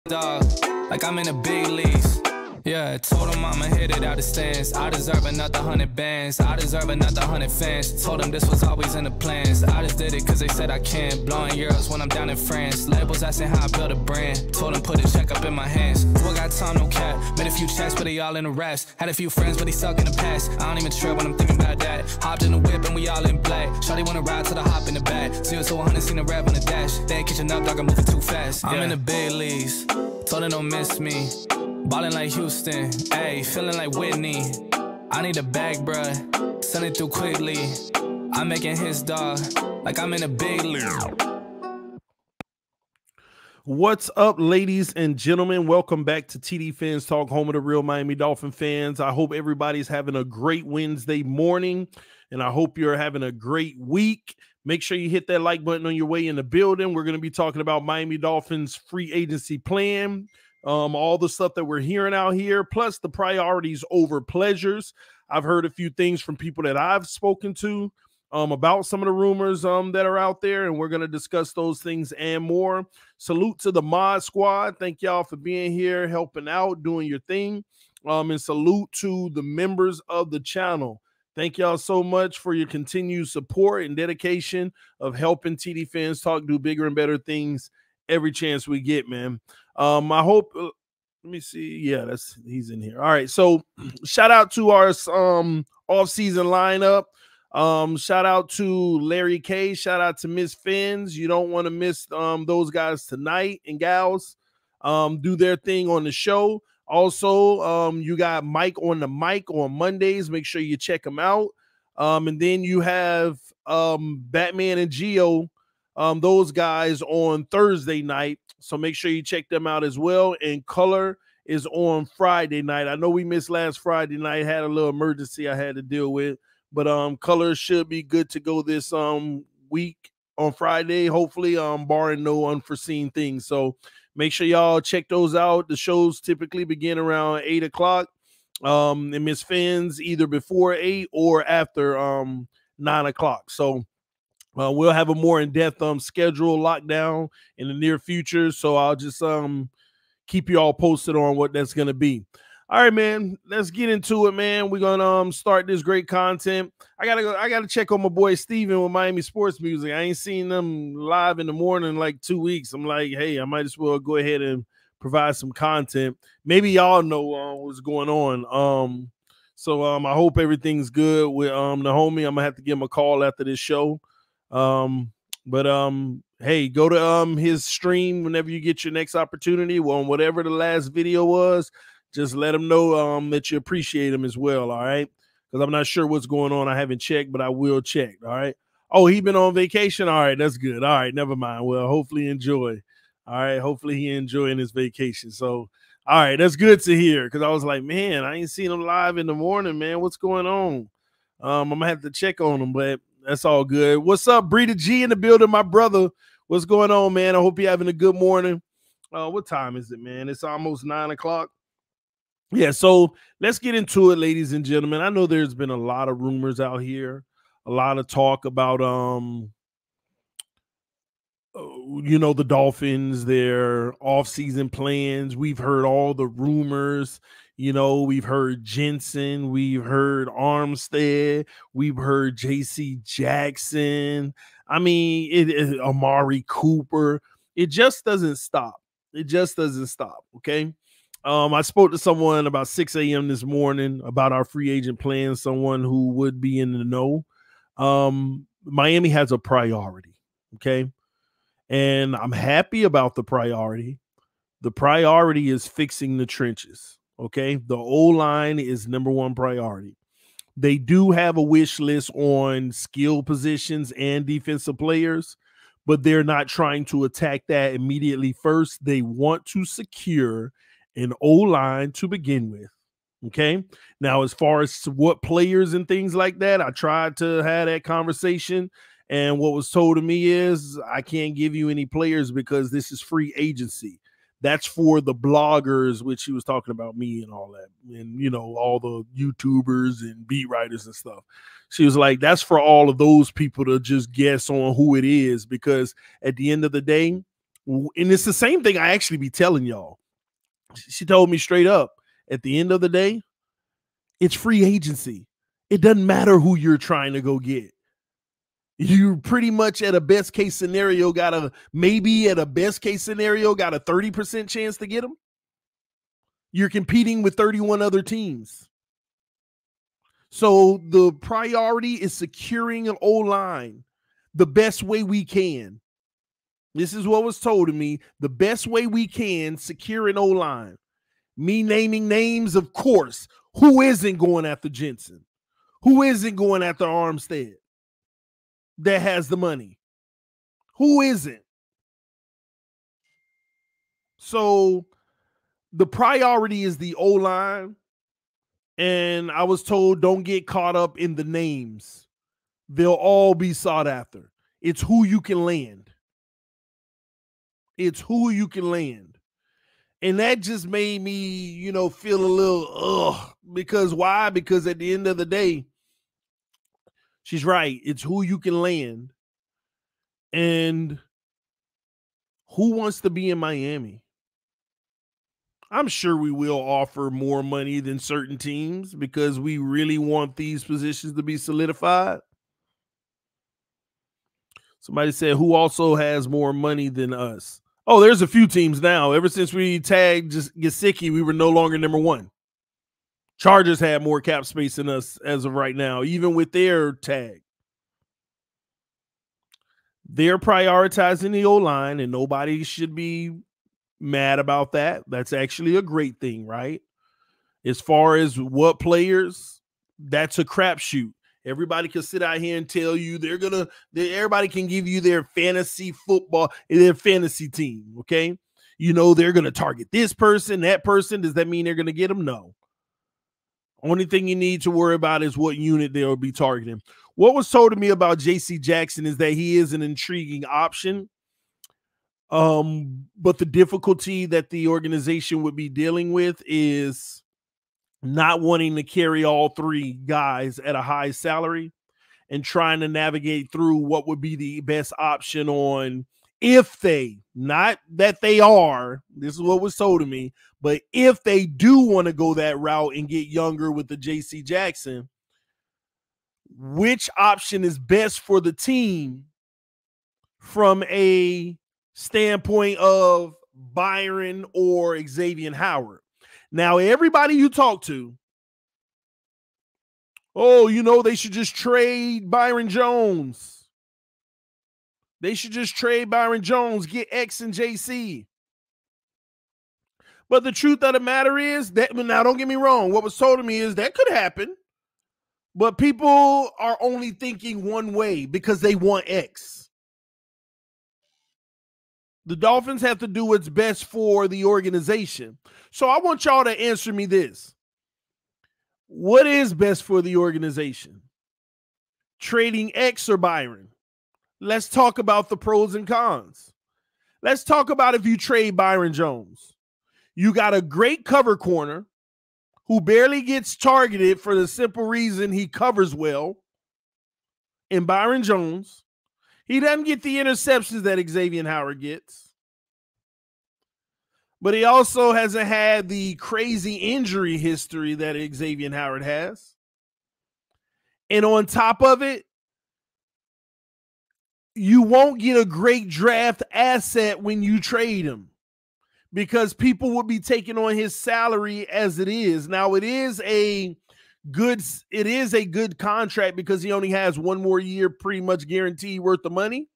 dog, like I'm in the big leagues. Yeah, told him I'ma hit it out the stands. I deserve another 100 bands. I deserve another 100 fans. Told them this was always in the plans. I just did it cause they said I can. Blowing euros when I'm down in France. Labels asking how I build a brand. Told them put a check up in my hands. Who got time, no cap. Made a few checks, but they all in the rest. Had a few friends, but they stuck in the past. I don't even trip when I'm thinking about that. Hopped in the whip and we all in black. Shawty wanna ride to the hop in the back. 0 to 100, seen a rev on the dash. They ain't catching up, dog, I'm moving too fast. I'm in the big leagues. Told them don't miss me. Ballin' like Houston, ayy, feeling like Whitney. I need a bag, bruh, send it through quickly. I'm making his dog, like I'm in a big league. What's up, ladies and gentlemen? Welcome back to TDPHINSTALK, home of the real Miami Dolphin fans. I hope everybody's having a great Wednesday morning, and I hope you're having a great week. Make sure you hit that like button on your way in the building. We're going to be talking about Miami Dolphins free agency plan. All the stuff that we're hearing out here, plus the priorities over pleasures. I've heard a few things from people that I've spoken to about some of the rumors that are out there, and we're going to discuss those things and more. Salute to the mod squad. Thank y'all for being here, helping out, doing your thing. And salute to the members of the channel. Thank y'all so much for your continued support and dedication of helping TDPHINSTALK do bigger and better things every chance we get, man. I hope, let me see. Yeah, he's in here. All right. So shout out to our off-season lineup. Shout out to Larry K. Shout out to Miss Fins. You don't want to miss those guys tonight and gals. Do their thing on the show. Also, you got Mike on the mic on Mondays. Make sure you check them out. And then you have Batman and Geo, those guys on Thursday night. So make sure you check them out as well. And Color is on Friday night. I know we missed last Friday night, had a little emergency I had to deal with, but Color should be good to go this week on Friday, hopefully, barring no unforeseen things. So make sure y'all check those out. The shows typically begin around 8 o'clock. And Miss Fins either before 8 or after 9 o'clock. So we'll have a more in-depth schedule lockdown in the near future. So I'll just keep you all posted on what that's going to be. All right, man, let's get into it, man. We're going to start this great content. I gotta check on my boy Steven with Miami Sports Music. I ain't seen them live in the morning in like 2 weeks. I'm like, hey, I might as well go ahead and provide some content. Maybe y'all know what's going on. So I hope everything's good with the homie. I'm going to have to give him a call after this show. Hey, go to his stream whenever you get your next opportunity. Well, whatever the last video was, just let him know that you appreciate him as well. All right, because I'm not sure what's going on. I haven't checked, but I will check. All right. Oh, he been on vacation. All right, that's good. All right, never mind. Well, hopefully enjoy. All right, hopefully he enjoying his vacation. So all right, that's good to hear, because I was like, man, I ain't seen him live in the morning, man. What's going on? I'm gonna have to check on him, but that's all good. What's up, Breeder G in the building, my brother? What's going on, man? I hope you're having a good morning. What time is it, man? It's almost 9 o'clock. Yeah, so let's get into it, ladies and gentlemen. I know there's been a lot of rumors out here, a lot of talk about the Dolphins, their off-season plans. We've heard all the rumors. We've heard Jensen, we've heard Armstead, we've heard J.C. Jackson. I mean, Amari Cooper. It just doesn't stop. It just doesn't stop, okay? I spoke to someone about 6 a.m. this morning about our free agent plans, someone who would be in the know. Miami has a priority, okay? And I'm happy about the priority. The priority is fixing the trenches, okay? The O-line is #1 priority. They do have a wish list on skill positions and defensive players, but they're not trying to attack that immediately first. They want to secure an O-line to begin with, okay? Now, as far as what players and things like that, I tried to have that conversation, and what was told to me is I can't give you any players because this is free agency. That's for the bloggers, which he was talking about me and all that, and, all the YouTubers and beat writers and stuff. She was like, that's for all of those people to just guess on who it is, because at the end of the day, And it's the same thing I actually be telling y'all. She told me straight up, at the end of the day, it's free agency. It doesn't matter who you're trying to go get. You pretty much at a best case scenario got a 30% chance to get them. You're competing with 31 other teams. So the priority is securing an O-line the best way we can. This is what was told to me. The best way we can secure an O-line. Me naming names, of course. Who isn't going after Jensen? Who isn't going after Armstead that has the money? Who isn't? So the priority is the O-line. And I was told don't get caught up in the names. They'll all be sought after. It's who you can land. It's who you can land. And that just made me, feel a little, because why? Because at the end of the day, she's right. It's who you can land. And who wants to be in Miami? I'm sure we will offer more money than certain teams because we really want these positions to be solidified. Somebody said, who also has more money than us? Oh, there's a few teams now. Ever since we tagged Gesicki, we were no longer number one. Chargers had more cap space than us as of right now, even with their tag. They're prioritizing the O-line, and nobody should be mad about that. That's actually a great thing, right? As far as what players, that's a crapshoot. Everybody can sit out here and tell you everybody can give you their fantasy football, their fantasy team, okay? They're going to target this person, that person. Does that mean they're going to get them? No. Only thing you need to worry about is what unit they'll be targeting. What was told to me about J.C. Jackson is that he is an intriguing option. But the difficulty that the organization would be dealing with is not wanting to carry all three guys at a high salary and trying to navigate through what would be the best option on if they, not that they are, this is what was told to me, but if they do want to go that route and get younger with the J.C. Jackson, which option is best for the team from a standpoint of Byron or Xavier Howard? Now, everybody you talk to, they should just trade Byron Jones. They should just trade Byron Jones, get X and JC. But the truth of the matter is that, now don't get me wrong, what was told to me is that could happen, but people are only thinking one way because they want X. The Dolphins have to do what's best for the organization. So I want y'all to answer me this. What is best for the organization? Trading X or Byron? Let's talk about the pros and cons. Let's talk about if you trade Byron Jones. You got a great cover corner who barely gets targeted for the simple reason he covers well in Byron Jones. He doesn't get the interceptions that Xavier Howard gets. But he also hasn't had the crazy injury history that Xavier Howard has. And on top of it, you won't get a great draft asset when you trade him because people will be taking on his salary as it is. Now, it is a good contract because he only has one more year pretty much guaranteed worth of money.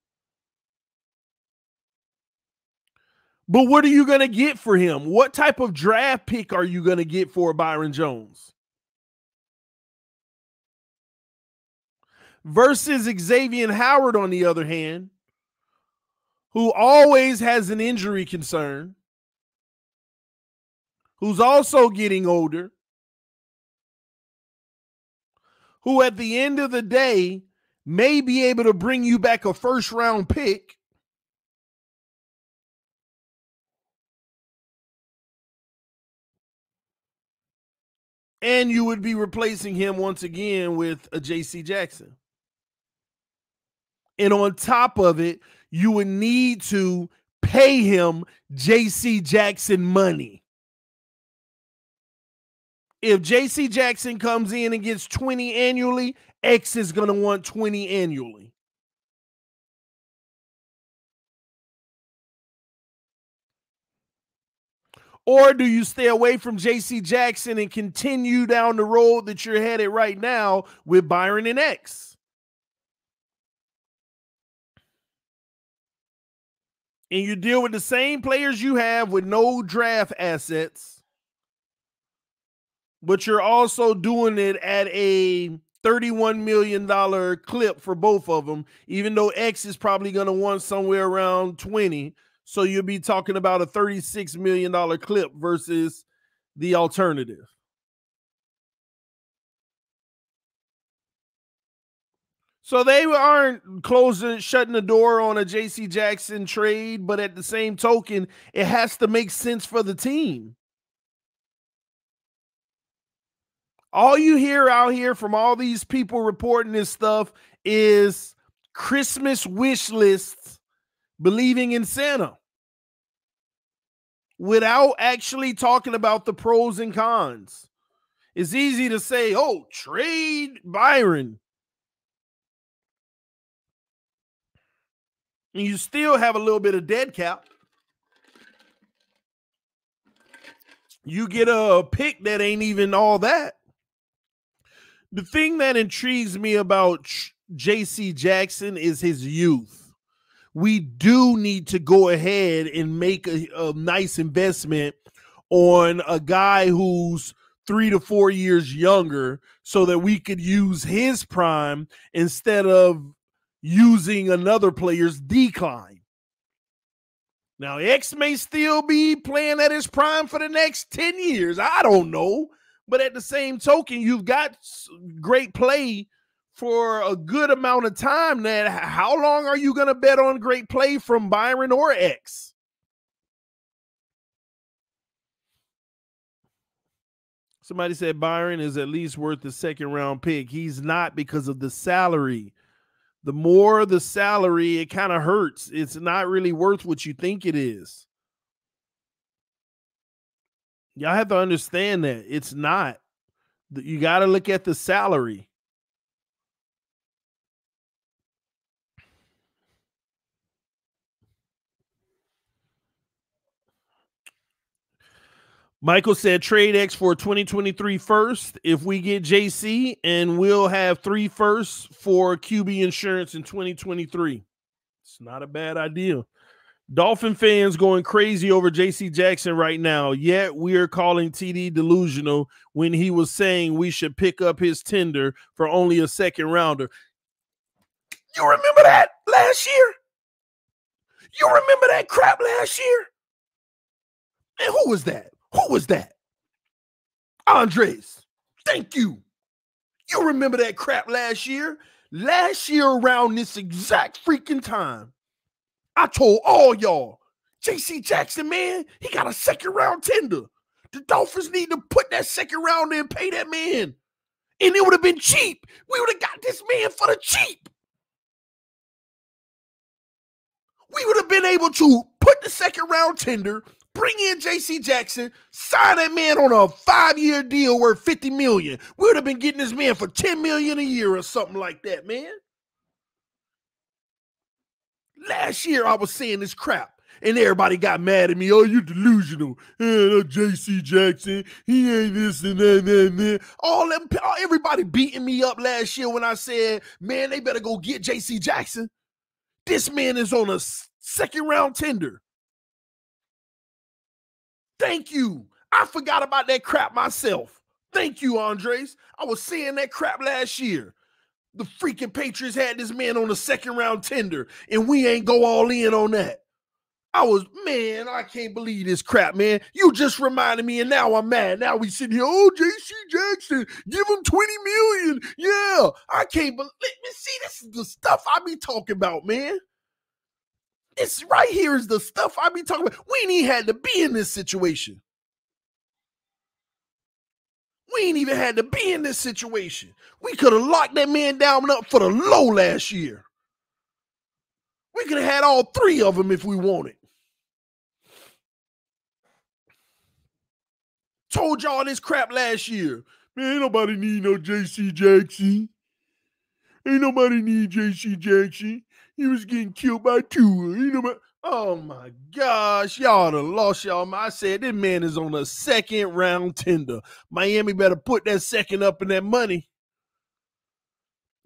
But what are you going to get for him? What type of draft pick are you going to get for Byron Jones? Versus Xavier Howard, on the other hand, who always has an injury concern, who's also getting older, who at the end of the day may be able to bring you back a first-round pick, and you would be replacing him once again with a J.C. Jackson. And on top of it, you would need to pay him J.C. Jackson money. If J.C. Jackson comes in and gets 20 annually, X is going to want 20 annually. Or do you stay away from J.C. Jackson and continue down the road that you're headed right now with Byron and X? And you deal with the same players you have with no draft assets, but you're also doing it at a $31 million clip for both of them, even though X is probably going to want somewhere around 20. So you'll be talking about a $36 million clip versus the alternative. So they aren't shutting the door on a J.C. Jackson trade, but at the same token, it has to make sense for the team. All you hear out here from all these people reporting this stuff is Christmas wish lists, believing in Santa, without actually talking about the pros and cons. It's easy to say, oh, trade Byron. And you still have a little bit of dead cap. You get a pick that ain't even all that. The thing that intrigues me about J.C. Jackson is his youth. We do need to go ahead and make a nice investment on a guy who's 3 to 4 years younger so that we could use his prime instead of using another player's decline. Now, X may still be playing at his prime for the next 10 years. I don't know. But at the same token, you've got great play for a good amount of time. That how long are you going to bet on great play from Byron or X? Somebody said Byron is at least worth the second round pick. He's not because of the salary. The more the salary, it kind of hurts. It's not really worth what you think it is. Y'all have to understand that it's not. You got to look at the salary. Michael said trade X for 2023 first if we get JC, and we'll have 3 firsts for QB insurance in 2023. It's not a bad idea. Dolphin fans going crazy over J.C. Jackson right now, yet we are calling TD delusional when he was saying we should pick up his tender for only a second rounder. You remember that last year? You remember that crap last year? And who was that? Who was that? Andres. Thank you. You remember that crap last year? Last year around this exact freaking time, I told all y'all, J.C. Jackson, man, he got a second round tender. The Dolphins need to put that second round in and pay that man. And it would have been cheap. We would have got this man for the cheap. We would have been able to put the second round tender, bring in J.C. Jackson, sign that man on a 5-year deal worth $50 million. We would have been getting this man for $10 million a year or something like that, man. Last year, I was saying this crap, and everybody got mad at me. Oh, you delusional. Hey, J.C. Jackson, he ain't this and that. Everybody beating me up last year when I said, man, they better go get J.C. Jackson. This man is on a second-round tender. Thank you. I forgot about that crap myself. Thank you, Andres. I was saying that crap last year. The freaking Patriots had this man on a second-round tender, and we ain't go all in on that. Man, I can't believe this crap, man. You just reminded me, and now I'm mad. Now we sitting here, oh, J.C. Jackson, give him $20 million. Yeah, I can't believe it. See, this is the stuff I be talking about, man. This right here is the stuff I be talking about. We ain't even had to be in this situation. We ain't even had to be in this situation. We could have locked that man down up for the low last year. We could have had all 3 of them if we wanted. told y'all this crap last year. Man, ain't nobody need no J.C. Jackson. Ain't nobody need J.C. Jackson. He was getting killed by Tua. Ain't nobody. Oh my gosh, y'all done lost y'all. I said this man is on a second round tender. Miami better put that second up in that money.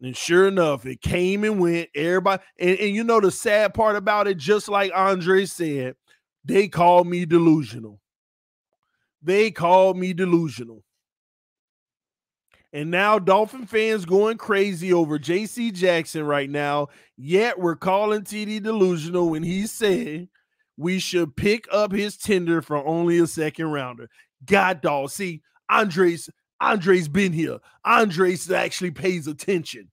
And sure enough, it came and went. Everybody, and you know the sad part about it, just like Andre said, they called me delusional. They called me delusional. And now Dolphin fans going crazy over J.C. Jackson right now, yet we're calling TD delusional when he said we should pick up his tender for only a second rounder. God dog, see, Andre's been here. Andres actually pays attention.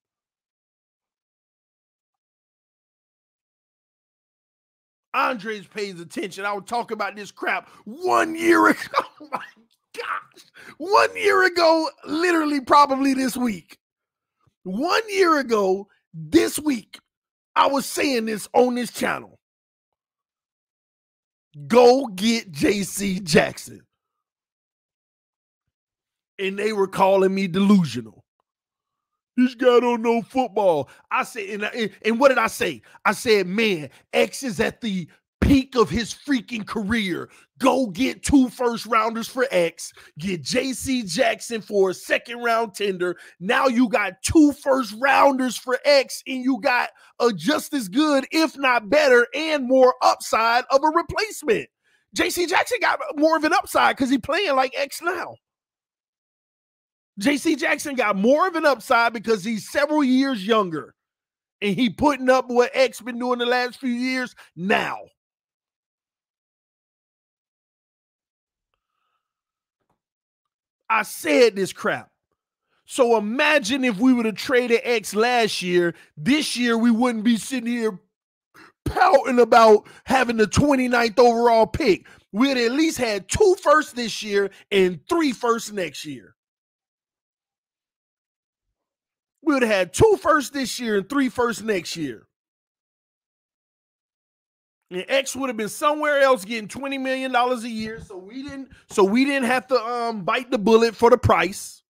Andres pays attention. I was talking about this crap 1 year ago. Oh my gosh. 1 year ago, literally probably this week. 1 year ago, this week, I was saying this on this channel. Go get J.C. Jackson. And they were calling me delusional. This guy don't know football. I said, and what did I say? I said, man, X is at the peak of his freaking career. Go get 2 first-rounders for X. Get J.C. Jackson for a second-round tender. Now you got 2 first-rounders for X, and you got a just as good, if not better, and more upside of a replacement. J.C. Jackson got more of an upside because he's playing like X now. J.C. Jackson got more of an upside because he's several years younger, and he putting up what X been doing the last few years now. I said this crap. So imagine if we would have traded X last year. This year, we wouldn't be sitting here pouting about having the 29th overall pick. We'd at least had 2 firsts this year and 3 firsts next year. We would have had 2 firsts this year and 3 firsts next year. And X would have been somewhere else getting $20 million a year. So we didn't have to bite the bullet for the price.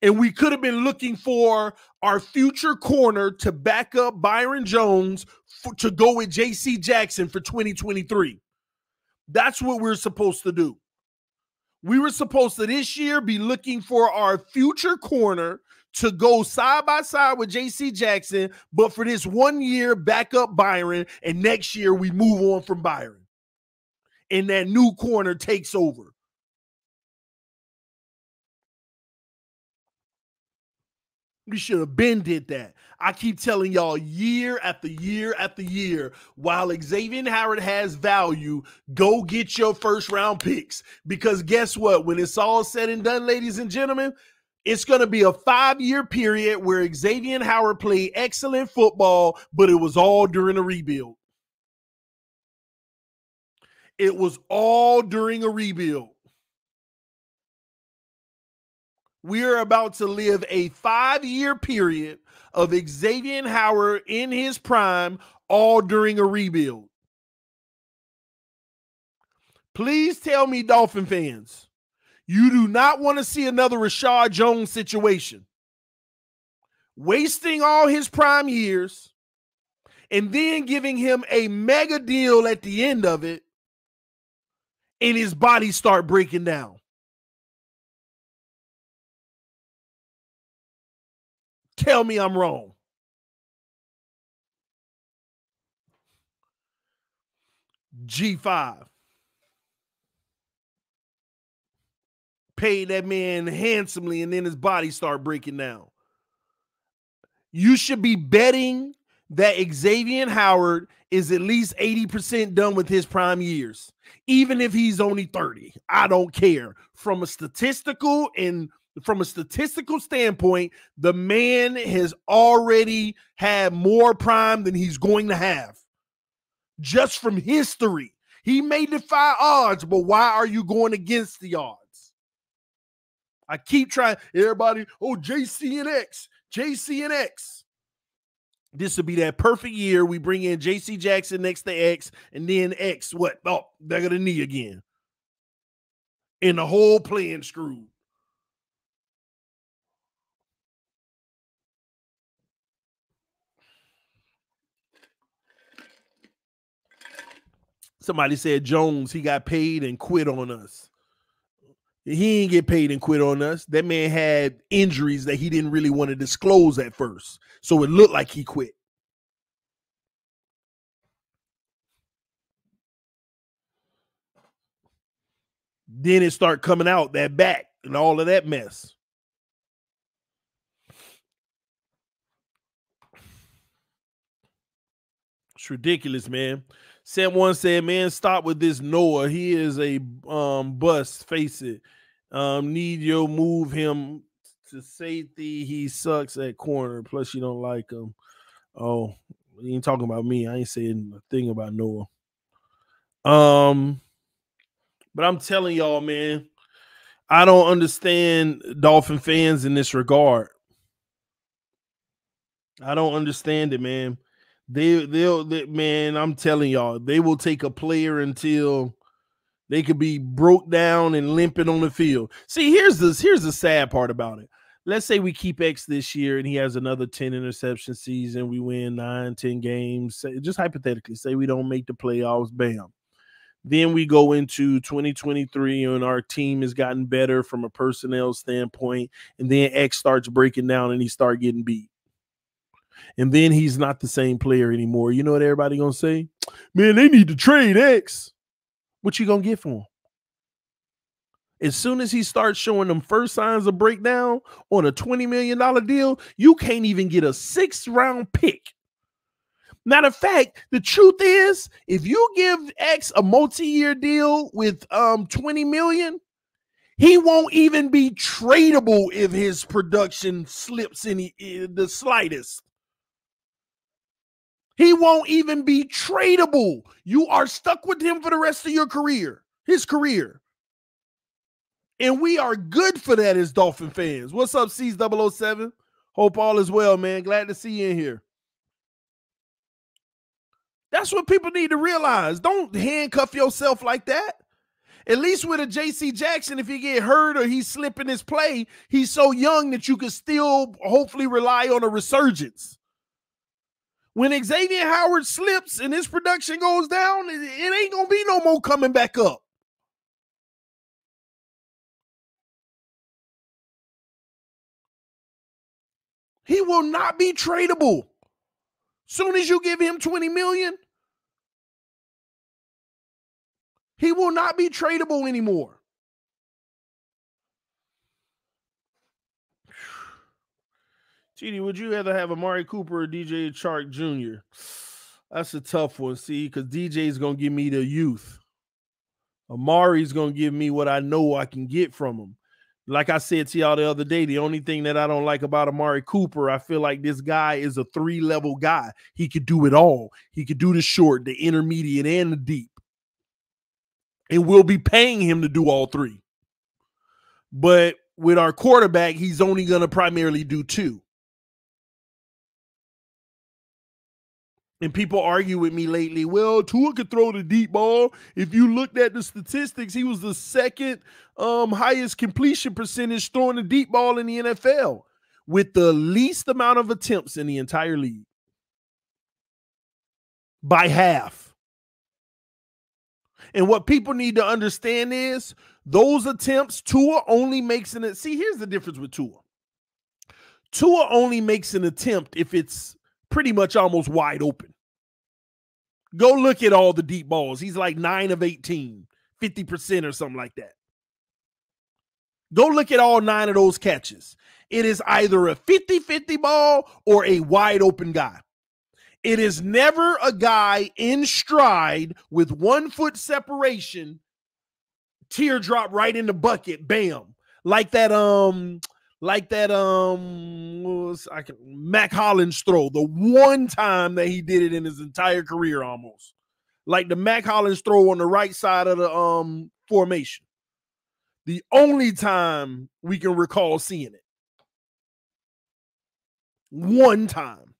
And we could have been looking for our future corner to back up Byron Jones to go with J.C. Jackson for 2023. That's what we're supposed to do. We were supposed to this year be looking for our future corner to go side by side with J.C. Jackson, but for this 1 year, back up Byron, and next year we move on from Byron. And that new corner takes over. We should have been did that. I keep telling y'all year after year after year, while Xavier Howard has value, go get your first round picks. Because guess what? When it's all said and done, ladies and gentlemen, it's going to be a 5-year period where Xavier Howard played excellent football, but it was all during a rebuild. It was all during a rebuild. We are about to live a 5-year period of Xavier Howard in his prime, all during a rebuild. Please tell me, Dolphin fans, you do not want to see another Rashad Jones situation. Wasting all his prime years and then giving him a mega deal at the end of it and his body start breaking down. Tell me I'm wrong. G5. Paid that man handsomely and then his body start breaking down. You should be betting that Xavier Howard is at least 80% done with his prime years, even if he's only 30. I don't care. From a statistical standpoint, the man has already had more prime than he's going to have. Just from history. He may defy odds, but why are you going against the odds? I keep trying. Everybody, JC and X. JC and X. This would be that perfect year. We bring in J.C. Jackson next to X, and then X, what? Oh, back of the knee again. and the whole plan screwed. Somebody said Jones, he got paid and quit on us. He ain't get paid and quit on us. That man had injuries that he didn't really want to disclose at first. So it looked like he quit. Then it start coming out, that back and all of that mess. It's ridiculous, man. Sam one said, man, stop with this Noah. He is a bust. Face it. Need you move him to safety. He sucks at corner. Plus, you don't like him. Oh, you ain't talking about me. I ain't saying a thing about Noah. But I'm telling y'all, man, I don't understand Dolphin fans in this regard. I don't understand it, man. Man, I'm telling y'all, they will take a player until they could be broke down and limping on the field. See, here's the sad part about it. Let's say we keep X this year and he has another 10 interception season. We win 9, 10 games. Just hypothetically, say we don't make the playoffs, bam. Then we go into 2023 and our team has gotten better from a personnel standpoint. And then X starts breaking down and he starts getting beat. And then he's not the same player anymore. You know what everybody gonna say? Man, they need to trade X. What you gonna get for him? As soon as he starts showing them first signs of breakdown on a $20 million deal, you can't even get a 6th-round pick. Matter of fact, the truth is, if you give X a multi-year deal with $20 million, he won't even be tradable if his production slips the slightest. He won't even be tradable. You are stuck with him for the rest of your career, his career. And we are good for that as Dolphin fans. What's up, C's007? Hope all is well, man. Glad to see you in here. That's what people need to realize. Don't handcuff yourself like that. At least with a J.C. Jackson, if he get hurt or he's slipping his play, he's so young that you can still hopefully rely on a resurgence. When Xavier Howard slips and his production goes down, it ain't going to be no more coming back up. He will not be tradable. Soon as you give him $20 million, he will not be tradable anymore. TD, would you rather have Amari Cooper or DJ Chark Jr.? That's a tough one, see, because DJ's going to give me the youth. Amari's going to give me what I know I can get from him. Like I said to y'all the other day, the only thing that I don't like about Amari Cooper, I feel like this guy is a 3-level guy. He could do it all. He could do the short, the intermediate, and the deep. And we'll be paying him to do all 3. But with our quarterback, he's only going to primarily do 2. And people argue with me lately, well, Tua could throw the deep ball. If you looked at the statistics, he was the 2nd highest completion percentage throwing the deep ball in the NFL with the least amount of attempts in the entire league. By half. And what people need to understand is those attempts, Tua only makes an – see, here's the difference with Tua. Tua only makes an attempt if it's pretty much almost wide open. Go look at all the deep balls. He's like 9 of 18, 50% or something like that. Go look at all 9 of those catches. It is either a 50-50 ball or a wide open guy. It is never a guy in stride with 1 foot separation, teardrop right in the bucket, bam. Like that Mac Hollins throw, the one time that he did it in his entire career almost. Like the Mac Hollins throw on the right side of the formation. The only time we can recall seeing it. One time.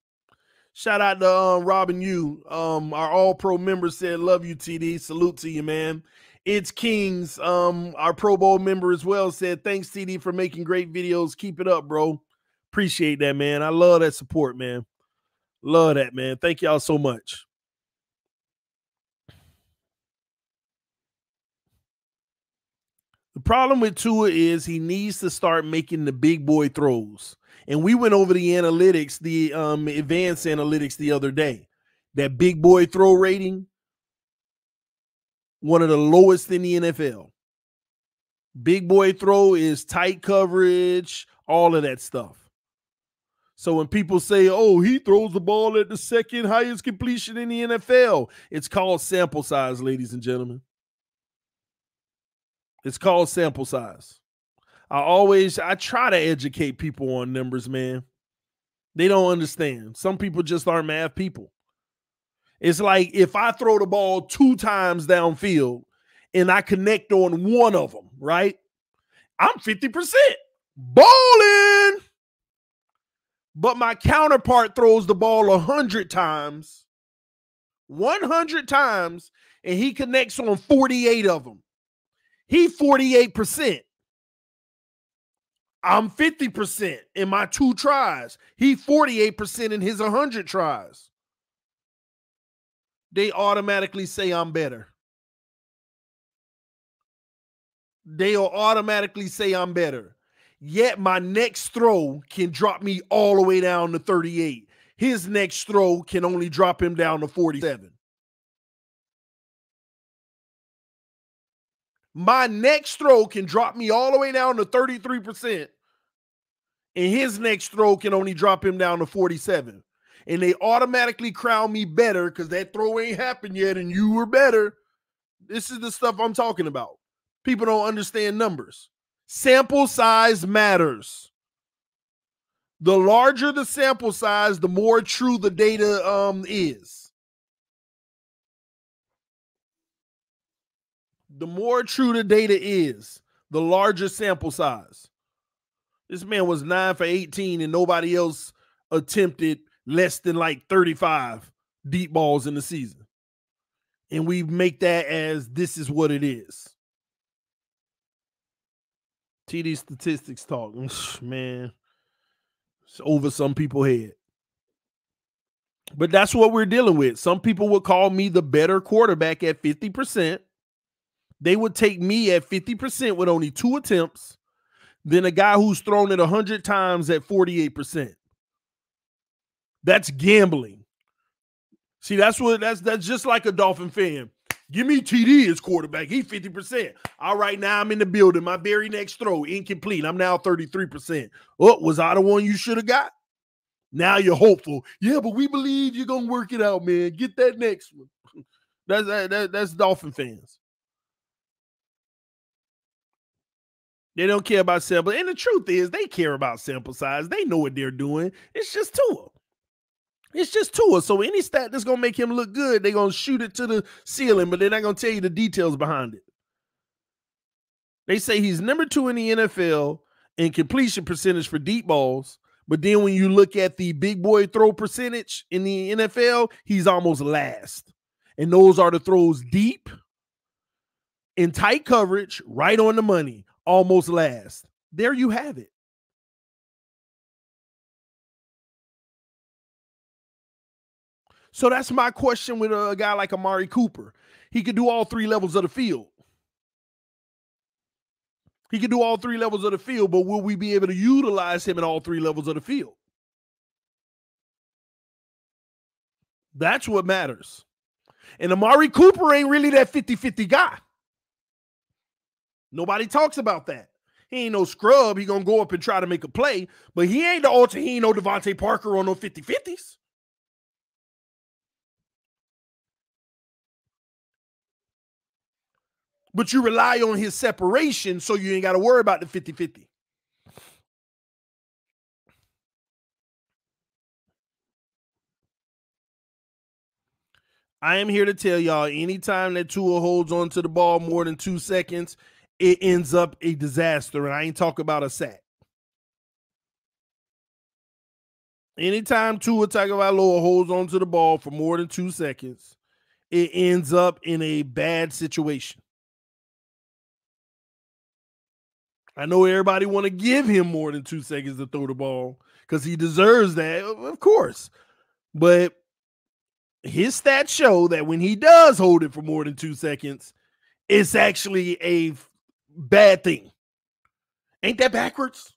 Shout out to Robin Yu. Our All-Pro member said, love you, TD. Salute to you, man. It's Kings. Our Pro Bowl member as well said, thanks, TD, for making great videos. Keep it up, bro. Appreciate that, man. I love that support, man. Love that, man. Thank y'all so much. The problem with Tua is he needs to start making the big boy throws. And we went over the analytics, the advanced analytics the other day. That big boy throw rating, one of the lowest in the NFL. Big boy throw is tight coverage, all of that stuff. So when people say, oh, he throws the ball at the second highest completion in the NFL, it's called sample size, ladies and gentlemen. It's called sample size. I try to educate people on numbers, man. They don't understand. Some people just aren't math people. It's like if I throw the ball 2 times downfield and I connect on one of them, right? I'm 50%. Balling. But my counterpart throws the ball 100 times, and he connects on 48 of them. He 48%. I'm 50% in my 2 tries. He 48% in his 100 tries. They automatically say I'm better. They'll automatically say I'm better. Yet my next throw can drop me all the way down to 38. His next throw can only drop him down to 47. My next throw can drop me all the way down to 33%. And his next throw can only drop him down to 47. And they automatically crown me better because that throw ain't happened yet and you were better. This is the stuff I'm talking about. People don't understand numbers. Sample size matters. The larger the sample size, the more true the data is. The more true the data is, the larger sample size. This man was 9 for 18 and nobody else attempted less than like 35 deep balls in the season. And we make that as this is what it is. TD statistics talk, man, it's over some people's head. But that's what we're dealing with. Some people would call me the better quarterback at 50%. They would take me at 50% with only 2 attempts than a guy who's thrown it 100 times at 48%. That's gambling. See, that's just like a Dolphin fan. Give me TD as quarterback. He's 50%. All right, now I'm in the building. My very next throw, incomplete. I'm now 33%. Oh, was I the one you should have got? Now you're hopeful. Yeah, but we believe you're going to work it out, man. Get that next one. That's Dolphin fans. They don't care about sample. And the truth is, they care about sample size. They know what they're doing. It's just Tua. It's just Tua. So any stat that's going to make him look good, they're going to shoot it to the ceiling, but they're not going to tell you the details behind it. They say he's number 2 in the NFL in completion percentage for deep balls, but then when you look at the big boy throw percentage in the NFL, he's almost last. And those are the throws deep, in tight coverage, right on the money, almost last. There you have it. So that's my question with a guy like Amari Cooper. He could do all 3 levels of the field. He could do all 3 levels of the field, but will we be able to utilize him in all 3 levels of the field? That's what matters. And Amari Cooper ain't really that 50-50 guy. Nobody talks about that. He ain't no scrub. He going to go up and try to make a play, but he ain't the ultra. He ain't no Devontae Parker on no 50-50s. But you rely on his separation so you ain't got to worry about the 50-50. I am here to tell y'all, anytime that Tua holds on to the ball more than 2 seconds, it ends up a disaster. And I ain't talking about a sack. Anytime Tua Tagovailoa holds on to the ball for more than 2 seconds, it ends up in a bad situation. I know everybody want to give him more than 2 seconds to throw the ball because he deserves that, of course. But his stats show that when he does hold it for more than 2 seconds, it's actually a bad thing. Ain't that backwards?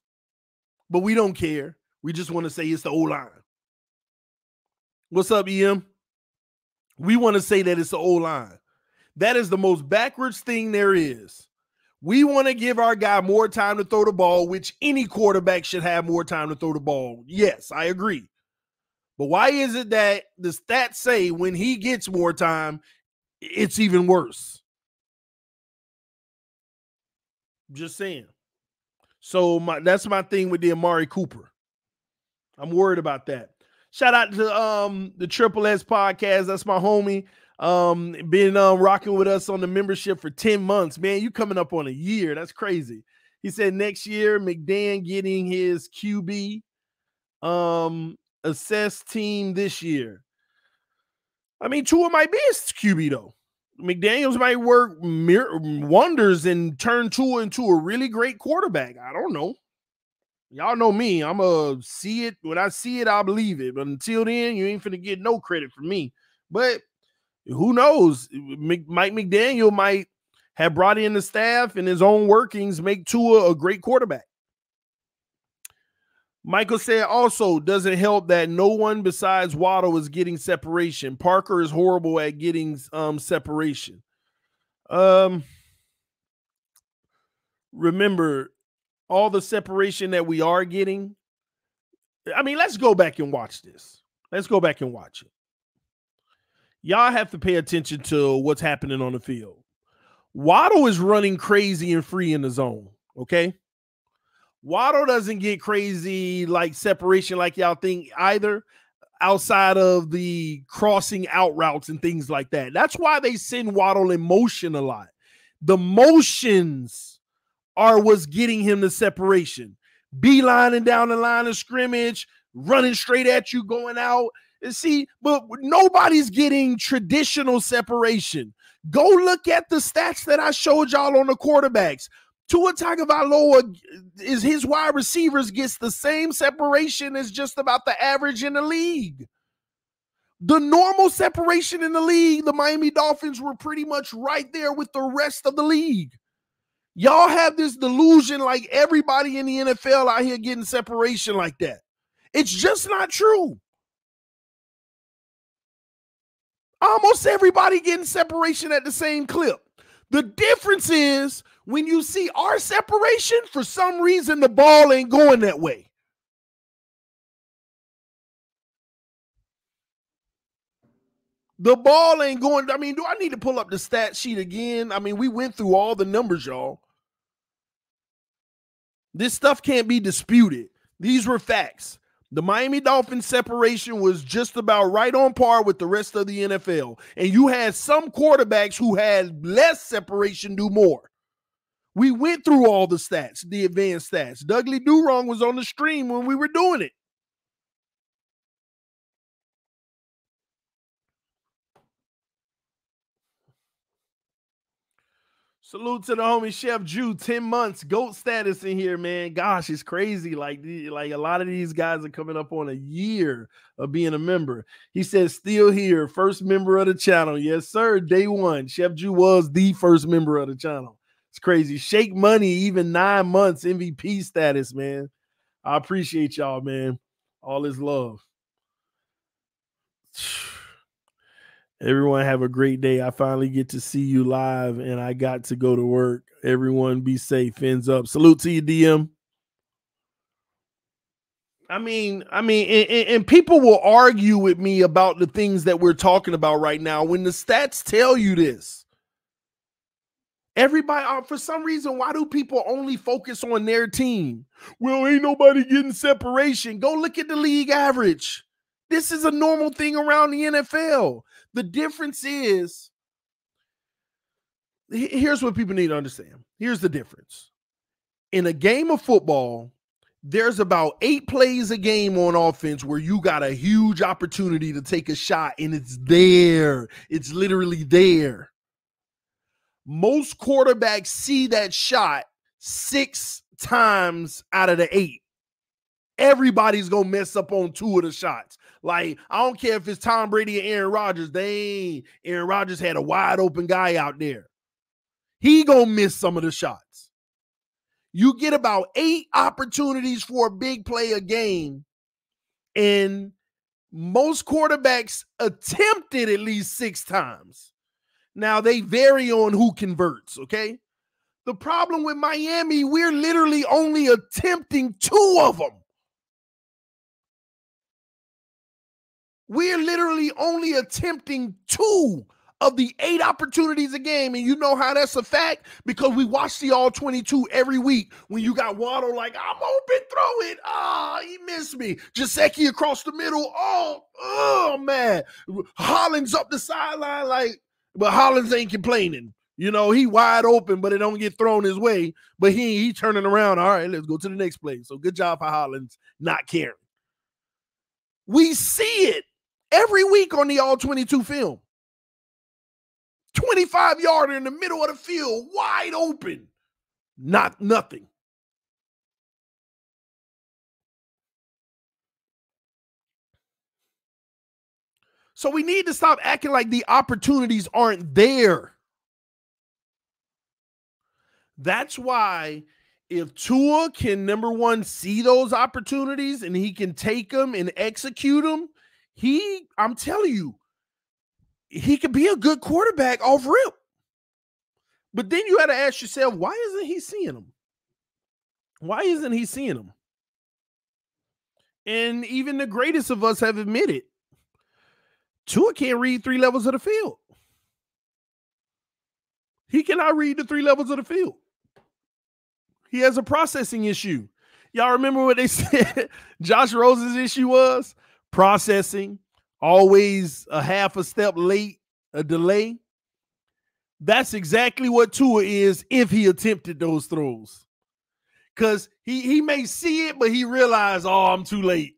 But we don't care. We just want to say it's the O-line. What's up, EM? We want to say that it's the O-line. That is the most backwards thing there is. We want to give our guy more time to throw the ball, which any quarterback should have more time to throw the ball. Yes, I agree. But why is it that the stats say when he gets more time, it's even worse? Just saying. So that's my thing with the Amari Cooper. I'm worried about that. Shout out to the Triple S podcast. That's my homie. Been rocking with us on the membership for 10 months. Man, you coming up on a year. That's crazy. He said next year, McDan getting his QB assessed team this year. I mean, Tua might be his QB, though. McDaniels might work wonders and turn Tua into a really great quarterback. I don't know. Y'all know me. I'm going to see it. When I see it, I'll believe it. But until then, you ain't finna get no credit from me. But who knows? Mike McDaniel might have brought in the staff and his own workings, make Tua a great quarterback. Michael said also, doesn't help that no one besides Waddle is getting separation. Parker is horrible at getting separation. Remember, all the separation that we are getting. I mean, let's go back and watch this. Let's go back and watch it. Y'all have to pay attention to what's happening on the field. Waddle is running crazy and free in the zone, okay? Waddle doesn't get crazy like separation like y'all think either, outside of the crossing out routes and things like that. That's why they send Waddle in motion a lot. The motions are what's getting him the separation. Beelining down the line of scrimmage, running straight at you, going out. And see, but nobody's getting traditional separation. Go look at the stats that I showed y'all on the quarterbacks. Tua Tagovailoa is his wide receivers gets the same separation as just about the average in the league. The normal separation in the league, the Miami Dolphins were pretty much right there with the rest of the league. Y'all have this delusion like everybody in the NFL out here getting separation like that. It's just not true. Almost everybody getting separation at the same clip. The difference is when you see our separation, for some reason, the ball ain't going that way. The ball ain't going. I mean, do I need to pull up the stat sheet again? I mean, we went through all the numbers, y'all. This stuff can't be disputed. These were facts. The Miami Dolphins separation was just about right on par with the rest of the NFL. And you had some quarterbacks who had less separation do more. We went through all the stats, the advanced stats. Dougley Durong was on the stream when we were doing it. Salute to the homie Chef Jew, 10 months, GOAT status in here, man. Gosh, it's crazy. Like a lot of these guys are coming up on a year of being a member. He says, still here, first member of the channel. Yes, sir, day one. Chef Jew was the first member of the channel. It's crazy. Shake Money, even 9 months MVP status, man. I appreciate y'all, man. All is love. Everyone have a great day. I finally get to see you live and I got to go to work. Everyone be safe. Fins up. Salute to you, DM. I mean, and people will argue with me about the things that we're talking about right now when the stats tell you this. Everybody, for some reason, why do people only focus on their team? Well, ain't nobody getting separation. Go look at the league average. This is a normal thing around the NFL. The difference is, here's what people need to understand. Here's the difference. In a game of football, there's about 8 plays a game on offense where you got a huge opportunity to take a shot, and it's there. It's literally there. Most quarterbacks see that shot 6 times out of the 8, everybody's going to mess up on 2 of the shots. Like, I don't care if it's Tom Brady or Aaron Rodgers. Aaron Rodgers had a wide open guy out there. He going to miss some of the shots. You get about 8 opportunities for a big play a game, and most quarterbacks attempted at least 6 times. Now, they vary on who converts, okay? The problem with Miami, we're literally only attempting 2 of them. We're literally only attempting 2 of the 8 opportunities a game. And you know how that's a fact? Because we watch the all 22 every week. When you got Waddle like, I'm open, throw it. Ah, he missed me. Gesicki across the middle. Oh, man. Hollins up the sideline like, but Hollins ain't complaining. You know, he wide open, but it don't get thrown his way. But he turning around. All right, let's go to the next play. So good job for Hollins not caring. We see it every week on the all 22 film. 25-yarder in the middle of the field, wide open. Nothing. So we need to stop acting like the opportunities aren't there. That's why if Tua can, number one, see those opportunities and he can take them and execute them, I'm telling you, he could be a good quarterback off rip. But then you got to ask yourself, why isn't he seeing them? Why isn't he seeing them? And even the greatest of us have admitted, Tua can't read 3 levels of the field. He cannot read the 3 levels of the field. He has a processing issue. Y'all remember what they said Josh Rosen's issue was? Processing, always a half a step late, a delay. That's exactly what Tua is if he attempted those throws. Because he may see it, but he realized, I'm too late.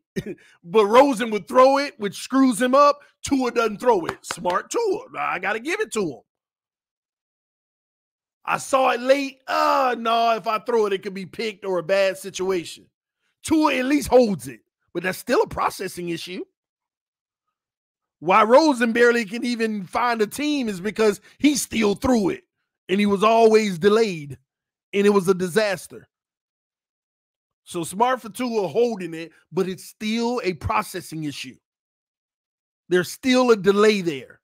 But Rosen would throw it, which screws him up. Tua doesn't throw it. Smart Tua. I got to give it to him. I saw it late. No, if I throw it, it could be picked or a bad situation. Tua at least holds it, but that's still a processing issue. Why Rosen barely can even find a team is because he still threw it, and he was always delayed, and it was a disaster. So smart for Tua holding it, but it's still a processing issue. There's still a delay there.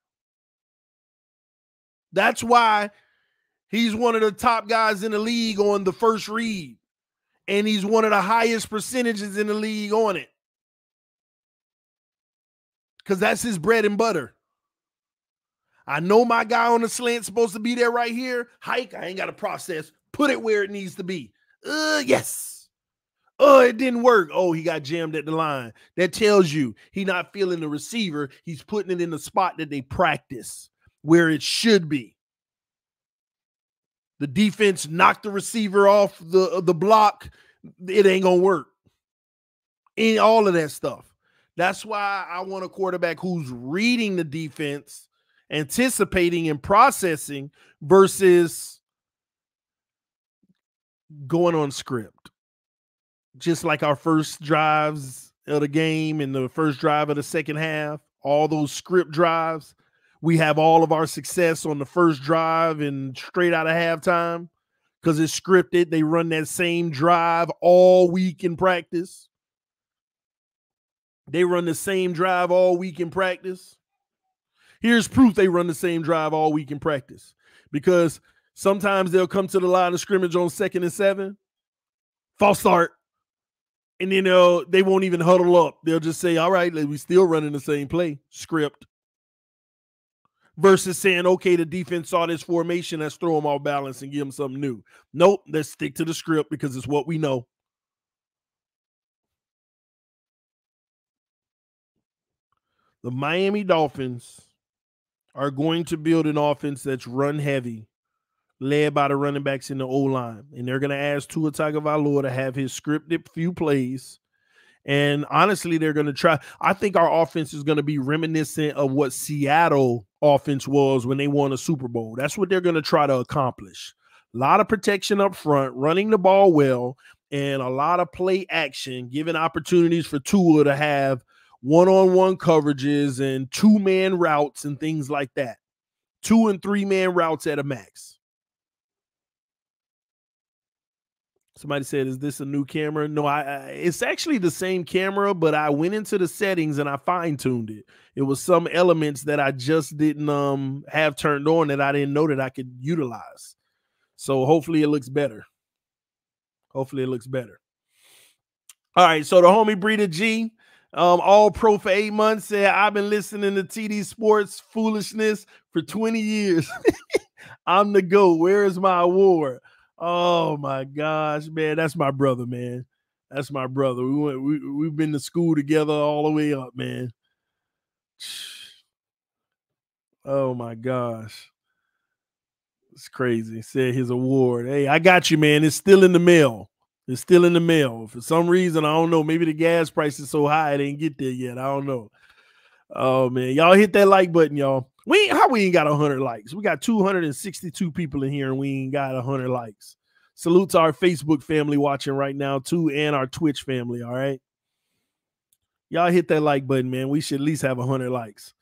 That's why he's one of the top guys in the league on the first read, and he's one of the highest percentages in the league on it. Because that's his bread and butter. I know my guy on the slant's supposed to be there right here. Hike, I ain't got to process. Put it where it needs to be. Yes. It didn't work. He got jammed at the line. That tells you he's not feeling the receiver. He's putting it in the spot that they practice, where it should be. The defense knocked the receiver off the block. It ain't going to work. And all of that stuff. That's why I want a quarterback who's reading the defense, anticipating and processing versus going on script. Just like our first drives of the game and the first drive of the second half, all those script drives, we have all of our success on the first drive and straight out of halftime because it's scripted. They run that same drive all week in practice. They run the same drive all week in practice. Here's proof they run the same drive all week in practice, because sometimes they'll come to the line of scrimmage on 2nd and 7, false start, and then they won't even huddle up. They'll just say, all right, we still running the same play, script, versus saying, okay, the defense saw this formation, let's throw them off balance and give them something new. Nope, let's stick to the script because it's what we know. The Miami Dolphins are going to build an offense that's run heavy, led by the running backs in the O-line. And they're going to ask Tua Tagovailoa to have his scripted few plays. And honestly, they're going to try. I think our offense is going to be reminiscent of what Seattle offense was when they won a Super Bowl. That's what they're going to try to accomplish. A lot of protection up front, running the ball well, and a lot of play action, giving opportunities for Tua to have one-on-one coverages and two-man routes and things like that. 2- and 3-man routes at a max. Somebody said, is this a new camera? No, it's actually the same camera, but I went into the settings and I fine-tuned it. It was some elements that I just didn't have turned on that I didn't know that I could utilize. So hopefully it looks better. Hopefully it looks better. All right, so the homie Breeder G, all pro for 8 months, said, I've been listening to TD Sports foolishness for 20 years. I'm the GOAT. Where is my award? Oh my gosh, man. That's my brother, man. That's my brother. We've been to school together all the way up, man. Oh my gosh. It's crazy. Said his award. Hey, I got you, man. It's still in the mail. It's still in the mail. For some reason, I don't know. Maybe the gas price is so high it didn't get there yet. I don't know. Oh man, y'all hit that like button, y'all. We ain't got 100 likes. We got 262 people in here and we ain't got 100 likes. Salute to our Facebook family watching right now too, and our Twitch family. All right, y'all hit that like button, man. We should at least have 100 likes.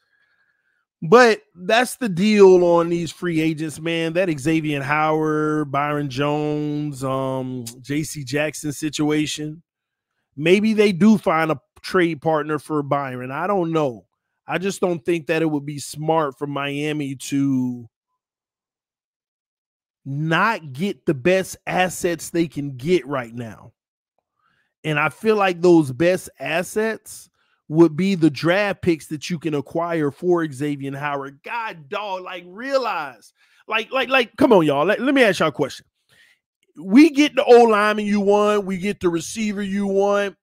But that's the deal on these free agents, man. That Xavier Howard, Byron Jones, JC Jackson situation. Maybe they do find a trade partner for Byron. I don't know. I just don't think that it would be smart for Miami to not get the best assets they can get right now. And I feel like those best assets would be the draft picks that you can acquire for Xavier Howard. God, dog, like realize, like, come on, y'all. Let me ask y'all a question. We get the old lineman you want. We get the receiver you want.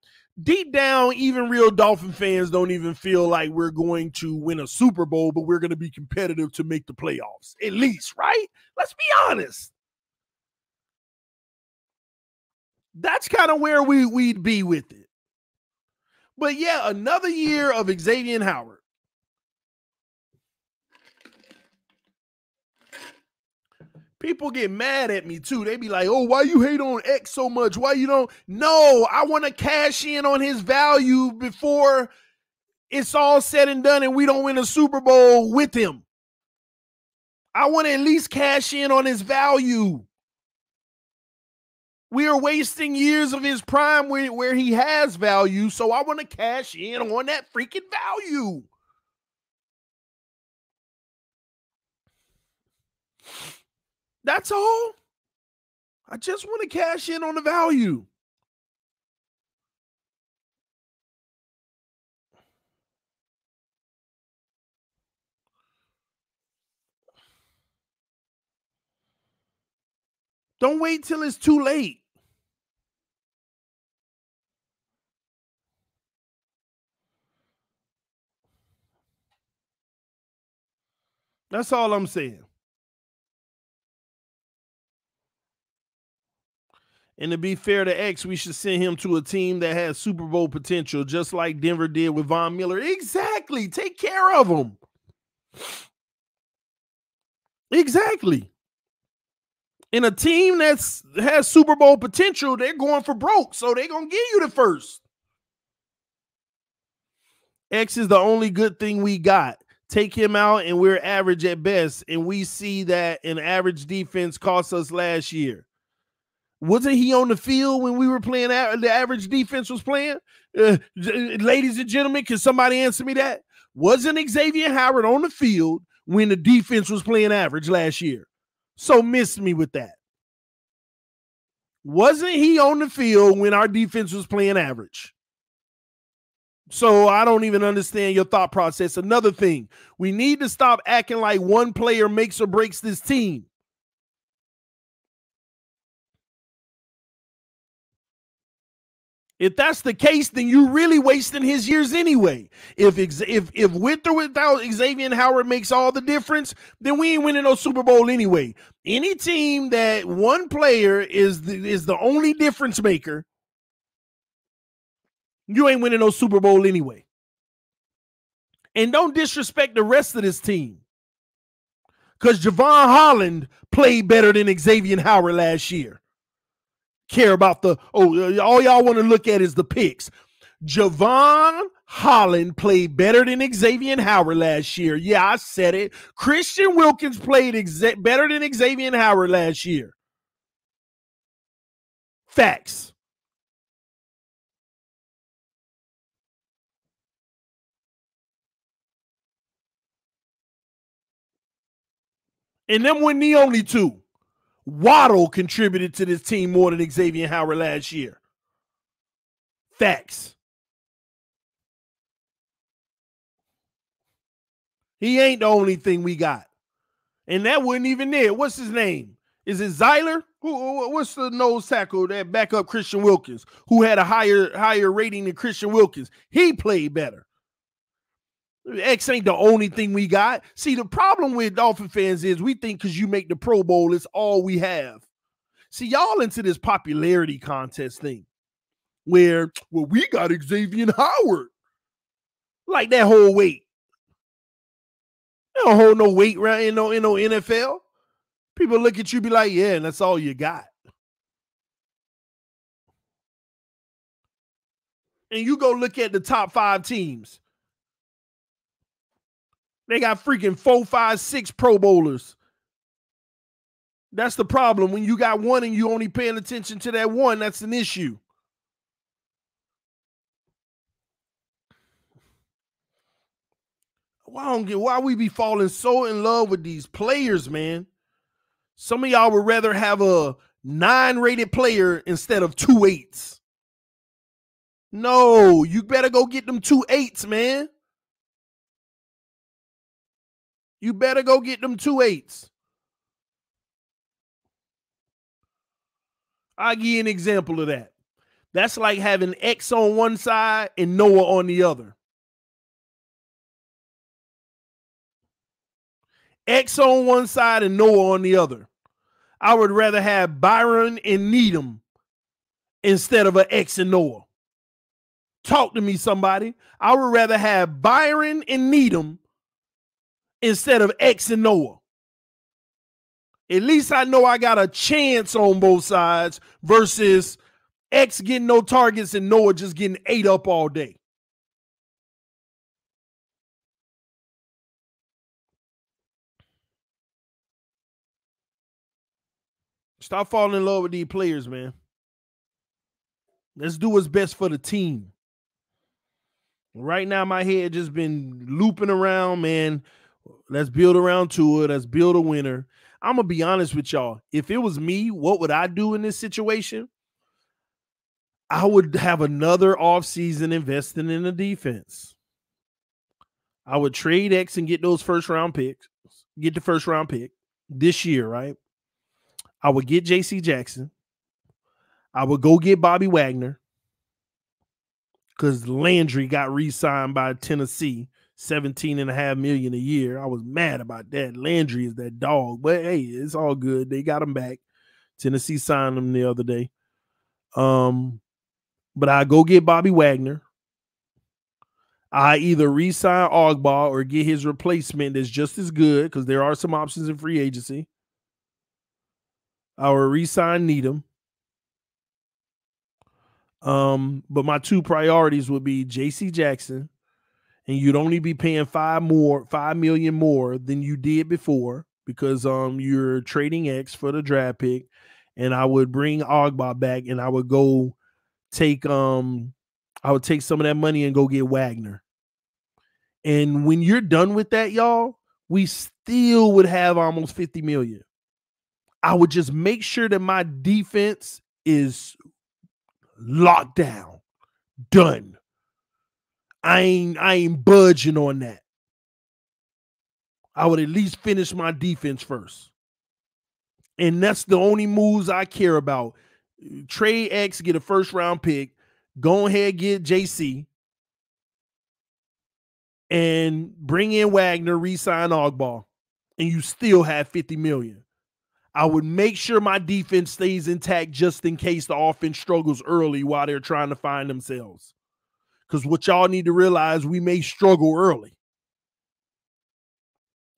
Deep down, even real Dolphin fans don't even feel like we're going to win a Super Bowl, but we're going to be competitive to make the playoffs, at least, right? Let's be honest. That's kind of where we'd be with it. But yeah, another year of Xavier Howard. People get mad at me too. They be like, oh, why you hate on X so much? Why you don't? No, I want to cash in on his value before it's all said and done and we don't win a Super Bowl with him. I want to at least cash in on his value. We are wasting years of his prime where he has value, so I want to cash in on that freaking value. That's all. I just want to cash in on the value. Don't wait till it's too late. That's all I'm saying. And to be fair to X, we should send him to a team that has Super Bowl potential, just like Denver did with Von Miller. Exactly. Take care of him. Exactly. In a team that has Super Bowl potential, they're going for broke, so they're going to give you the first. X is the only good thing we got. Take him out, and we're average at best, and we see that an average defense cost us last year. Wasn't he on the field when we were playing? The average defense was playing? Ladies and gentlemen, can somebody answer me that? Wasn't Xavier Howard on the field when the defense was playing average last year? So miss me with that. Wasn't he on the field when our defense was playing average? So I don't even understand your thought process. Another thing, we need to stop acting like one player makes or breaks this team. If that's the case, then you're really wasting his years anyway. If with or without Xavier Howard makes all the difference, then we ain't winning no Super Bowl anyway. Any team that one player is the only difference maker, you ain't winning no Super Bowl anyway. And don't disrespect the rest of this team. Because Javon Holland played better than Xavier Howard last year. Care about all y'all want to look at is the picks. Javon Holland played better than Xavier Howard last year. Yeah, I said it. Christian Wilkins played better than Xavier Howard last year. Facts. And them weren't the only two. Waddle contributed to this team more than Xavier Howard last year. Facts. He ain't the only thing we got. And that wasn't even there. What's his name? Is it Zeiler? What's the nose tackle that back up Christian Wilkins, who had a higher rating than Christian Wilkins? He played better. X ain't the only thing we got. See, the problem with Dolphin fans is we think because you make the Pro Bowl, it's all we have. See, y'all into this popularity contest thing where, well, we got Xavier Howard. Like that whole weight. They don't hold no weight right in no NFL. People look at you be like, yeah, and that's all you got. And you go look at the top 5 teams. They got freaking 4, 5, 6 Pro Bowlers. That's the problem. When you got one and you only paying attention to that one, that's an issue. Well, I don't get why we be falling so in love with these players, man. Some of y'all would rather have a 9-rated player instead of 2 8s. No, you better go get them 2 8s, man. You better go get them 2 8s. I'll give you an example of that. That's like having X on one side and Noah on the other. X on one side and Noah on the other. I would rather have Byron and Needham instead of an X and Noah. Talk to me, somebody. I would rather have Byron and Needham instead of X and Noah. At least I know I got a chance on both sides versus X getting no targets and Noah just getting ate up all day. Stop falling in love with these players, man. Let's do what's best for the team. Right now, my head just been looping around, man. Let's build around Tua. Let's build a winner. I'm going to be honest with y'all. If it was me, what would I do in this situation? I would have another offseason investing in the defense. I would trade X and get those first-round picks. Get the first-round pick this year, right? I would get J.C. Jackson. I would go get Bobby Wagner because Landry got re-signed by Tennessee, $17.5 million a year. I was mad about that. Landry is that dog, but hey, it's all good. They got him back. Tennessee signed him the other day. But I go get Bobby Wagner. I either re-sign Ogbah or get his replacement that's just as good because there are some options in free agency. I will re-sign Needham. But my 2 priorities would be J.C. Jackson, and you'd only be paying $5 million more than you did before because you're trading X for the draft pick, and I would bring Ogbah back, and I would go take some of that money and go get Wagner. And when you're done with that, y'all, we still would have almost $50 million. I would just make sure that my defense is locked down, done. I ain't budging on that. I would at least finish my defense first. And that's the only moves I care about. Trade X, get a first-round pick. Go ahead, get JC. And bring in Wagner, re-sign Ogbah. And you still have $50 million. I would make sure my defense stays intact just in case the offense struggles early while they're trying to find themselves. Because what y'all need to realize, we may struggle early.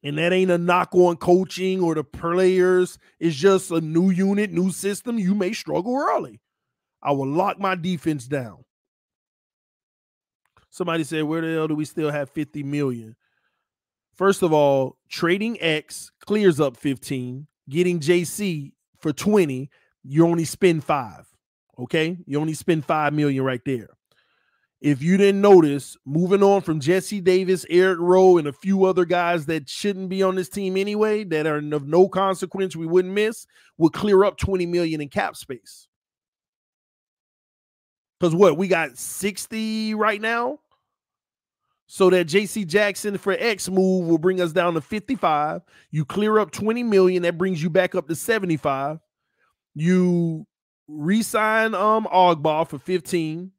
And that ain't a knock on coaching or the players. It's just a new unit, new system. You may struggle early. I will lock my defense down. Somebody said, where the hell do we still have 50 million? First of all, trading X clears up 15. Getting JC for 20, you only spend 5. Okay? You only spend 5 million right there. If you didn't notice, moving on from Jesse Davis, Eric Rowe, and a few other guys that shouldn't be on this team anyway, that are of no consequence, we wouldn't miss, would clear up 20 million in cap space. Because what? We got 60 right now. So that JC Jackson for X move will bring us down to 55. You clear up 20 million. That brings you back up to 75. You re-sign Ogbah for 15.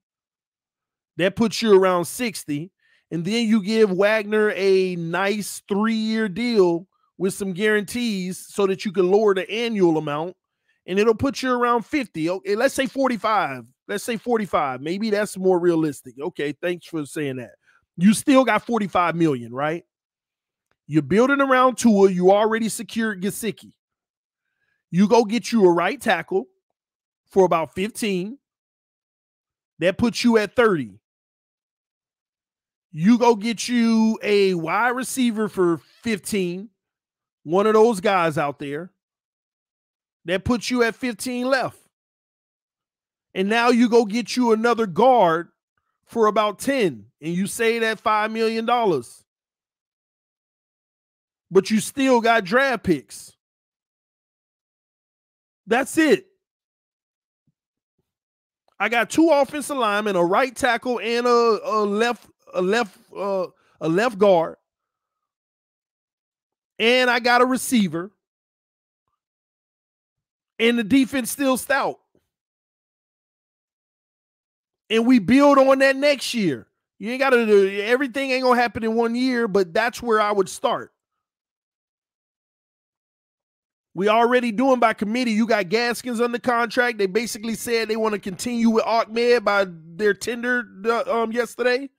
That puts you around 60. And then you give Wagner a nice 3-year deal with some guarantees so that you can lower the annual amount. And it'll put you around 50. Okay, let's say 45. Let's say 45. Maybe that's more realistic. Okay, thanks for saying that. You still got 45 million, right? You're building around Tua. You already secured Gesicki. You go get you a right tackle for about 15. That puts you at 30. You go get you a wide receiver for 15. One of those guys out there. That puts you at 15 left. And now you go get you another guard for about 10. And you say that $5 million. But you still got draft picks. That's it. I got 2 offensive linemen, a right tackle and a left guard. And I got a receiver. And the defense still stout. And we build on that next year. You ain't got to do everything ain't going to happen in 1 year, but that's where I would start. We already doing by committee. You got Gaskins under contract. They basically said they want to continue with Ahmed by their tender yesterday.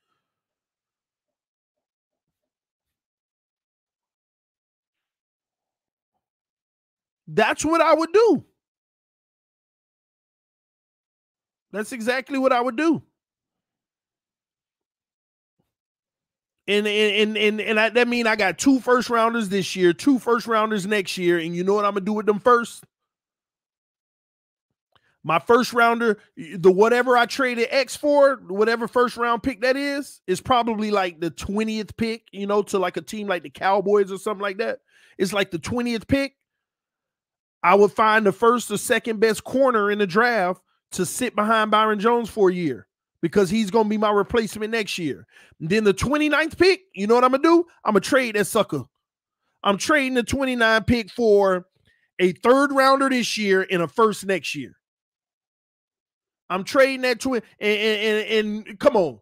That's what I would do. That's exactly what I would do. And that means I got 2 first rounders this year, 2 first rounders next year. And you know what I'm going to do with them first? My first rounder, the whatever I traded X for, whatever first round pick that is probably like the 20th pick, you know, to like a team like the Cowboys or something like that. It's like the 20th pick. I would find the first or second best corner in the draft to sit behind Byron Jones for a year because he's going to be my replacement next year. And then the 29th pick, you know what I'm going to do? I'm going to trade that sucker. I'm trading the 29 pick for a 3rd rounder this year and a first next year. I'm trading that and come on.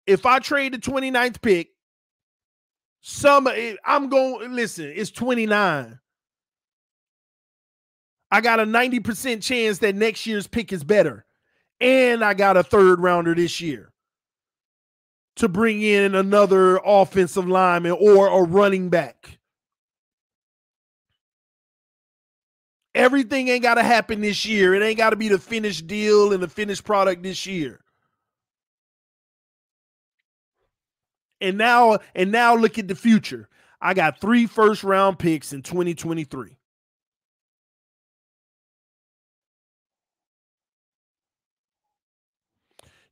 If I trade the 29th pick, I'm going, listen, it's 29. I got a 90% chance that next year's pick is better. And I got a 3rd rounder this year to bring in another offensive lineman or a running back. Everything ain't got to happen this year. It ain't got to be the finished deal and the finished product this year. And now look at the future. I got 3 first round picks in 2023.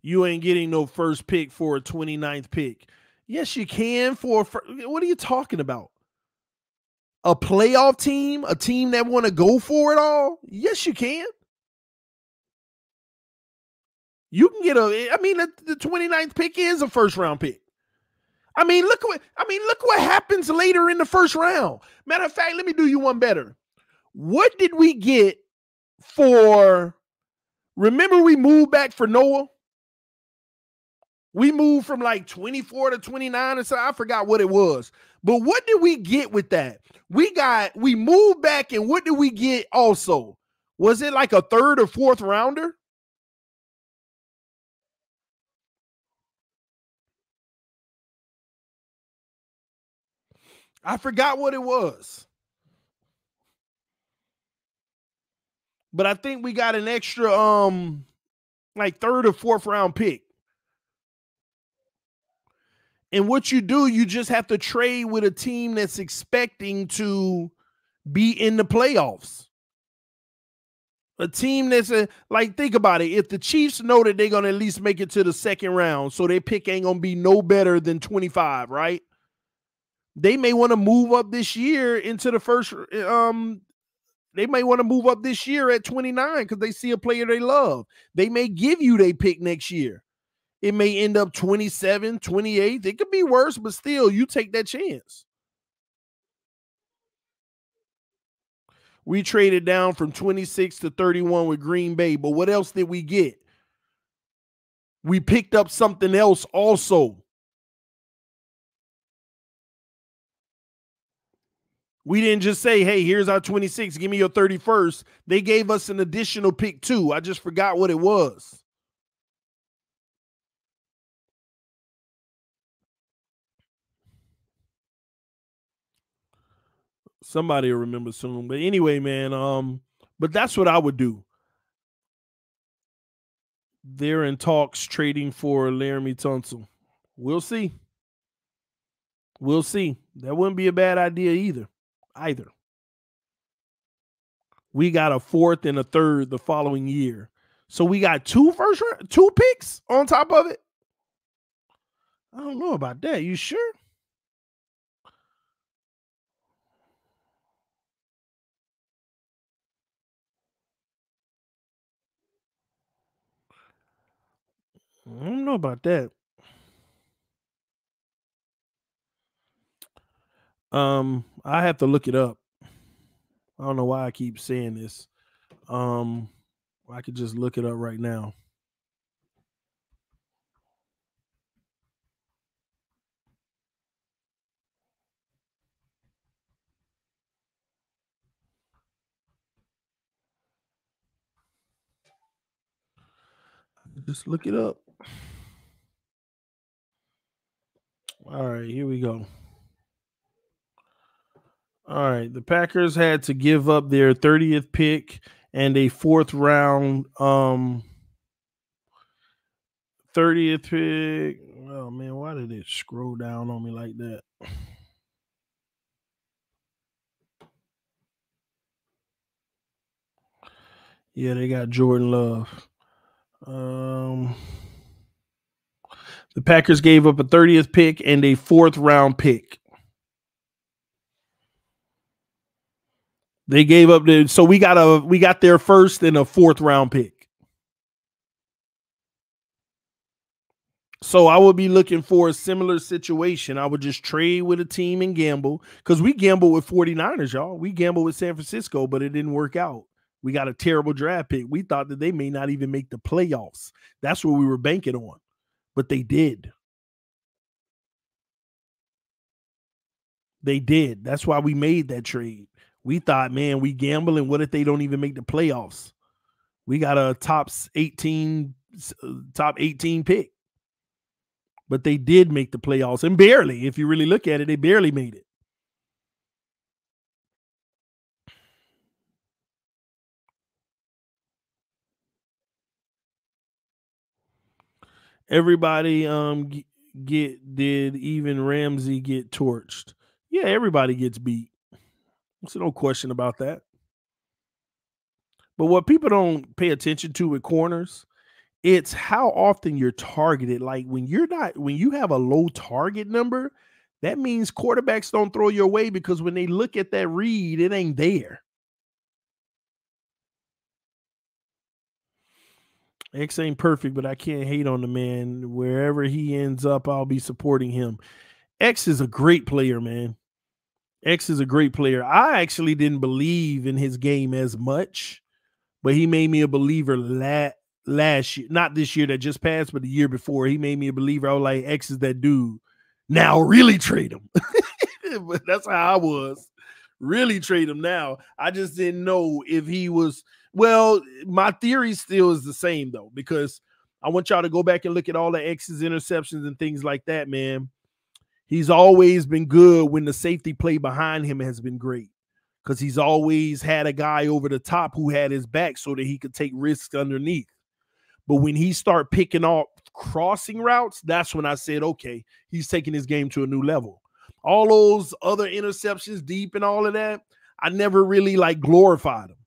You ain't getting no first pick for a 29th pick. Yes, you can what are you talking about? A playoff team? A team that want to go for it all? Yes, you can. You can get the 29th pick is a first round pick. Look what happens later in the first round. Matter of fact, let me do you one better. What did we get for, remember we moved back for Noah? We moved from like 24 to 29 or so. I forgot what it was. But what did we get with that? We moved back, and what did we get also? Was it like a 3rd or 4th rounder? I forgot what it was. But I think we got an extra like 3rd or 4th round pick. And what you do, you just have to trade with a team that's expecting to be in the playoffs. A team that's like, think about it. If the Chiefs know that they're going to at least make it to the 2nd round, so their pick ain't going to be no better than 25, right? They may want to move up this year into the first. They may want to move up this year at 29 because they see a player they love. They may give you their pick next year. It may end up 27, 28. It could be worse, but still, you take that chance. We traded down from 26 to 31 with Green Bay, but what else did we get? We picked up something else also. We didn't just say, hey, here's our 26, give me your 31st. They gave us an additional pick too. I just forgot what it was. Somebody will remember soon. But anyway, man, but that's what I would do. They're in talks trading for Laramie Tunsil. We'll see. We'll see. That wouldn't be a bad idea either. We got a 4th and a 3rd the following year. So we got 2 picks on top of it. I don't know about that. You sure? I don't know about that. I have to look it up. I don't know why I keep saying this. I could just look it up right now. Just look it up. All right, here we go. All right, the Packers had to give up their 30th pick and a 4th round 30th pick. Oh man, why did it scroll down on me like that? Yeah, they got Jordan Love. The Packers gave up a 30th pick and a 4th round pick. They gave up so we got their 1st and a 4th round pick. So I would be looking for a similar situation. I would just trade with a team and gamble, because we gambled with 49ers, y'all. We gambled with San Francisco, but it didn't work out. We got a terrible draft pick. We thought that they may not even make the playoffs. That's what we were banking on, but they did. They did. That's why we made that trade. We thought, man, we gambling. What if they don't even make the playoffs? We got a top 18 pick. But they did make the playoffs, and barely. If you really look at it, they barely made it. Everybody did even Ramsey get torched? Yeah, everybody gets beat. So no question about that. But what people don't pay attention to with corners, it's how often you're targeted. Like when you have a low target number, that means quarterbacks don't throw your way, because when they look at that read, it ain't there. X ain't perfect, but I can't hate on the man. Wherever he ends up, I'll be supporting him. X is a great player, man. X is a great player. I actually didn't believe in his game as much, but he made me a believer last year. Not this year that just passed, but the year before. He made me a believer. I was like, X is that dude. Now really trade him. But that's how I was. Really trade him now. I just didn't know if he was. Well, my theory still is the same, though, because I want y'all to go back and look at all the X's interceptions and things like that, man. He's always been good when the safety play behind him has been great, because he's always had a guy over the top who had his back so that he could take risks underneath. But when he started picking off crossing routes, that's when I said, okay, he's taking his game to a new level. All those other interceptions deep and all of that, I never really like glorified him.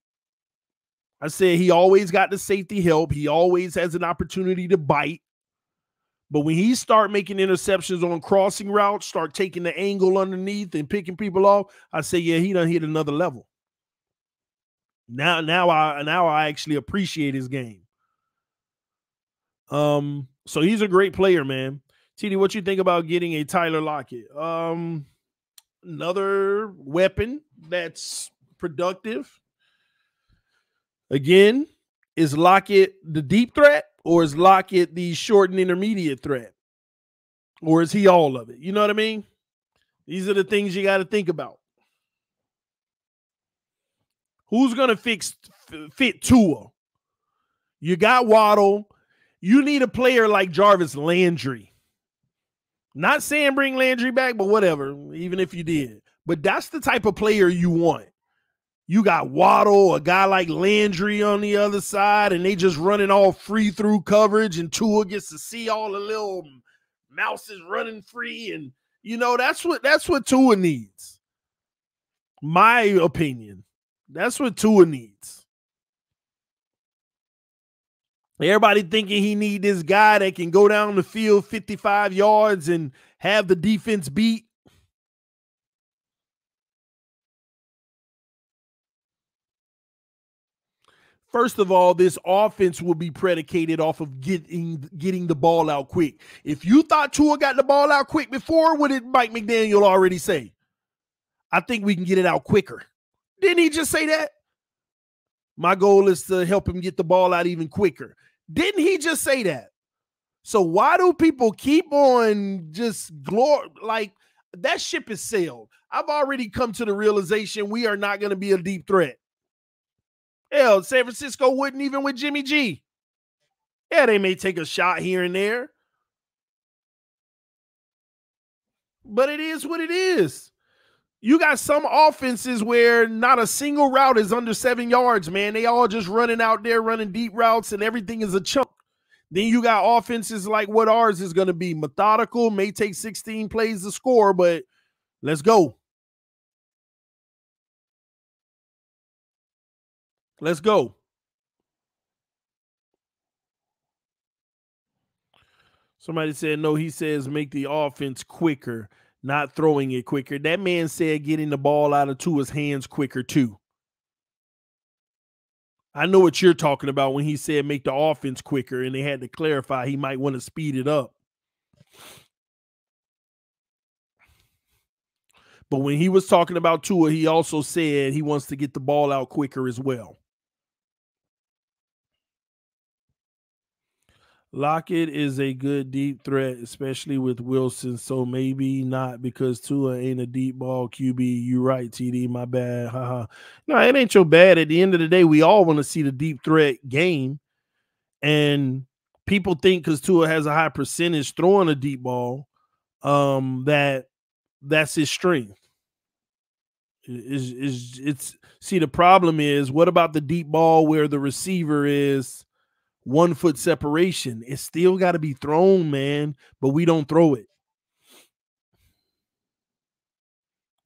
I said he always got the safety help. He always has an opportunity to bite. But when he start making interceptions on crossing routes, start taking the angle underneath and picking people off, I say, yeah, he done hit another level. Now I actually appreciate his game. So he's a great player, man. TD, what you think about getting a Tyler Lockett? Another weapon that's productive. Again, is Lockett the deep threat, or is Lockett the short and intermediate threat? Or is he all of it? You know what I mean? These are the things you got to think about. Who's going to fit Tua? You got Waddle. You need a player like Jarvis Landry. Not saying bring Landry back, but whatever, even if you did. But that's the type of player you want. You got Waddle, a guy like Landry on the other side, and they just running all free through coverage, and Tua gets to see all the little mouses running free. And, you know, that's what Tua needs. My opinion. That's what Tua needs. Everybody thinking he need this guy that can go down the field 55 yards and have the defense beat. First of all, this offense will be predicated off of getting the ball out quick. If you thought Tua got the ball out quick before, what did Mike McDaniel already say? I think we can get it out quicker. Didn't he just say that? My goal is to help him get the ball out even quicker. Didn't he just say that? So why do people keep on just like that ship is sailed? I've already come to the realization we are not going to be a deep threat. Hell, San Francisco wouldn't even with Jimmy G. Yeah, they may take a shot here and there. But it is what it is. You got some offenses where not a single route is under 7 yards, man. They all just running out there, running deep routes, and everything is a chunk. Then you got offenses like what ours is going to be. Methodical, may take 16 plays to score, but let's go. Let's go. Somebody said, no, he says make the offense quicker, not throwing it quicker. That man said getting the ball out of Tua's hands quicker too. I know what you're talking about when he said make the offense quicker, and they had to clarify he might want to speed it up. But when he was talking about Tua, he also said he wants to get the ball out quicker as well. Lockett is a good deep threat, especially with Wilson, so maybe not because Tua ain't a deep ball QB. You right, TD, my bad. Haha. No, it ain't your bad. At the end of the day, we all want to see the deep threat game. And people think because Tua has a high percentage throwing a deep ball, that's his strength. See, the problem is, what about the deep ball where the receiver is 1 foot separation? It's still got to be thrown, man, but we don't throw it.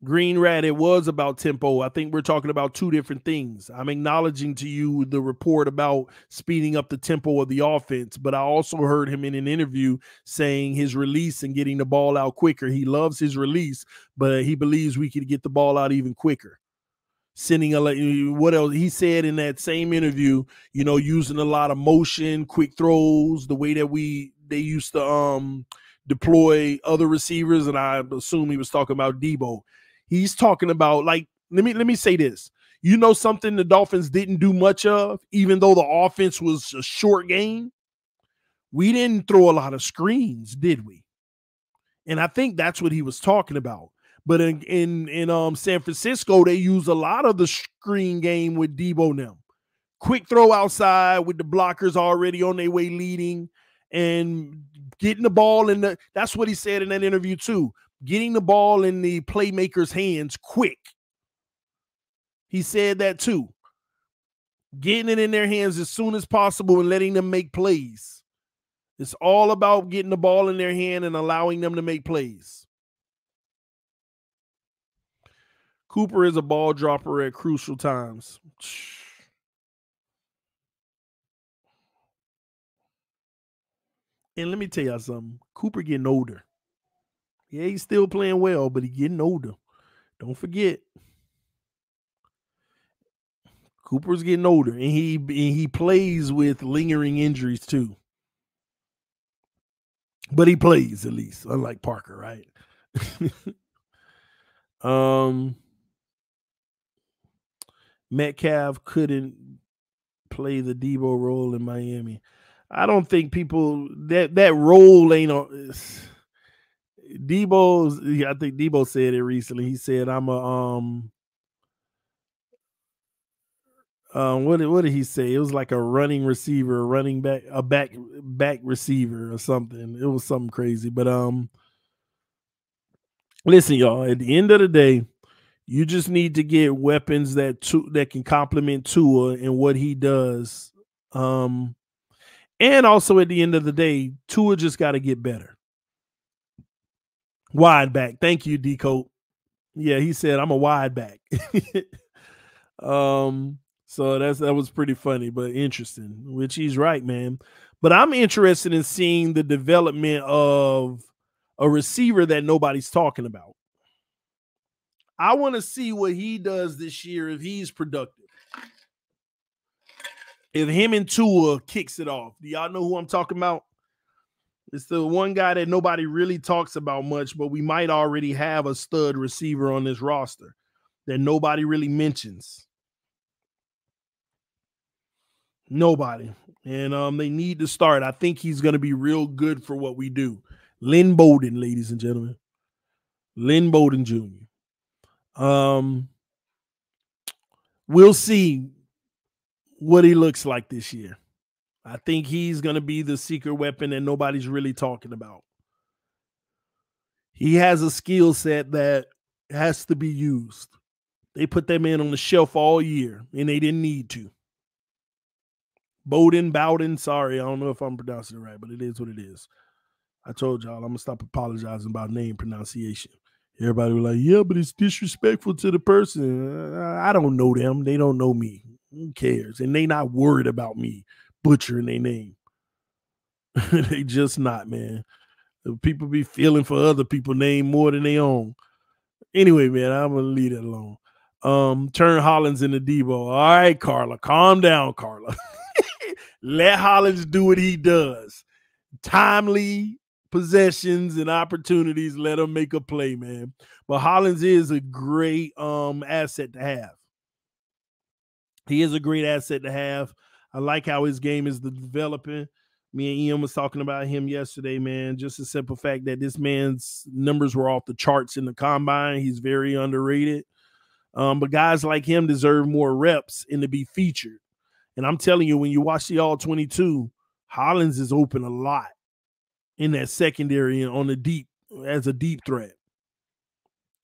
Green Rat, it was about tempo. I think we're talking about two different things. I'm acknowledging to you the report about speeding up the tempo of the offense, but I also heard him in an interview saying his release and getting the ball out quicker. He loves his release, but he believes we could get the ball out even quicker. What else he said in that same interview, using a lot of motion, quick throws, the way that they used to deploy other receivers, and I assume he was talking about Debo. He's talking about, like, let me say this. Something the Dolphins didn't do much of, even though the offense was a short game? We didn't throw a lot of screens, did we? And I think that's what he was talking about. But in San Francisco, they use a lot of the screen game with Debo now. Quick throw outside with the blockers already on their way leading and getting the ball in the – that's what he said in that interview too. getting the ball in the playmakers' hands quick. He said that too. Getting it in their hands as soon as possible and letting them make plays. It's all about getting the ball in their hand and allowing them to make plays. Cooper is a ball dropper at crucial times. And let me tell y'all something. Cooper getting older. Yeah, he's still playing well, but he's getting older. Don't forget. Cooper's getting older, and he plays with lingering injuries too. But he plays at least, unlike Parker, right? Metcalf couldn't play the Debo role in Miami. I don't think people that role ain't on. Debo's. I think Debo said it recently. He said, "I'm a what did he say? It was like a running receiver, a running back, a back receiver or something. It was something crazy. But listen, y'all, at the end of the day, you just need to get weapons that can complement Tua and what he does. And also at the end of the day, Tua just got to get better. Wide back. Thank you, D-Coat. Yeah, he said, I'm a wide back. So that was pretty funny, but interesting, which he's right, man. But I'm interested in seeing the development of a receiver that nobody's talking about. I want to see what he does this year if he's productive. If him and Tua kicks it off. Do y'all know who I'm talking about? It's the one guy that nobody really talks about much, but we might already have a stud receiver on this roster that nobody really mentions. Nobody. And they need to start. I think he's going to be real good for what we do. Lynn Bowden, ladies and gentlemen. Lynn Bowden Jr. We'll see what he looks like this year. I think he's going to be the secret weapon that nobody's really talking about. He has a skill set that has to be used. They put that man on the shelf all year, and they didn't need to. Bowden, sorry, I don't know if I'm pronouncing it right, but it is what it is. I told y'all I'm going to stop apologizing about name pronunciation. Everybody was like, yeah, but it's disrespectful to the person. I don't know them. They don't know me. Who cares? And they not worried about me butchering their name. They just not, man. People be feeling for other people's name more than their own. Anyway, man, I'm going to leave it alone. Turn Hollins into Debo. All right, Carla. Calm down, Carla. Let Hollins do what he does. Timely possessions and opportunities, let him make a play, man. But Hollins is a great asset to have. He is a great asset to have. I like how his game is developing. Me and Ian was talking about him yesterday, man. Just the simple fact that this man's numbers were off the charts in the combine. He's very underrated. But guys like him deserve more reps and to be featured. And I'm telling you, when you watch the All-22, Hollins is open a lot in that secondary and on the deep as a deep threat.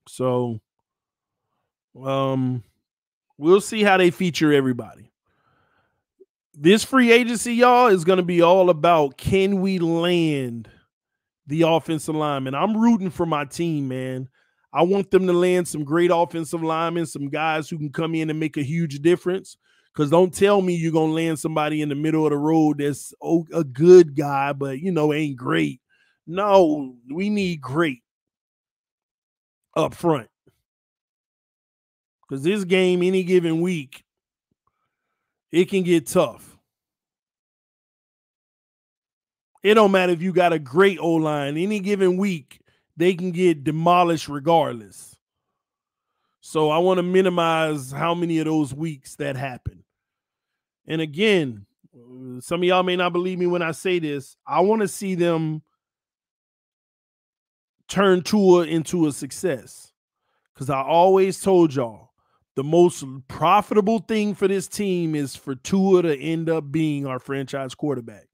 So we'll see how they feature everybody. This free agency, y'all, is going to be all about, can we land the offensive lineman? I'm rooting for my team, man. I want them to land some great offensive linemen, some guys who can come in and make a huge difference. Because don't tell me you're going to land somebody in the middle of the road that's a good guy, but, ain't great. No, we need great up front. Because this game, any given week, it can get tough. It don't matter if you got a great O-line. Any given week, they can get demolished regardless. So I want to minimize how many of those weeks that happen. And again, some of y'all may not believe me when I say this. I want to see them turn Tua into a success. Because I always told y'all, the most profitable thing for this team is for Tua to end up being our franchise quarterback.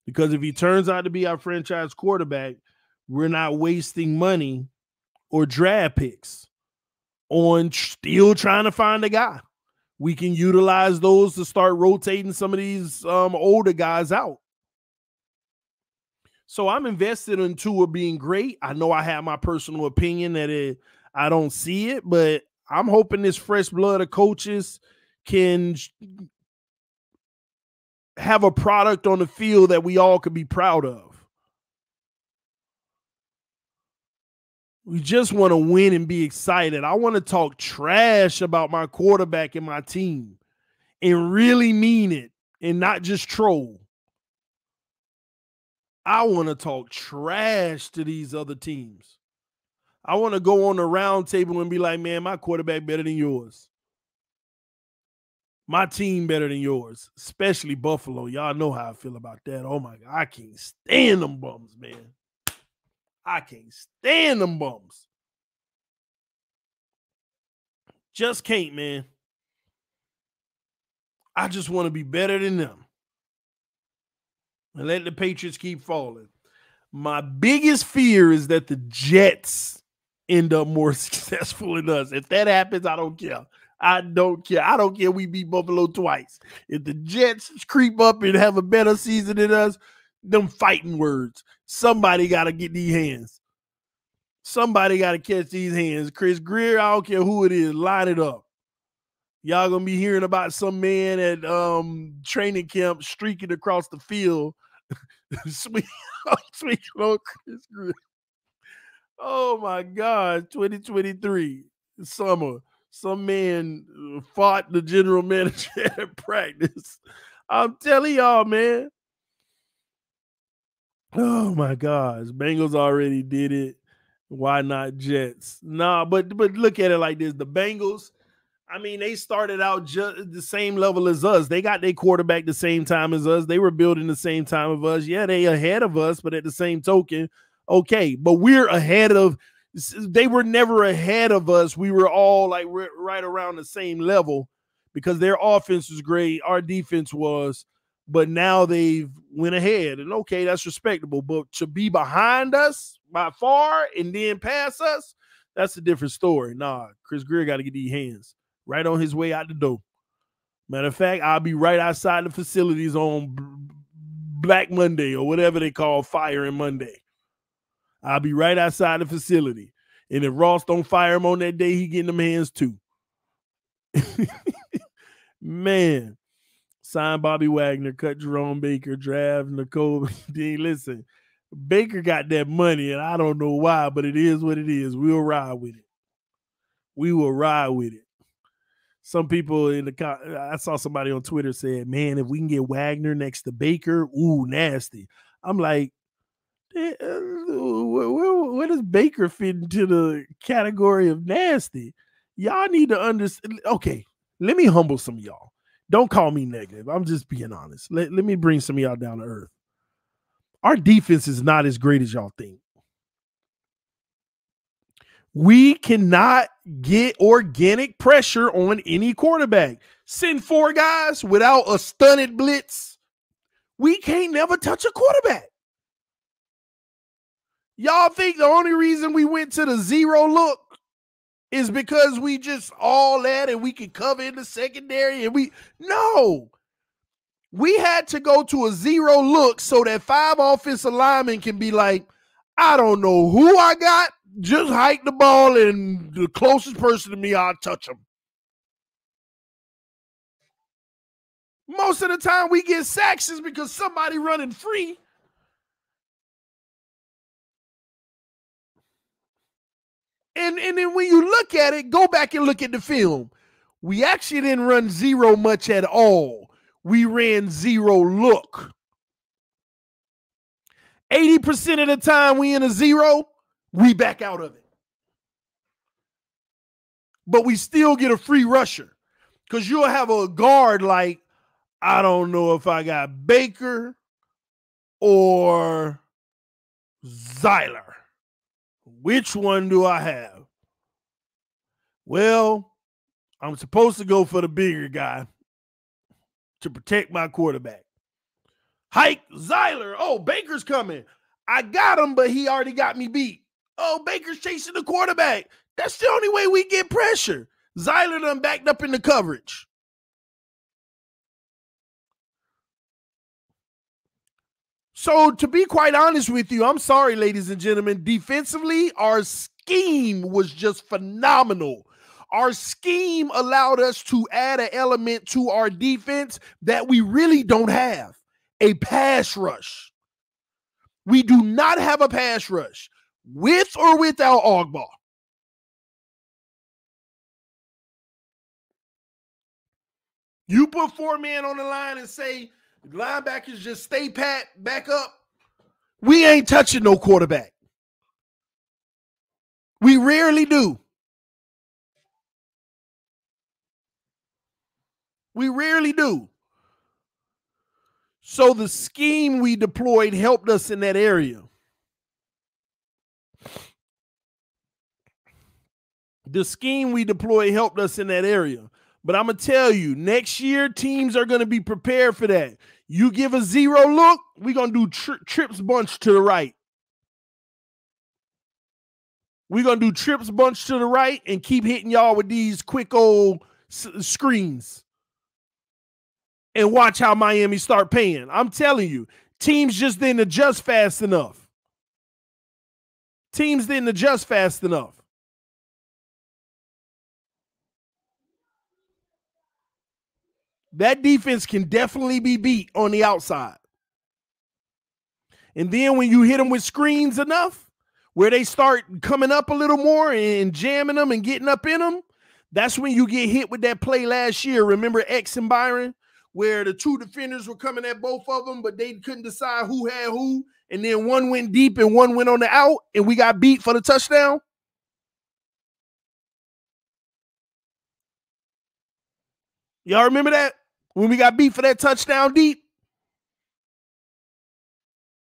Because if he turns out to be our franchise quarterback, we're not wasting money or draft picks on still trying to find a guy. We can utilize those to start rotating some of these older guys out. So I'm invested in Tua being great. I know I have my personal opinion that I don't see it, but I'm hoping this fresh blood of coaches can have a product on the field that we all could be proud of. We just want to win and be excited. I want to talk trash about my quarterback and my team and really mean it and not just troll. I want to talk trash to these other teams. I want to go on the round table and be like, man, my quarterback better than yours. My team better than yours, especially Buffalo. Y'all know how I feel about that. Oh, my God. I can't stand them bums, man. I can't stand them bums. Just can't, man. I just want to be better than them. And let the Patriots keep falling. My biggest fear is that the Jets end up more successful than us. If that happens, I don't care. I don't care. I don't care we beat Buffalo twice. If the Jets creep up and have a better season than us, them fighting words. Somebody got to get these hands. Somebody got to catch these hands. Chris Greer, I don't care who it is, line it up. Y'all going to be hearing about some man at training camp streaking across the field. Sweet on Chris Greer. Oh, my God. 2023 summer. Some man fought the general manager at practice. I'm telling y'all, man. Oh, my gosh. Bengals already did it. Why not Jets? Nah, but look at it like this. The Bengals, I mean, they started out just the same level as us. They got their quarterback the same time as us. They were building the same time of us. Yeah, they ahead of us, but at the same token, okay. But we're ahead of – they were never ahead of us. We were all like right around the same level because their offense was great. Our defense was. But now they've went ahead. And, okay, that's respectable. But to be behind us by far and then pass us, that's a different story. Nah, Chris Greer got to get these hands right on his way out the door. Matter of fact, I'll be right outside the facilities on Black Monday or whatever they call Firing Monday. I'll be right outside the facility. And if Ross don't fire him on that day, he getting them hands too. Man. Sign Bobby Wagner, cut Jerome Baker, draft Nicole. Listen, Baker got that money, and I don't know why, but it is what it is. We'll ride with it. We will ride with it. Some people I saw somebody on Twitter said, man, if we can get Wagner next to Baker, ooh, nasty. I'm like, where does Baker fit into the category of nasty? Y'all need to understand. Okay, let me humble some of y'all. Don't call me negative. I'm just being honest. Let me bring some of y'all down to earth. Our defense is not as great as y'all think. We cannot get organic pressure on any quarterback. Send 4 guys without a stunted blitz. We can't never touch a quarterback. Y'all think the only reason we went to the zero look is because we just all that and we can cover in the secondary and no. We had to go to a zero look so that 5 offensive linemen can be like, I don't know who I got, just hike the ball and the closest person to me, I'll touch them. Most of the time we get sacks is because somebody running free. And then when you look at it, go back and look at the film. We actually didn't run zero much at all. We ran zero look. 80% of the time we in a zero, we back out of it. But we still get a free rusher because you'll have a guard like, I don't know if I got Baker or Zeiler. Which one do I have? Well, I'm supposed to go for the bigger guy to protect my quarterback. Hike Zeiler. Oh, Baker's coming. I got him, but he already got me beat. Oh, Baker's chasing the quarterback. That's the only way we get pressure. Zyler done backed up in the coverage. So to be quite honest with you, I'm sorry, ladies and gentlemen, defensively, our scheme was just phenomenal. Our scheme allowed us to add an element to our defense that we really don't have, a pass rush. We do not have a pass rush with or without Ogbah. You put 4 men on the line and say, linebackers just stay pat, back up. We ain't touching no quarterback. We rarely do. We rarely do. So the scheme we deployed helped us in that area. The scheme we deployed helped us in that area. But I'm going to tell you, next year, teams are going to be prepared for that. You give a zero look, we're going to do trips bunch to the right. We're going to do trips bunch to the right and keep hitting y'all with these quick old screens. And watch how Miami start paying. I'm telling you, teams just didn't adjust fast enough. Teams didn't adjust fast enough. That defense can definitely be beat on the outside. And then when you hit them with screens enough, where they start coming up a little more and jamming them and getting up in them, that's when you get hit with that play last year. Remember X and Byron, where the 2 defenders were coming at both of them, but they couldn't decide who had who, and then one went deep and one went on the out, and we got beat for the touchdown? Y'all remember that? When we got beat for that touchdown deep?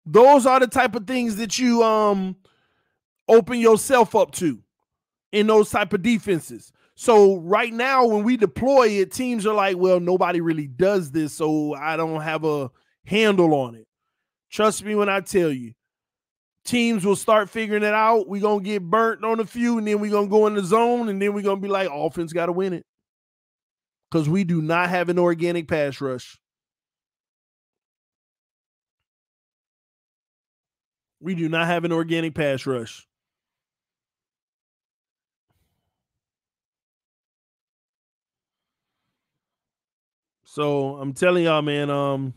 Those are the type of things that you open yourself up to in those type of defenses. So right now when we deploy it, teams are like, well, nobody really does this, so I don't have a handle on it. Trust me when I tell you, teams will start figuring it out. We're going to get burnt on a few, and then we're going to go in the zone, and then we're going to be like, offense got to win it. Because we do not have an organic pass rush. We do not have an organic pass rush. So I'm telling y'all, man,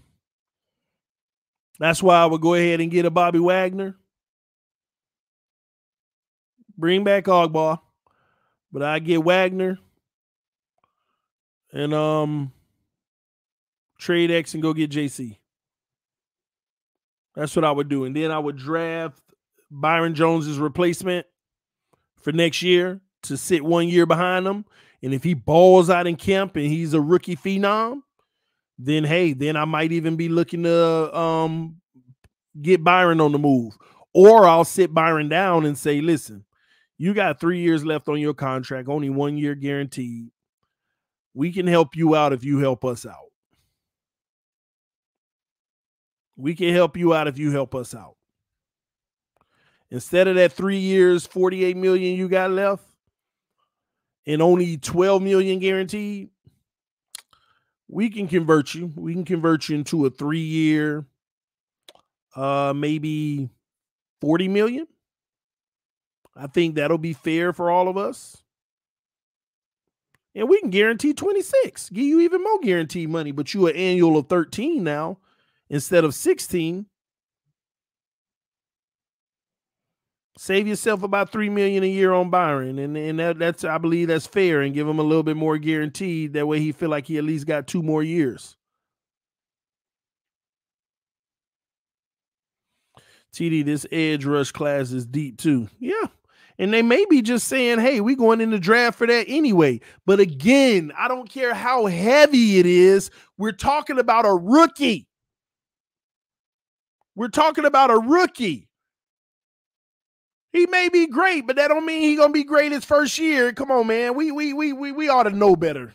that's why I would go ahead and get a Bobby Wagner. Bring back Ogbah. But I get Wagner and trade X and go get JC. That's what I would do. And then I would draft Byron Jones's replacement for next year to sit 1 year behind him. And if he balls out in camp and he's a rookie phenom, then hey, then I might even be looking to get Byron on the move. Or I'll sit Byron down and say, listen, you got 3 years left on your contract, only 1 year guaranteed. We can help you out if you help us out. We can help you out if you help us out. Instead of that 3 years, $48 million you got left and only $12 million guaranteed, we can convert you. We can convert you into a 3 year, maybe $40 million. I think that'll be fair for all of us. And we can guarantee 26, give you even more guaranteed money, but you an annual of 13 now instead of 16. Save yourself about $3 million a year on Byron, and that's I believe that's fair, and give him a little bit more guaranteed. That way he feel like he at least got 2 more years. TD, this edge rush class is deep too. Yeah. And they may be just saying, hey, we going in the draft for that anyway. But again, I don't care how heavy it is. We're talking about a rookie. We're talking about a rookie. He may be great, but that don't mean he's going to be great his first year. Come on, man. We ought to know better.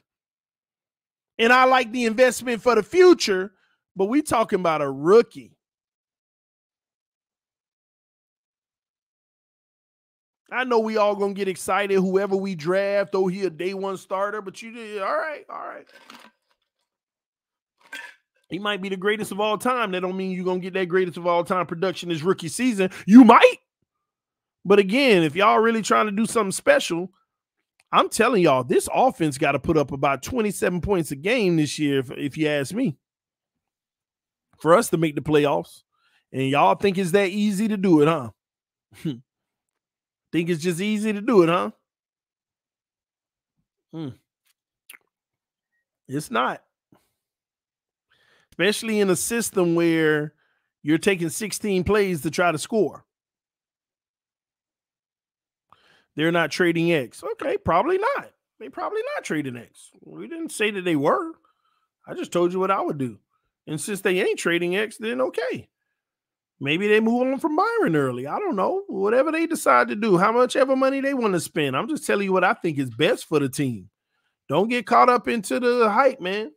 And I like the investment for the future, but we talking about a rookie. I know we all gonna get excited. Whoever we draft, though he a day one starter, but you did all right. He might be the greatest of all time. That don't mean you're gonna get that greatest of all time production this rookie season. You might, but again, if y'all really trying to do something special, I'm telling y'all, this offense got to put up about 27 points a game this year, if you ask me, for us to make the playoffs. And y'all think it's that easy to do it, huh? Think it's just easy to do it, huh? It's not. Especially in a system where you're taking 16 plays to try to score. They're not trading X. Okay, probably not. They probably not trading X. We didn't say that they were. I just told you what I would do. And since they ain't trading X, then okay. Maybe they move on from Byron early. I don't know. Whatever they decide to do, how much ever money they want to spend. I'm just telling you what I think is best for the team. Don't get caught up into the hype, man.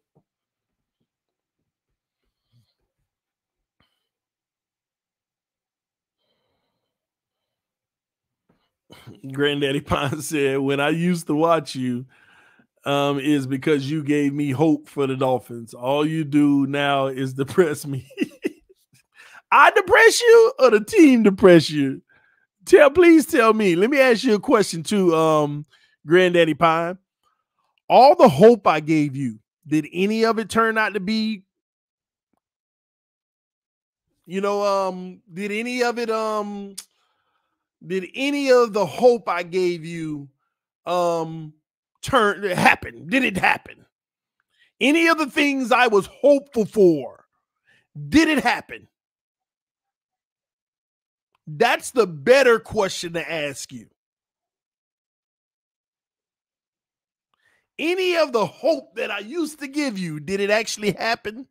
Granddaddy Pine said, when I used to watch you, is because you gave me hope for the Dolphins. All you do now is depress me. I depress you or the team depress you? Please tell me. Let me ask you a question too, Granddaddy Pine. All the hope I gave you, did any of it turn out to be, did any of the hope I gave you happen? Did it happen? Any of the things I was hopeful for, did it happen? That's the better question to ask you. Any of the hope that I used to give you, did it actually happen?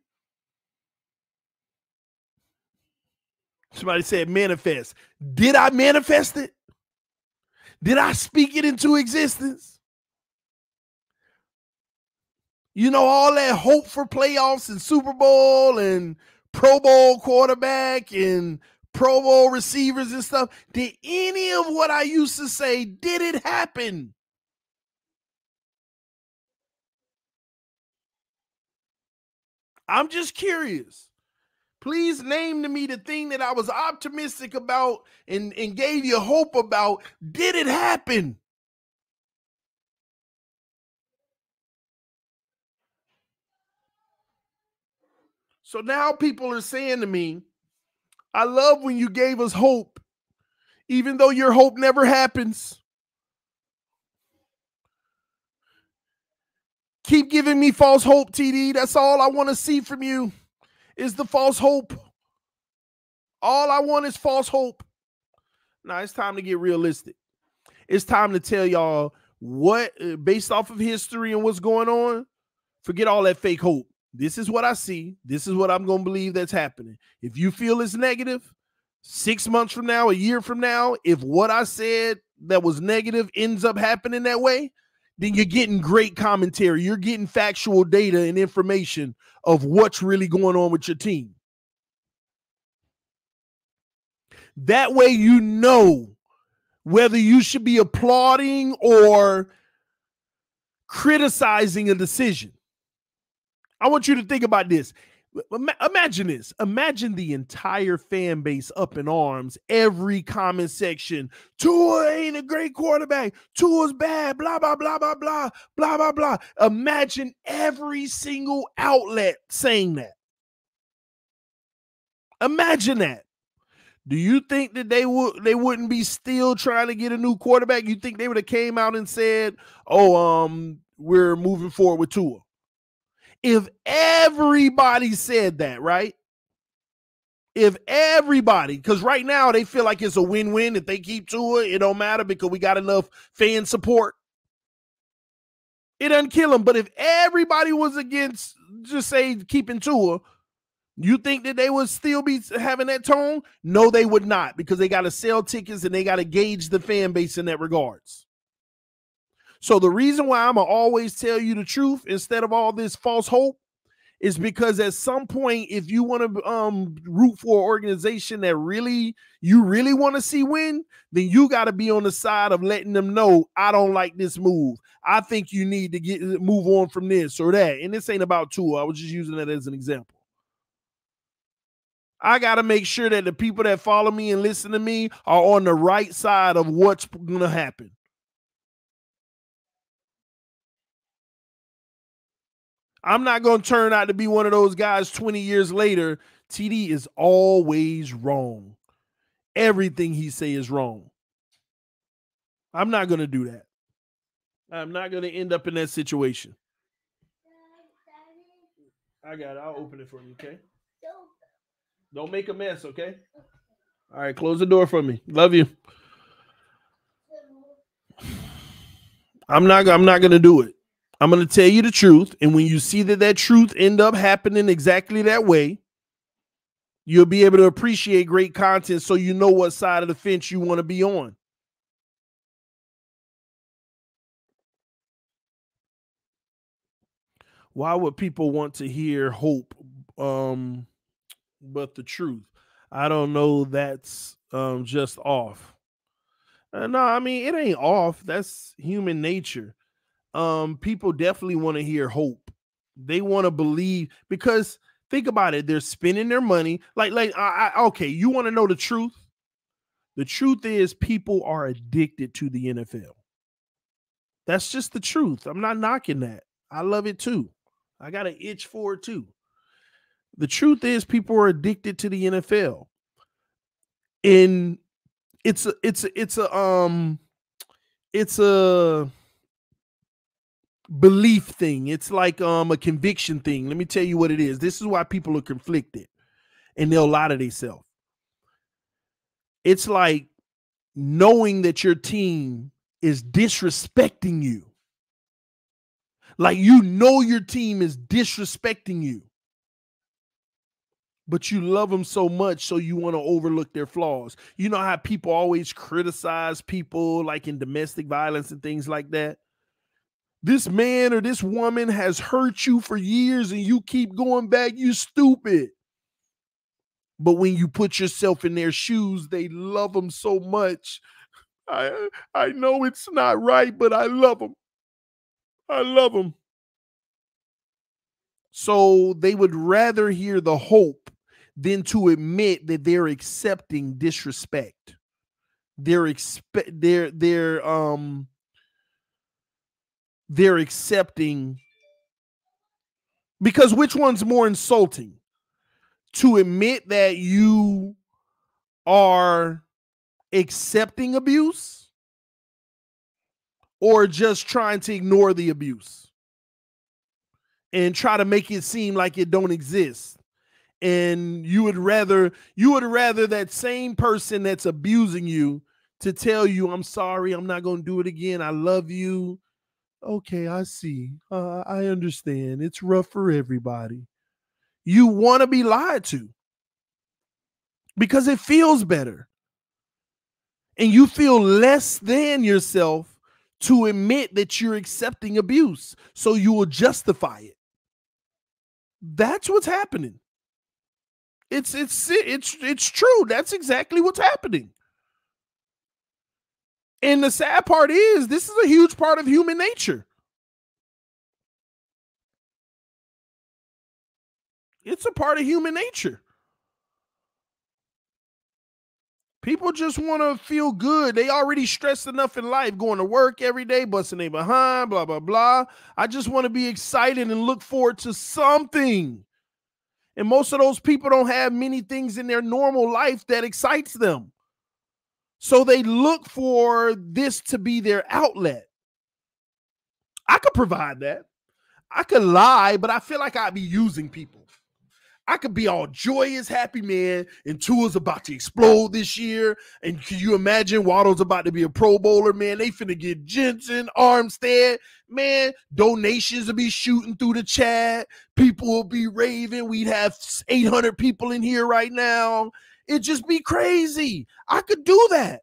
Somebody said manifest. Did I manifest it? Did I speak it into existence? You know, all that hope for playoffs and Super Bowl and Pro Bowl quarterback and Pro Bowl receivers and stuff. Did any of what I used to say, did it happen? I'm just curious. Please name to me the thing that I was optimistic about and gave you hope about. Did it happen? So now people are saying to me, I love when you gave us hope, even though your hope never happens. Keep giving me false hope, TD. That's all I want to see from you is the false hope. All I want is false hope. Now it's time to get realistic. It's time to tell y'all what, based off of history and what's going on, forget all that fake hope. This is what I see. This is what I'm going to believe that's happening. If you feel it's negative, 6 months from now, a year from now, if what I said that was negative ends up happening that way, then you're getting great commentary. You're getting factual data and information of what's really going on with your team. That way you know whether you should be applauding or criticizing a decision. I want you to think about this. Imagine this. Imagine the entire fan base up in arms, every comment section. Tua ain't a great quarterback. Tua's bad, blah, blah, blah, blah, blah, blah, blah, blah. Imagine every single outlet saying that. Imagine that. Do you think that they wouldn't be still trying to get a new quarterback? You think they would have came out and said, we're moving forward with Tua? If everybody said that, right? If everybody, because right now they feel like it's a win-win. If they keep Tua, it don't matter because we got enough fan support. It doesn't kill them. But if everybody was against, just say, keeping Tua, you think that they would still be having that tone? No, they would not, because they got to sell tickets and they got to gauge the fan base in that regards. So the reason why I'm going to always tell you the truth instead of all this false hope is because at some point, if you want to root for an organization that you really want to see win, then you got to be on the side of letting them know, I don't like this move. I think you need to move on from this or that. And this ain't about Tua. I was just using that as an example. I got to make sure that the people that follow me and listen to me are on the right side of what's going to happen. I'm not going to turn out to be one of those guys 20 years later. TD is always wrong. Everything he say is wrong. I'm not going to do that. I'm not going to end up in that situation. I got it. I'll open it for you, okay? Don't make a mess, okay? All right, close the door for me. Love you. I'm not going to do it. I'm going to tell you the truth, and when you see that truth end up happening exactly that way, you'll be able to appreciate great content so you know what side of the fence you want to be on. Why would people want to hear hope but the truth? I don't know. That's just off. No, I mean, it ain't off. That's human nature. People definitely want to hear hope. They want to believe, because think about it. They're spending their money. Okay, you want to know the truth? The truth is people are addicted to the NFL. That's just the truth. I'm not knocking that. I love it too. I got an itch for it too. The truth is people are addicted to the NFL. And it's a belief thing. It's like a conviction thing. Let me tell you what it is. This is why people are conflicted and they'll lie to themselves. It's like knowing that your team is disrespecting you. Like, you know, your team is disrespecting you, but you love them so much, so you want to overlook their flaws. You know how people always criticize people, like in domestic violence and things like that? This man or this woman has hurt you for years and you keep going back, you stupid. But when you put yourself in their shoes, they love them so much. I know it's not right, but I love them. I love them. So they would rather hear the hope than to admit that they're accepting disrespect. They're accepting, because which one's more insulting? To admit that you are accepting abuse, or just trying to ignore the abuse and try to make it seem like it don't exist? And you would rather that same person that's abusing you to tell you, I'm sorry, I'm not going to do it again, I love you. Okay, I see. I understand. It's rough for everybody. You want to be lied to because it feels better. And you feel less than yourself to admit that you're accepting abuse, so you will justify it. That's what's happening. It's true. That's exactly what's happening. And the sad part is, this is a huge part of human nature. It's a part of human nature. People just want to feel good. They already stressed enough in life, going to work every day, busting their behind, blah, blah, blah. I just want to be excited and look forward to something. And most of those people don't have many things in their normal life that excites them. So they look for this to be their outlet. I could provide that. I could lie, but I feel like I'd be using people. I could be all joyous, happy, man, and Tua's about to explode this year. And can you imagine Waddle's about to be a Pro Bowler, man? They finna get Jensen, Armstead, man. Donations will be shooting through the chat. People will be raving. We'd have 800 people in here right now. It'd just be crazy. I could do that.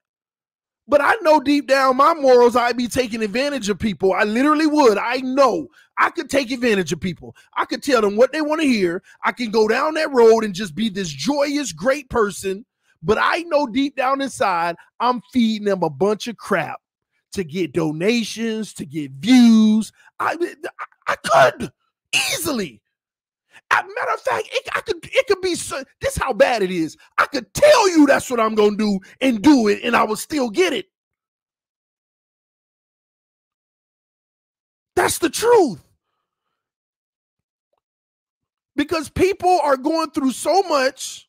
But I know deep down my morals, I'd be taking advantage of people. I literally would. I know. I could take advantage of people. I could tell them what they want to hear. I can go down that road and just be this joyous, great person. But I know deep down inside, I'm feeding them a bunch of crap to get donations, to get views. I could easily. As a matter of fact, it could be so, this how bad it is. I could tell you that's what I'm going to do and do it, and I will still get it. That's the truth. Because people are going through so much.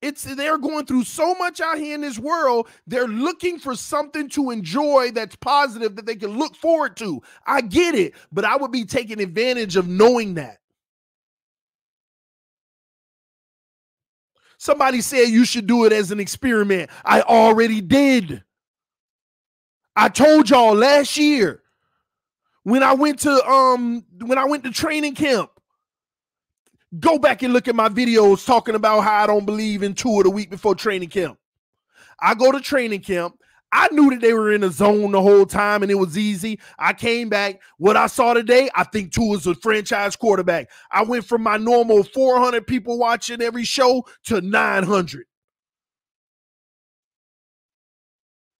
They're going through so much out here in this world. They're looking for something to enjoy that's positive that they can look forward to. I get it, but I would be taking advantage of knowing that. Somebody said you should do it as an experiment. I already did. I told y'all last year when I went to training camp. Go back and look at my videos talking about how I don't believe in tour the week before training camp. I go to training camp. I knew that they were in a zone the whole time and it was easy. I came back. What I saw today, I think Tua's a franchise quarterback. I went from my normal 400 people watching every show to 900.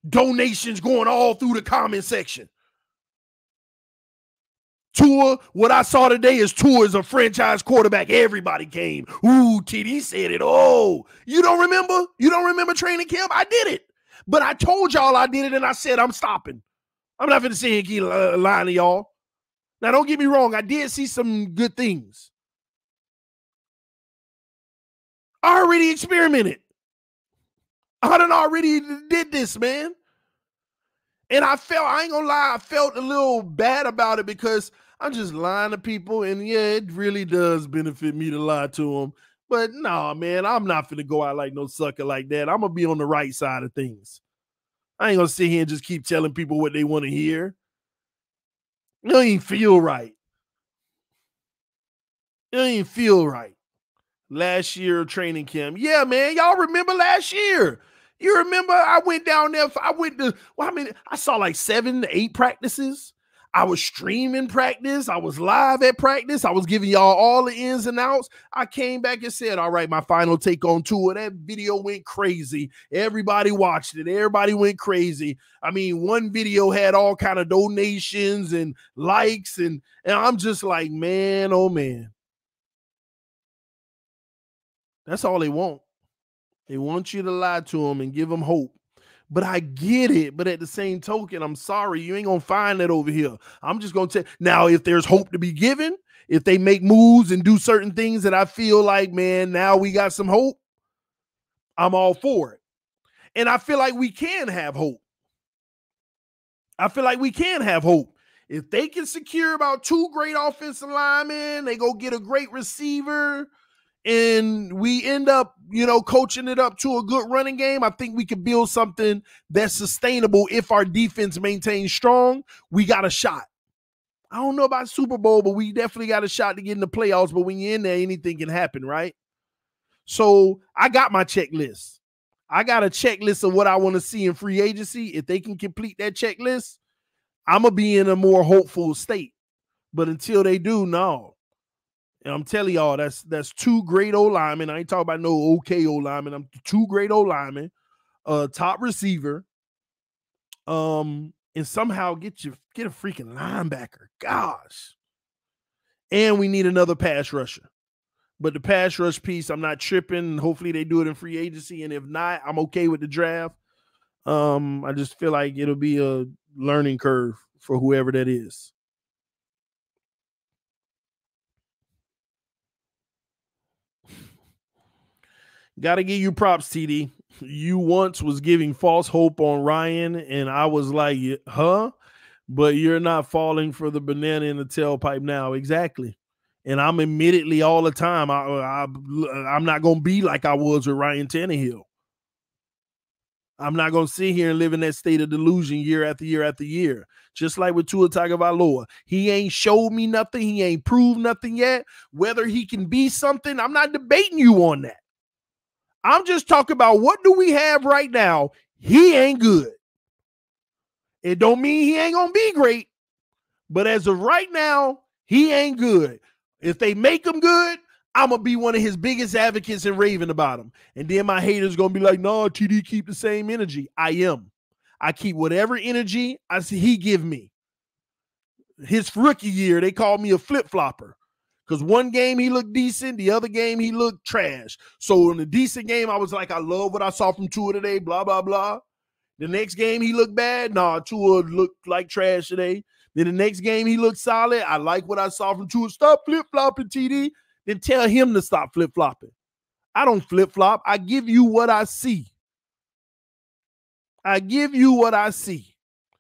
Donations going all through the comment section. Tua, what I saw today is Tua is a franchise quarterback. Everybody came. Ooh, TD said it. Oh, you don't remember? You don't remember training camp? I did it. But I told y'all I did it, and I said I'm stopping. I'm not going to sit here and keep lying to y'all. Now, don't get me wrong. I did see some good things. I already experimented. I done already did this, man. And I ain't going to lie, I felt a little bad about it because I'm just lying to people. And, yeah, it really does benefit me to lie to them. But no, man, I'm not finna go out like no sucker like that. I'm gonna be on the right side of things. I ain't gonna sit here and just keep telling people what they want to hear. It don't even feel right. It don't even feel right. Last year training camp. Yeah, man, y'all remember last year. You remember I went down there. I saw like 7 to 8 practices. I was streaming practice. I was live at practice. I was giving y'all all the ins and outs. I came back and said, all right, my final take on tour. That video went crazy. Everybody watched it. Everybody went crazy. I mean, one video had all kind of donations and likes. And I'm just like, man, oh, man. That's all they want. They want you to lie to them and give them hope. But I get it. But at the same token, I'm sorry, you ain't going to find that over here. I'm just going to tell. Now, if there's hope to be given, if they make moves and do certain things that I feel like, man, now we got some hope, I'm all for it. And I feel like we can have hope. If they can secure about 2 great offensive linemen, they go get a great receiver, and we end up, coaching it up to a good running game, I think we could build something that's sustainable. If our defense maintains strong, we got a shot. I don't know about Super Bowl, but we definitely got a shot to get in the playoffs. But when you're in there, anything can happen, right? So I got my checklist. I got a checklist of what I want to see in free agency. If they can complete that checklist, I'm going to be in a more hopeful state. But until they do, no. And I'm telling y'all, that's 2 great old linemen. I ain't talking about no okay old linemen. I'm 2 great old linemen, top receiver, and somehow get a freaking linebacker. Gosh. And we need another pass rusher. But the pass rush piece, I'm not tripping. Hopefully they do it in free agency. And if not, I'm okay with the draft. I just feel like it'll be a learning curve for whoever that is. Got to give you props, TD. You once was giving false hope on Ryan, and I was like, huh? But you're not falling for the banana in the tailpipe now. Exactly. And I'm admittedly all the time, I'm not going to be like I was with Ryan Tannehill. I'm not going to sit here and live in that state of delusion year after year after year. Just like with Tua Tagovailoa. He ain't showed me nothing. He ain't proved nothing yet. Whether he can be something, I'm not debating you on that. I'm just talking about what do we have right now. He ain't good. It don't mean he ain't going to be great, But as of right now, he ain't good. If they make him good, I'm going to be one of his biggest advocates and raving about him. And then my haters going to be like, no, TD, keep the same energy. I am. I keep whatever energy I see he give me. His rookie year, they called me a flip-flopper. Because one game he looked decent, the other game he looked trash. So in the decent game, I was like, I love what I saw from Tua today, blah, blah, blah. The next game he looked bad. Nah, Tua looked like trash today. Then the next game he looked solid. I like what I saw from Tua. Stop flip-flopping, TD. Then tell him to stop flip-flopping. I don't flip-flop. I give you what I see. I give you what I see.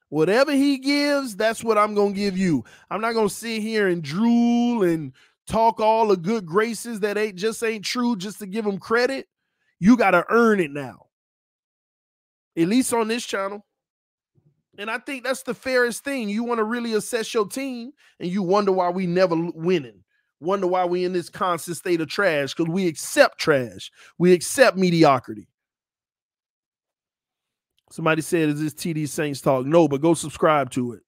Whatever he gives, that's what I'm going to give you. I'm not going to sit here and drool and talk all the good graces that ain't true just to give him credit. You got to earn it now. At least on this channel. And I think that's the fairest thing. You want to really assess your team and you wonder why we never winning. Wonder why we in this constant state of trash, because we accept trash. We accept mediocrity. Somebody said, is this TD Saints Talk? No, but go subscribe to it.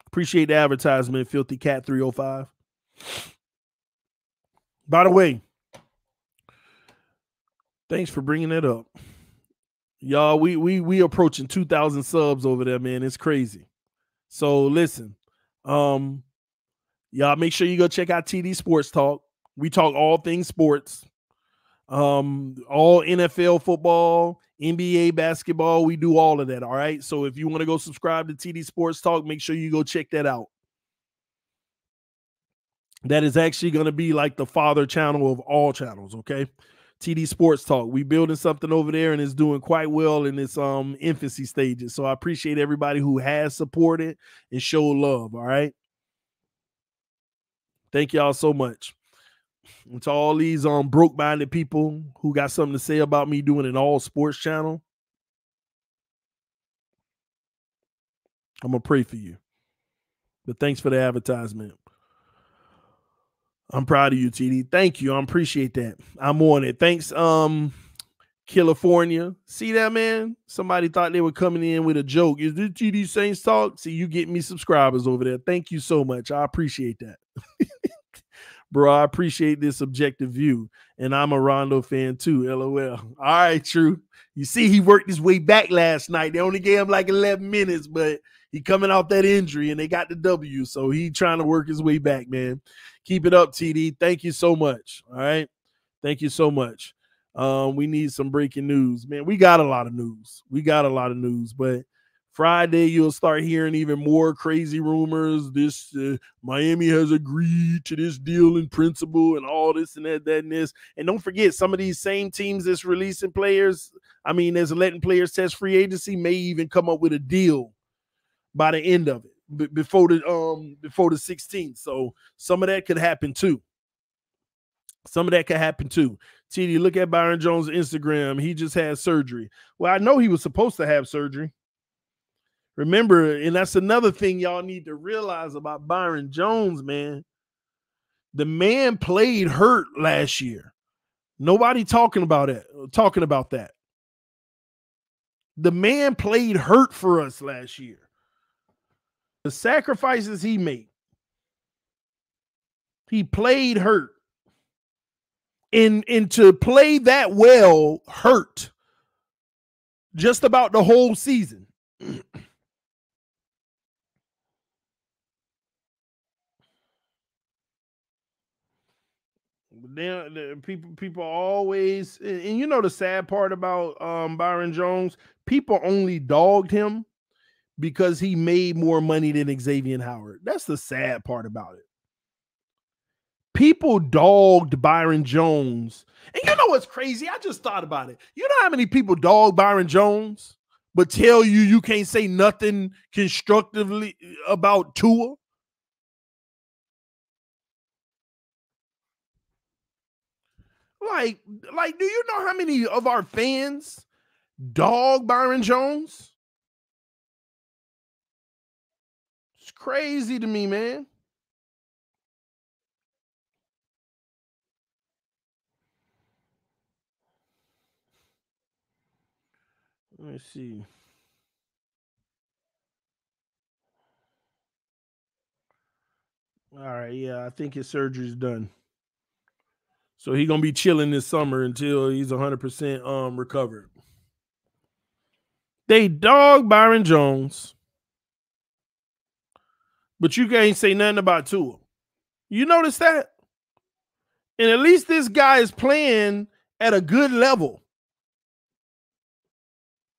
Appreciate the advertisement, Filthy Cat 305. By the way, thanks for bringing that up. Y'all, we approaching 2,000 subs over there, man. It's crazy. So listen, y'all make sure you go check out TD Sports Talk. We talk all things sports, all NFL football, NBA basketball. We do all of that. All right. So if you want to go subscribe to TD Sports Talk, make sure you go check that out. That is actually going to be like the father channel of all channels. Okay. TD Sports Talk. We building something over there and it's doing quite well in its infancy stages. So I appreciate everybody who has supported and showed love. All right. Thank y'all so much. And to all these broke-minded people who got something to say about me doing an all sports channel, I'm gonna pray for you. But thanks for the advertisement. I'm proud of you, TD. Thank you. I appreciate that. I'm on it. Thanks, California. See that, man? Somebody thought they were coming in with a joke. Is this TD Saints Talk? See, you get me subscribers over there. Thank you so much. I appreciate that. Bro, I appreciate this objective view. And I'm a Rondo fan too, LOL. All right, true. You see, he worked his way back last night. They only gave him like 11 minutes, but he coming off that injury and they got the W. So he trying to work his way back, man. Keep it up, TD. Thank you so much. All right. Thank you so much. We need some breaking news, man. We got a lot of news. But Friday, you'll start hearing even more crazy rumors. This Miami has agreed to this deal in principle and all this and that and this. And don't forget, some of these same teams that's releasing players, that's letting players test free agency, may even come up with a deal by the end of it, before the 16th. So some of that could happen too. TD, look at Byron Jones' Instagram. He just had surgery. Well, I know he was supposed to have surgery. Remember, and that's another thing y'all need to realize about Byron Jones, man. The man played hurt last year. Nobody talking about that. The man played hurt for us last year. The sacrifices he made. He played hurt. And to play that well hurt just about the whole season. People always, and you know the sad part about Byron Jones, people only dogged him because he made more money than Xavier Howard. That's the sad part about it. People dogged Byron Jones. And you know what's crazy? I just thought about it. You know how many people dog Byron Jones but tell you can't say nothing constructively about Tua? Like, do you know how many of our fans dog Byron Jones? It's crazy to me, man. Let me see. All right, yeah, I think his surgery's done. So he's gonna be chilling this summer until he's 100% recovered. They dog Byron Jones, but you can't say nothing about Tua. You notice that? And at least this guy is playing at a good level.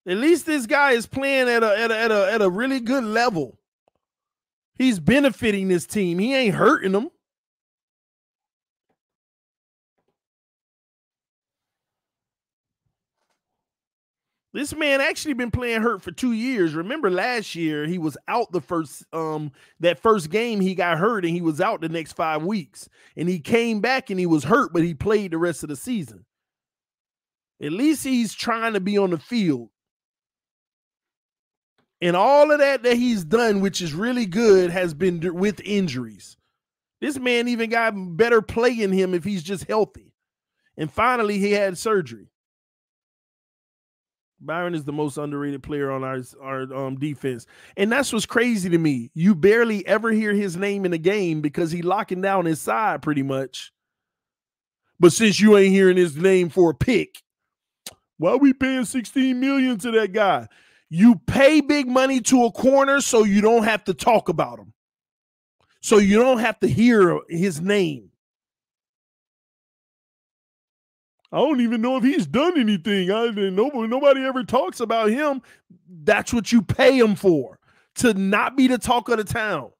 At least this guy is playing at a really good level. He's benefiting this team. He ain't hurting them. This man actually been playing hurt for 2 years. Remember last year he was out the first game he got hurt and he was out the next 5 weeks. And he came back and he was hurt, but he played the rest of the season. At least he's trying to be on the field. And all of that he's done, which is really good, has been with injuries. This man even got better play in him if he's just healthy. And finally he had surgery. Byron is the most underrated player on our defense. And that's what's crazy to me. You barely ever hear his name in a game because he's locking down his side pretty much. But since you ain't hearing his name for a pick, why are we paying $16 million to that guy? You pay big money to a corner so you don't have to talk about him. So you don't have to hear his name. I don't even know if he's done anything. Nobody ever talks about him. That's what you pay him for, to not be the talk of the town,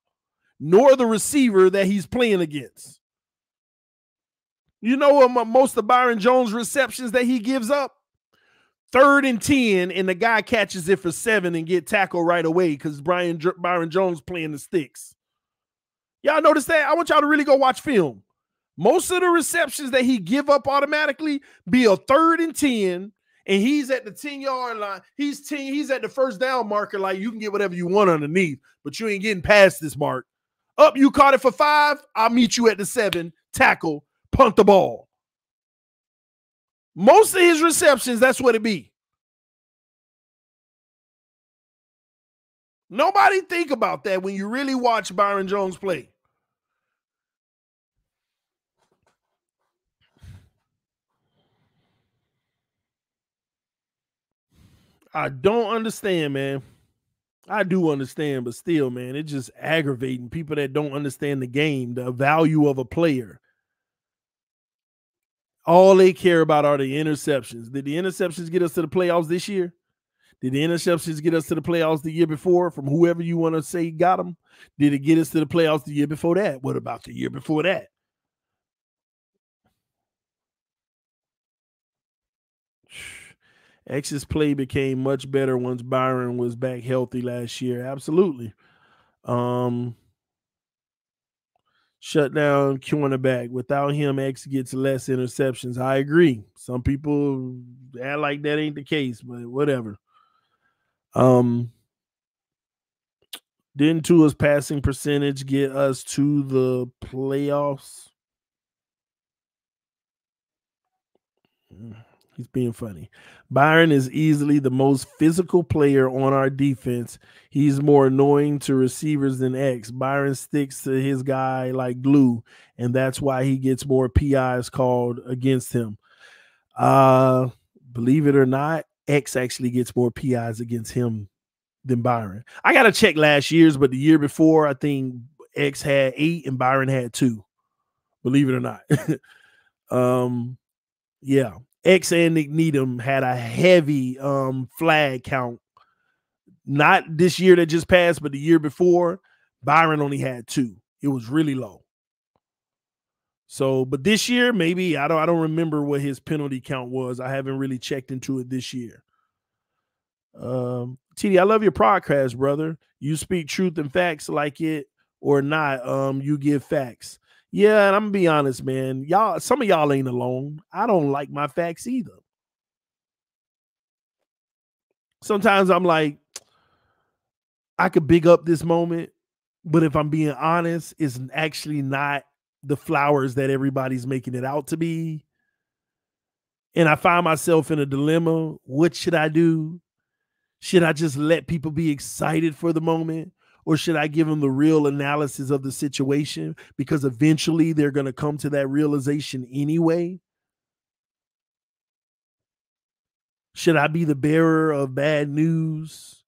nor the receiver that he's playing against. You know what most of Byron Jones' receptions that he gives up? 3rd and 10, and the guy catches it for 7 and get tackled right away because Byron Jones playing the sticks. Y'all notice that? I want y'all to really go watch film. Most of the receptions that he give up automatically be a 3rd and 10, and he's at the 10-yard line. He's at the first down marker, like you can get whatever you want underneath, but you ain't getting past this mark. Up, you caught it for 5. I'll meet you at the 7. Tackle, punt the ball. Most of his receptions, that's what it be. Nobody think about that when you really watch Byron Jones play. I don't understand, man. I do understand, but still, man, it's just aggravating people that don't understand the game, the value of a player. All they care about are the interceptions. Did the interceptions get us to the playoffs this year? Did the interceptions get us to the playoffs the year before from whoever you want to say got them? Did it get us to the playoffs the year before that? What about the year before that? X's play became much better once Byron was back healthy last year. Absolutely. Shut down cornerback. Without him, X gets less interceptions. I agree. Some people act like that ain't the case, but whatever. Didn't Tua's passing percentage get us to the playoffs? He's being funny. Byron is easily the most physical player on our defense. He's more annoying to receivers than X. Byron sticks to his guy like glue, and that's why he gets more PIs called against him. Believe it or not, X actually gets more PIs against him than Byron. I got to check last year's, but the year before, I think X had 8 and Byron had 2. Believe it or not. Yeah. X and Nick Needham had a heavy flag count. Not this year that just passed, but the year before, Byron only had 2. It was really low. So, but this year, maybe I don't remember what his penalty count was. I haven't really checked into it this year. TD, I love your podcast, brother. You speak truth and facts like it or not. You give facts. Yeah, and I'm gonna be honest, man. Some of y'all ain't alone. I don't like my facts either. Sometimes I'm like, I could big up this moment, but if I'm being honest, it's actually not the flowers that everybody's making it out to be. And I find myself in a dilemma. What should I do? Should I just let people be excited for the moment? Or should I give them the real analysis of the situation? Because eventually they're going to come to that realization anyway. Should I be the bearer of bad news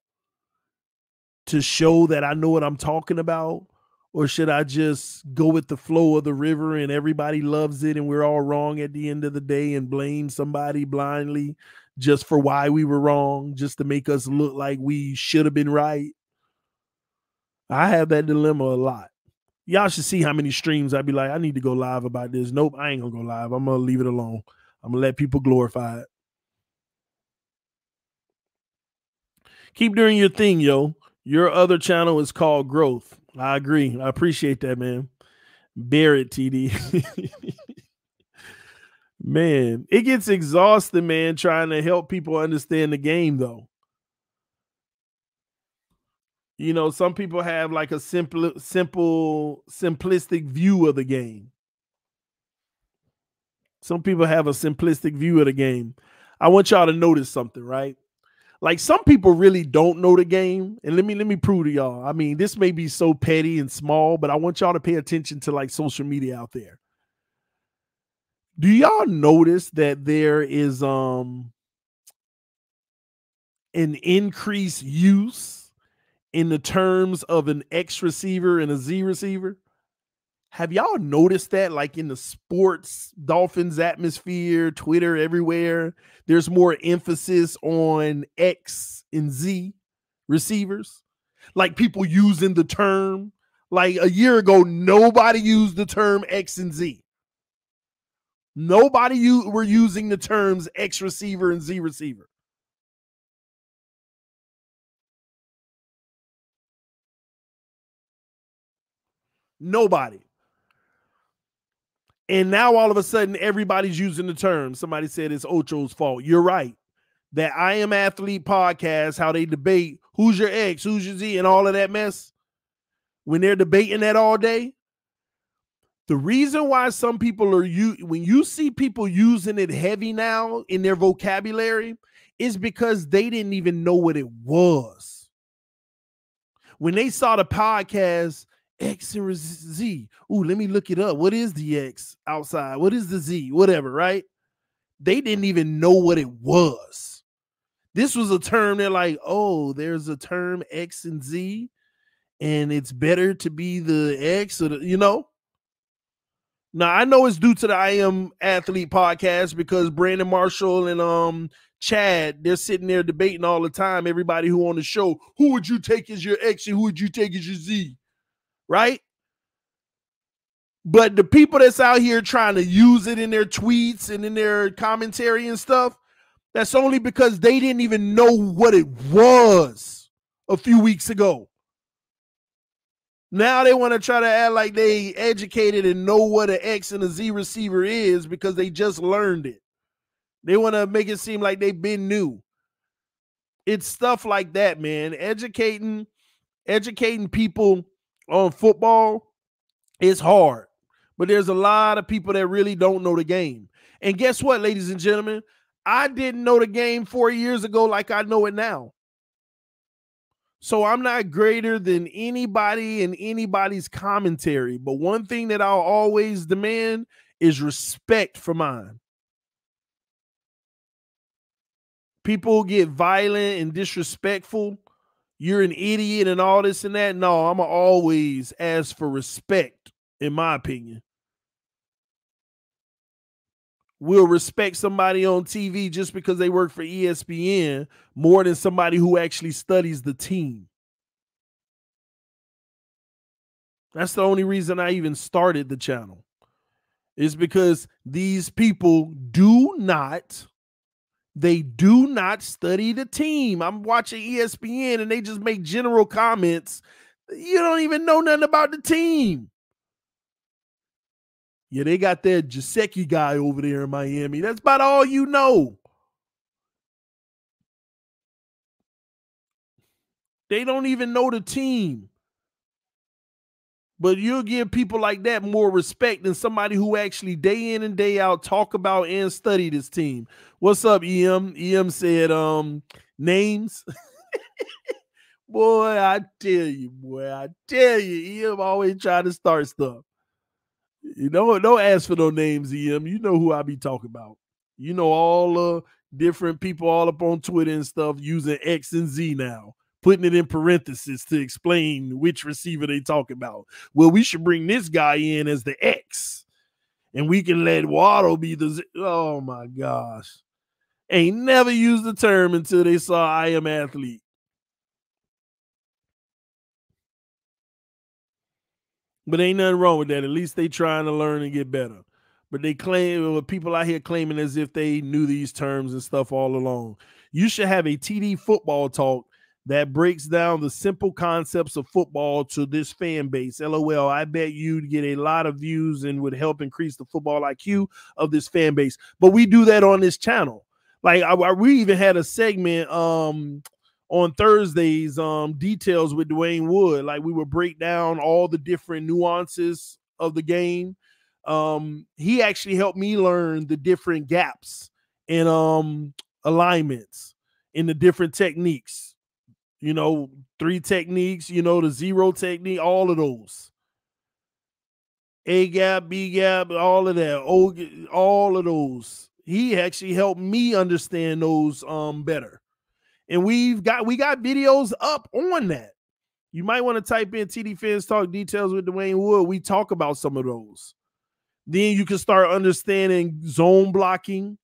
to show that I know what I'm talking about? Or should I just go with the flow of the river and everybody loves it and we're all wrong at the end of the day and blame somebody blindly just for why we were wrong, just to make us look like we should have been right? I have that dilemma a lot. Y'all should see how many streams I'd be like, I need to go live about this. Nope, I ain't gonna go live. I'm gonna leave it alone. I'm gonna let people glorify it. Keep doing your thing, yo. Your other channel is called Growth. I agree. I appreciate that, man. Bear it, TD. Man, it gets exhausting, man, trying to help people understand the game, though. You know, some people have like a simplistic view of the game. Some people have a simplistic view of the game. I want y'all to notice something, right? Like, some people really don't know the game. And let me prove to y'all. I mean, this may be so petty and small, but I want y'all to pay attention to like social media out there. Do y'all notice that there is an increased use in the terms of an X receiver and a Z receiver? Have y'all noticed that, like, in the sports Dolphins atmosphere, Twitter, everywhere, there's more emphasis on X and Z receivers? Like, people using the term. Like, a year ago, nobody used the term X and Z. Nobody were using the terms X receiver and Z receiver. Nobody. And now all of a sudden, everybody's using the term. Somebody said it's Ocho's fault. You're right. That I Am Athlete podcast, how they debate who's your X, who's your Z, and all of that mess. When they're debating that all day, the reason why some people are when you see people using it heavy now in their vocabulary is because they didn't even know what it was. When they saw the podcast X and Z, ooh, let me look it up. What is the X outside? What is the Z? Whatever, right? They didn't even know what it was. This was a term. They're like, oh, there's a term X and Z, and it's better to be the X, or you know. Now, I know it's due to the I Am Athlete podcast because Brandon Marshall and Chad, they're sitting there debating all the time. Everybody who on the show, who would you take as your X and who would you take as your Z? Right? But the people that's out here trying to use it in their tweets and in their commentary and stuff, that's only because they didn't even know what it was a few weeks ago. Now they want to try to act like they educated and know what an X and a Z receiver is because they just learned it. They want to make it seem like they've been new. It's stuff like that, man. Educating people on football is hard. But there's a lot of people that really don't know the game. And guess what, ladies and gentlemen? I didn't know the game 4 years ago like I know it now. So I'm not greater than anybody in anybody's commentary. But one thing that I'll always demand is respect for mine. People get violent and disrespectful. You're an idiot and all this and that. No, I'm going to always ask for respect, in my opinion. We'll respect somebody on TV just because they work for ESPN more than somebody who actually studies the team. That's the only reason I even started the channel. Is because these people do not study the team. I'm watching ESPN and they just make general comments. You don't even know nothing about the team. Yeah, they got that Giuseppe guy over there in Miami. That's about all you know. They don't even know the team. But you'll give people like that more respect than somebody who actually day in and day out talk about and study this team. What's up, EM? EM said names. Boy, I tell you, EM always trying to start stuff. You know, don't ask for no names, EM. You know who I be talking about. You know all the different people all up on Twitter and stuff using X and Z now, putting it in parentheses to explain which receiver they talk about. Well, we should bring this guy in as the X, and we can let Waddle be the Z. Oh my gosh. Ain't never used the term until they saw I Am Athlete. But ain't nothing wrong with that. At least they trying to learn and get better. But they claim, people out here claiming as if they knew these terms and stuff all along. You should have a TD football talk that breaks down the simple concepts of football to this fan base. LOL, I bet you'd get a lot of views and would help increase the football IQ of this fan base. But we do that on this channel. Like we even had a segment on Thursdays, details with Dwayne Wood. Like we would break down all the different nuances of the game. He actually helped me learn the different gaps and alignments in the different techniques. You know, 3 techniques, you know, the 0 technique, all of those. A gap, B gap, all of that, all of those. He actually helped me understand those better. And we got videos up on that. You might want to type in TD Fans Talk details with Dwayne Wood. We talk about some of those. Then you can start understanding zone blocking,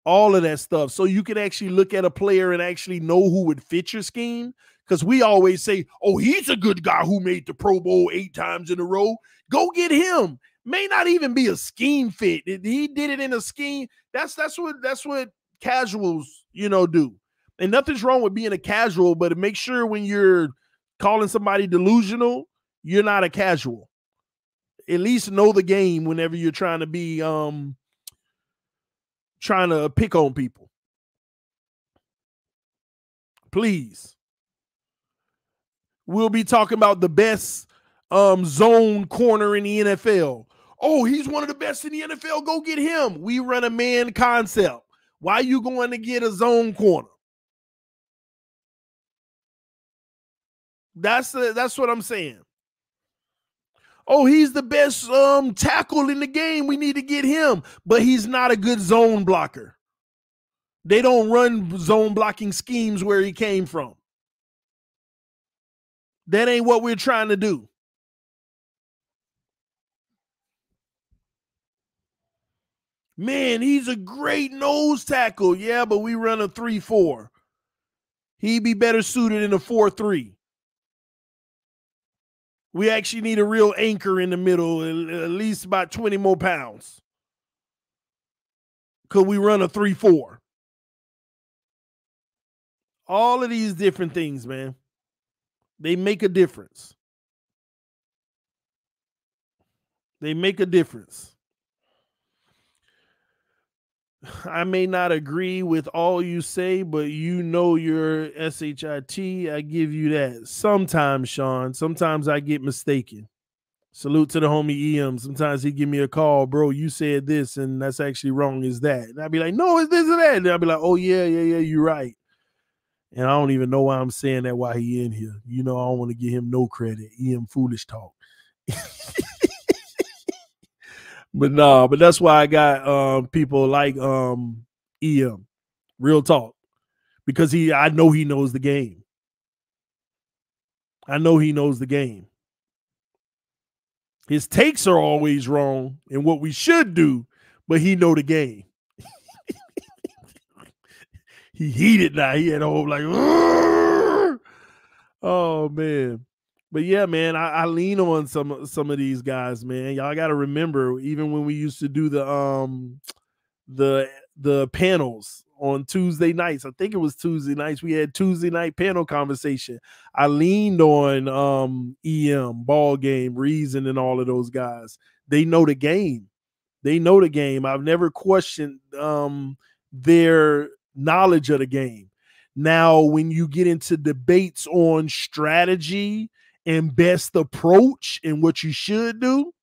all of that stuff. So you can actually look at a player and actually know who would fit your scheme. Because we always say, oh, he's a good guy who made the Pro Bowl 8 times in a row. Go get him. May not even be a scheme fit. He did it in a scheme. That's what casuals, you know, do. And nothing's wrong with being a casual, but make sure when you're calling somebody delusional, you're not a casual. At least know the game whenever you're trying to be trying to pick on people. Please. We'll be talking about the best zone corner in the NFL. Oh, he's one of the best in the NFL. Go get him. We run a man concept. Why are you going to get a zone corner? That's what I'm saying. Oh, he's the best tackle in the game. We need to get him. But he's not a good zone blocker. They don't run zone blocking schemes where he came from. That ain't what we're trying to do. Man, he's a great nose tackle. Yeah, but we run a 3-4. He'd be better suited in a 4-3. We actually need a real anchor in the middle, at least about 20 more pounds. Could we run a 3-4? All of these different things, man. They make a difference. They make a difference. I may not agree with all you say, but you know your SHIT. I give you that. Sometimes, Sean, sometimes I get mistaken. Salute to the homie EM. Sometimes he give me a call, bro, you said this, and that's actually wrong as that. And I'd be like, no, it's this and that. And I'd be like, oh, yeah, you're right. And I don't even know why I'm saying that while he in here. You know, I don't want to give him no credit. EM foolish talk. But that's why I got people like EM, real talk, because I know he knows the game. I know he knows the game. His takes are always wrong in what we should do, but he know the game. He heated now. He had a whole like, oh man. But yeah, man, I lean on some of these guys, man. Y'all got to remember, even when we used to do the panels on Tuesday nights, I think it was Tuesday nights, we had Tuesday night panel conversation. I leaned on EM, Ball Game, Reason, and all of those guys. They know the game. They know the game. I've never questioned their knowledge of the game. Now, when you get into debates on strategy and best approach and what you should do,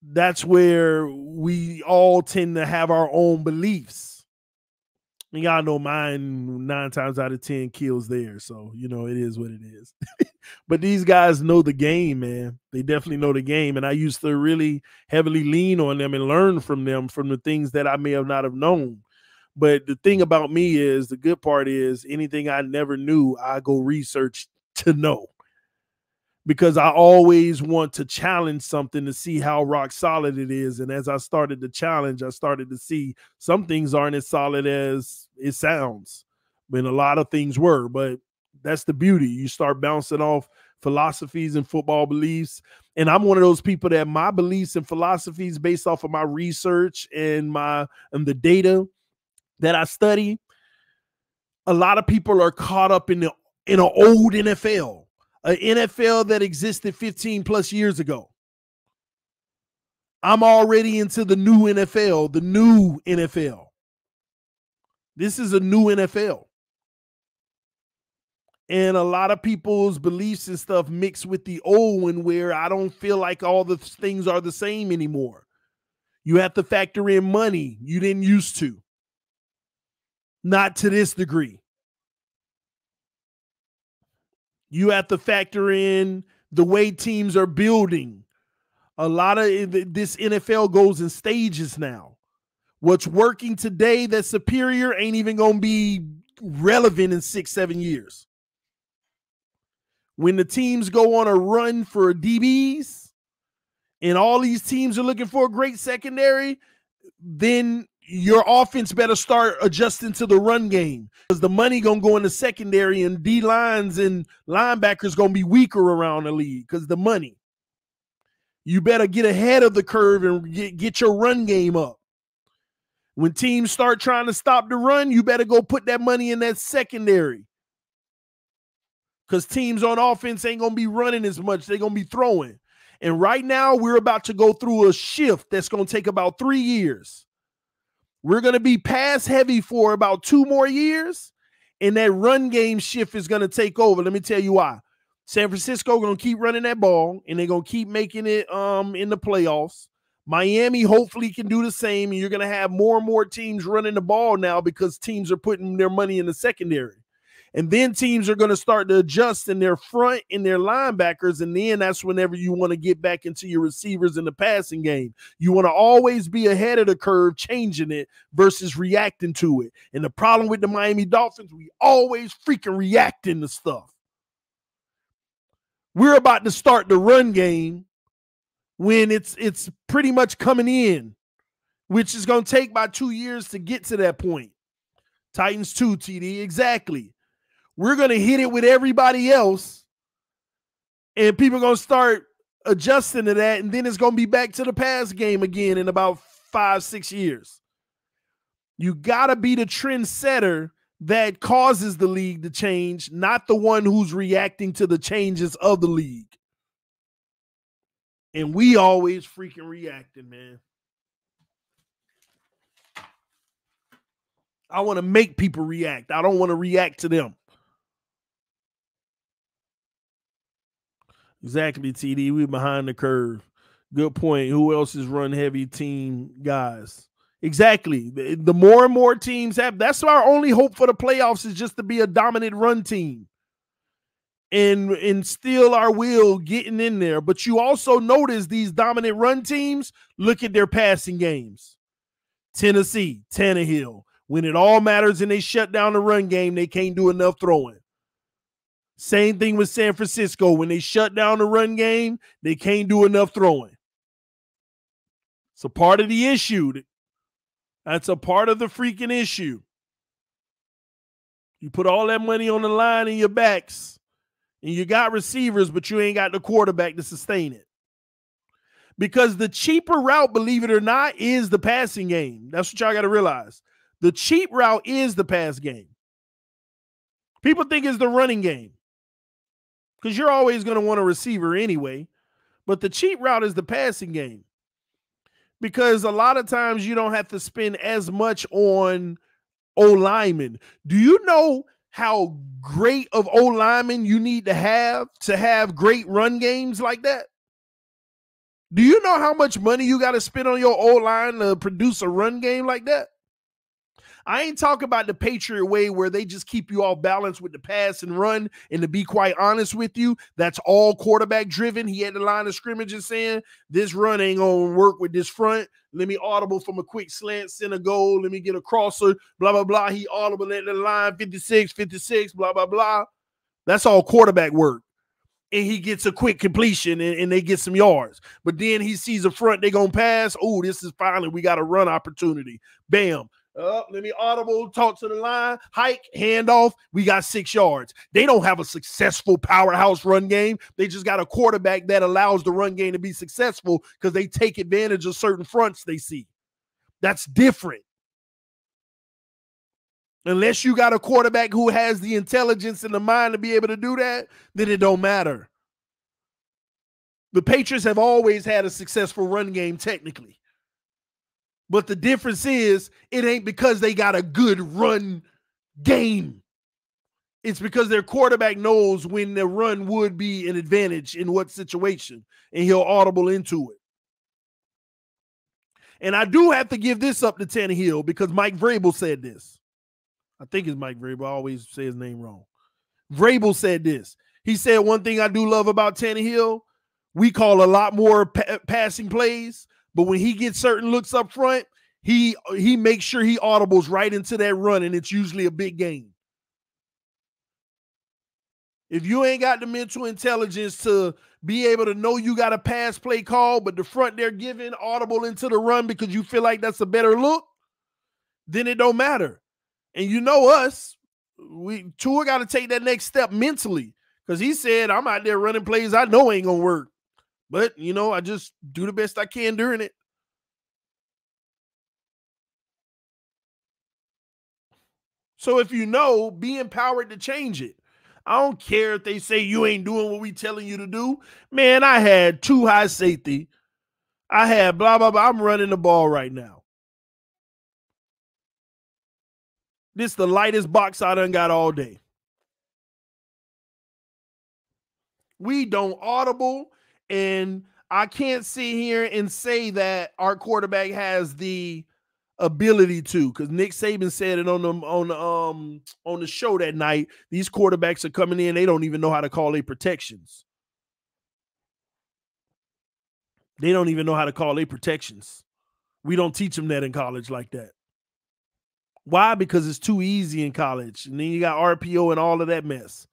that's where we all tend to have our own beliefs. Y'all know mine 9 times out of 10 kills there. So, you know, it is what it is. But these guys know the game, man. They definitely know the game. And I used to really heavily lean on them and learn from them from the things that I may have not have known. But the thing about me is, the good part is, anything I never knew, I go research to know. Because I always want to challenge something to see how rock solid it is. And as I started to challenge, I started to see some things aren't as solid as it sounds. I mean, a lot of things were, but that's the beauty. You start bouncing off philosophies and football beliefs. And I'm one of those people that my beliefs and philosophies based off of my research and the data that I study, a lot of people are caught up in an old NFL. An NFL that existed 15 plus years ago. I'm already into the new NFL, the new NFL. This is a new NFL. And a lot of people's beliefs and stuff mix with the old one, where I don't feel like all the things are the same anymore. You have to factor in money you didn't used to. Not to this degree. You have to factor in the way teams are building. A lot of this NFL goes in stages now. What's working today that's superior ain't even going to be relevant in 6-7 years. When the teams go on a run for DBs and all these teams are looking for a great secondary, then your offense better start adjusting to the run game, because the money going to go in the secondary, and D-lines and linebackers going to be weaker around the league because the money. You better get ahead of the curve and get your run game up. When teams start trying to stop the run, you better go put that money in that secondary, because teams on offense ain't going to be running as much. They're going to be throwing. And right now we're about to go through a shift that's going to take about 3 years. We're going to be pass heavy for about 2 more years, and that run game shift is going to take over. Let me tell you why. San Francisco going to keep running that ball, and they're going to keep making it in the playoffs. Miami hopefully can do the same, and you're going to have more and more teams running the ball now because teams are putting their money in the secondary. And then teams are going to start to adjust in their front and their linebackers, and then that's whenever you want to get back into your receivers in the passing game. You want to always be ahead of the curve, changing it versus reacting to it. And the problem with the Miami Dolphins, we always freaking reacting to stuff. We're about to start the run game when it's pretty much coming in, which is going to take about 2 years to get to that point. Titans 2, TD, exactly. We're going to hit it with everybody else, and people are going to start adjusting to that, and then it's going to be back to the pass game again in about 5-6 years. You got to be the trendsetter that causes the league to change, not the one who's reacting to the changes of the league. And we always freaking reacting, man. I want to make people react. I don't want to react to them. Exactly, TD. We're behind the curve. Good point. Who else is run heavy team guys? Exactly. The more and more teams have, that's our only hope for the playoffs, is just to be a dominant run team and steal our will getting in there. But you also notice these dominant run teams, look at their passing games. Tennessee, Tannehill. When it all matters and they shut down the run game, they can't do enough throwing. Same thing with San Francisco. When they shut down the run game, they can't do enough throwing. It's a part of the issue. That's a part of the freaking issue. You put all that money on the line in your backs, and you got receivers, but you ain't got the quarterback to sustain it. Because the cheaper route, believe it or not, is the passing game. That's what y'all got to realize. The cheap route is the pass game. People think it's the running game, because you're always going to want a receiver anyway. But the cheap route is the passing game, because a lot of times you don't have to spend as much on O-linemen. Do you know how great of O-linemen you need to have great run games like that? Do you know how much money you got to spend on your O-line to produce a run game like that? I ain't talking about the Patriot way where they just keep you off balance with the pass and run. And to be quite honest with you, that's all quarterback driven. He had the line of scrimmage and saying, this run ain't going to work with this front. Let me audible from a quick slant, send a goal. Let me get a crosser, blah, blah, blah. He audible at the line, 56, blah, blah, blah. That's all quarterback work. And he gets a quick completion and they get some yards. But then he sees a front, they going to pass. Oh, this is finally, we got a run opportunity. Bam. Let me audible, talk to the line, hike, handoff. We got 6 yards. They don't have a successful powerhouse run game. They just got a quarterback that allows the run game to be successful because they take advantage of certain fronts they see. That's different. Unless you got a quarterback who has the intelligence and the mind to be able to do that, then it don't matter. The Patriots have always had a successful run game technically. But the difference is it ain't because they got a good run game. It's because their quarterback knows when the run would be an advantage in what situation, and he'll audible into it. And I do have to give this up to Tannehill because Mike Vrabel said this. I think it's Mike Vrabel. I always say his name wrong. Vrabel said this. He said, one thing I do love about Tannehill, we call a lot more passing plays, but when he gets certain looks up front, he makes sure he audibles right into that run, and it's usually a big gain. If you ain't got the mental intelligence to be able to know you got a pass play call, but the front they're giving audible into the run because you feel like that's a better look, then it don't matter. And you know us, Tua got to take that next step mentally because he said, I'm out there running plays I know ain't going to work. But, you know, I just do the best I can during it. So if you know, be empowered to change it. I don't care if they say you ain't doing what we telling you to do. Man, I had 2 high safety. I had blah, blah, blah. I'm running the ball right now. This the lightest box I done got all day. We don't audible, and I can't sit here and say that our quarterback has the ability to, because Nick Saban said it on the show that night. These quarterbacks are coming in, they don't even know how to call their protections. They don't even know how to call their protections. We don't teach them that in college like that. Why? Because it's too easy in college. And then you got RPO and all of that mess.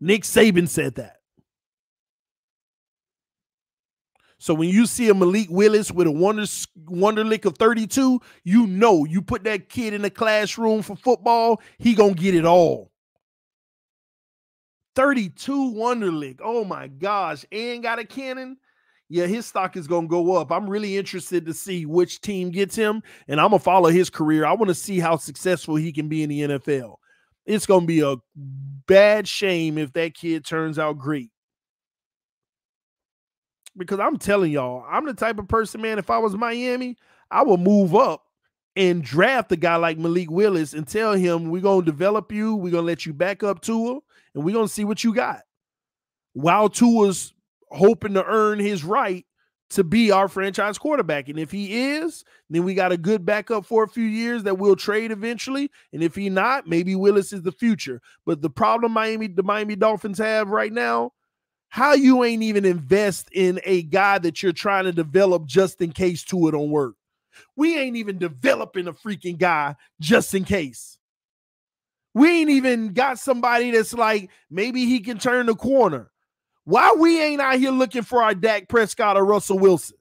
Nick Saban said that. So when you see a Malik Willis with a Wonderlic of 32, you know you put that kid in the classroom for football, he going to get it all. 32 Wonderlic. Oh, my gosh. And got a cannon. Yeah, his stock is going to go up. I'm really interested to see which team gets him, and I'm going to follow his career. I want to see how successful he can be in the NFL. It's going to be a bad shame if that kid turns out great. Because I'm telling y'all, I'm the type of person, man, if I was Miami, I would move up and draft a guy like Malik Willis and tell him, we're going to develop you, we're going to let you back up Tua, and we're going to see what you got. While Tua's hoping to earn his right to be our franchise quarterback. And if he is, then we got a good backup for a few years that we'll trade eventually. And if he not, maybe Willis is the future. But the problem the Miami Dolphins have right now, how you ain't even invest in a guy that you're trying to develop just in case Tua don't work. We ain't even developing a freaking guy just in case. We ain't even got somebody that's like, maybe he can turn the corner. Why we ain't out here looking for our Dak Prescott or Russell Wilson?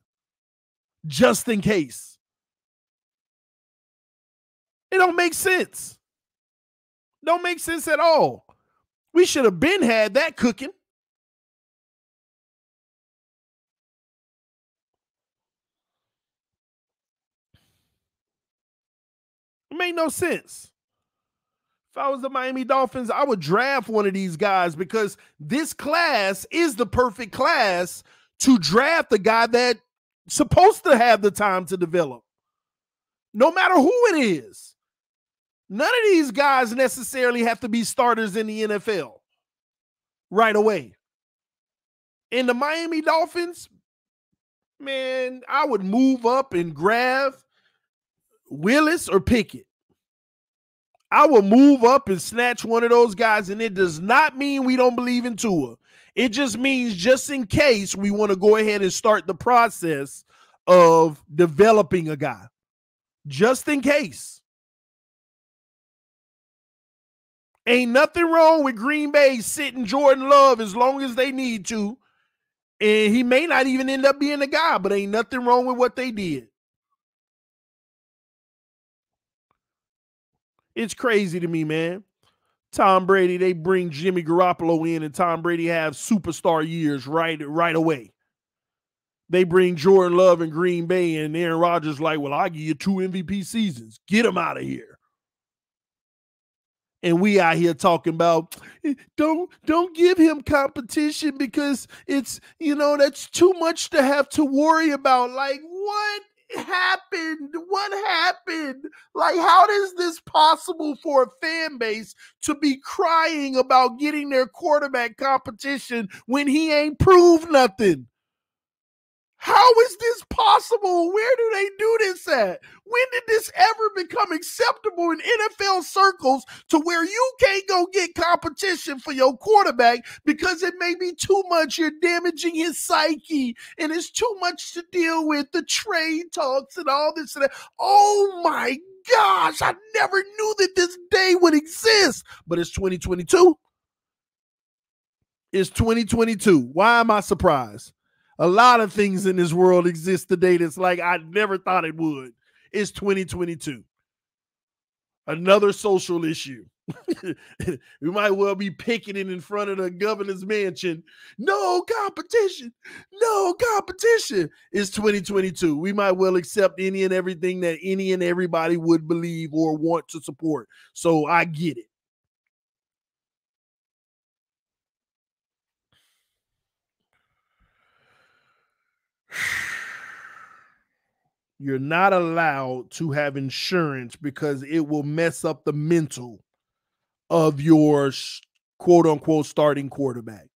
Just in case. It don't make sense. Don't make sense at all. We should have been had that cooking. It made no sense. If I was the Miami Dolphins, I would draft one of these guys because this class is the perfect class to draft the guy that's supposed to have the time to develop. No matter who it is. None of these guys necessarily have to be starters in the NFL right away. In the Miami Dolphins, man, I would move up and grab Willis or Pickett. I will move up and snatch one of those guys, and it does not mean we don't believe in Tua. It just means just in case we want to go ahead and start the process of developing a guy. Just in case. Ain't nothing wrong with Green Bay sitting Jordan Love as long as they need to. And he may not even end up being the guy, but ain't nothing wrong with what they did. It's crazy to me, man. Tom Brady, they bring Jimmy Garoppolo in, and Tom Brady have superstar years right away. They bring Jordan Love and Green Bay, and Aaron Rodgers like, well, I'll give you 2 MVP seasons. Get him out of here. And we out here talking about don't give him competition because it's, that's too much to have to worry about. Like, what happened? What happened? Like, how is this possible for a fan base to be crying about getting their quarterback competition when he ain't proved nothing? How is this possible? Where do they do this at? When did this ever become acceptable in NFL circles to where you can't go get competition for your quarterback because it may be too much? You're damaging his psyche and it's too much to deal with, the trade talks and all this and that. Oh my gosh, I never knew that this day would exist. But it's 2022. It's 2022. Why am I surprised? A lot of things in this world exist today that's like I never thought it would. It's 2022. Another social issue. We might well be picketing in front of the governor's mansion. No competition. No competition. It's 2022. We might well accept any and everything that any and everybody would believe or want to support. So I get it. You're not allowed to have insurance because it will mess up the mental of your quote unquote starting quarterback.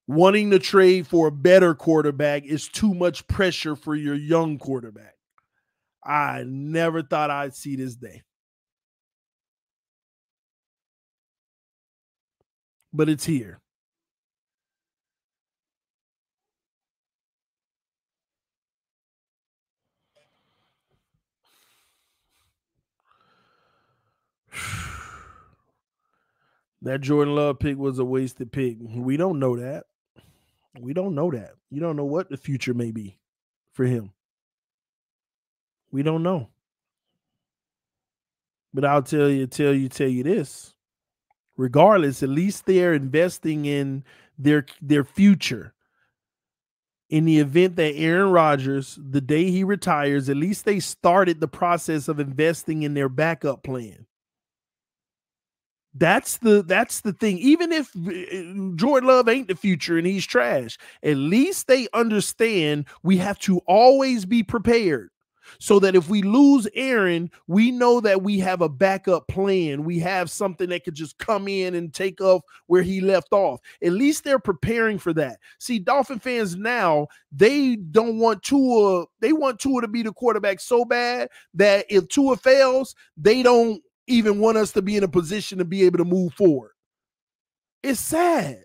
Wanting to trade for a better quarterback is too much pressure for your young quarterback. I never thought I'd see this day. But it's here. That Jordan Love pick was a wasted pick. We don't know that. We don't know that. You don't know what the future may be for him. We don't know. But I'll tell you this. Regardless, at least they're investing in their future. In the event that Aaron Rodgers, the day he retires, at least they started the process of investing in their backup plan. That's the thing. Even if Jordan Love ain't the future and he's trash, at least they understand we have to always be prepared so that if we lose Aaron, we know that we have a backup plan. We have something that could just come in and take off where he left off. At least they're preparing for that. See, Dolphin fans now, they don't want Tua. They want Tua to be the quarterback so bad that if Tua fails, they don't even want us to be in a position to be able to move forward. It's sad.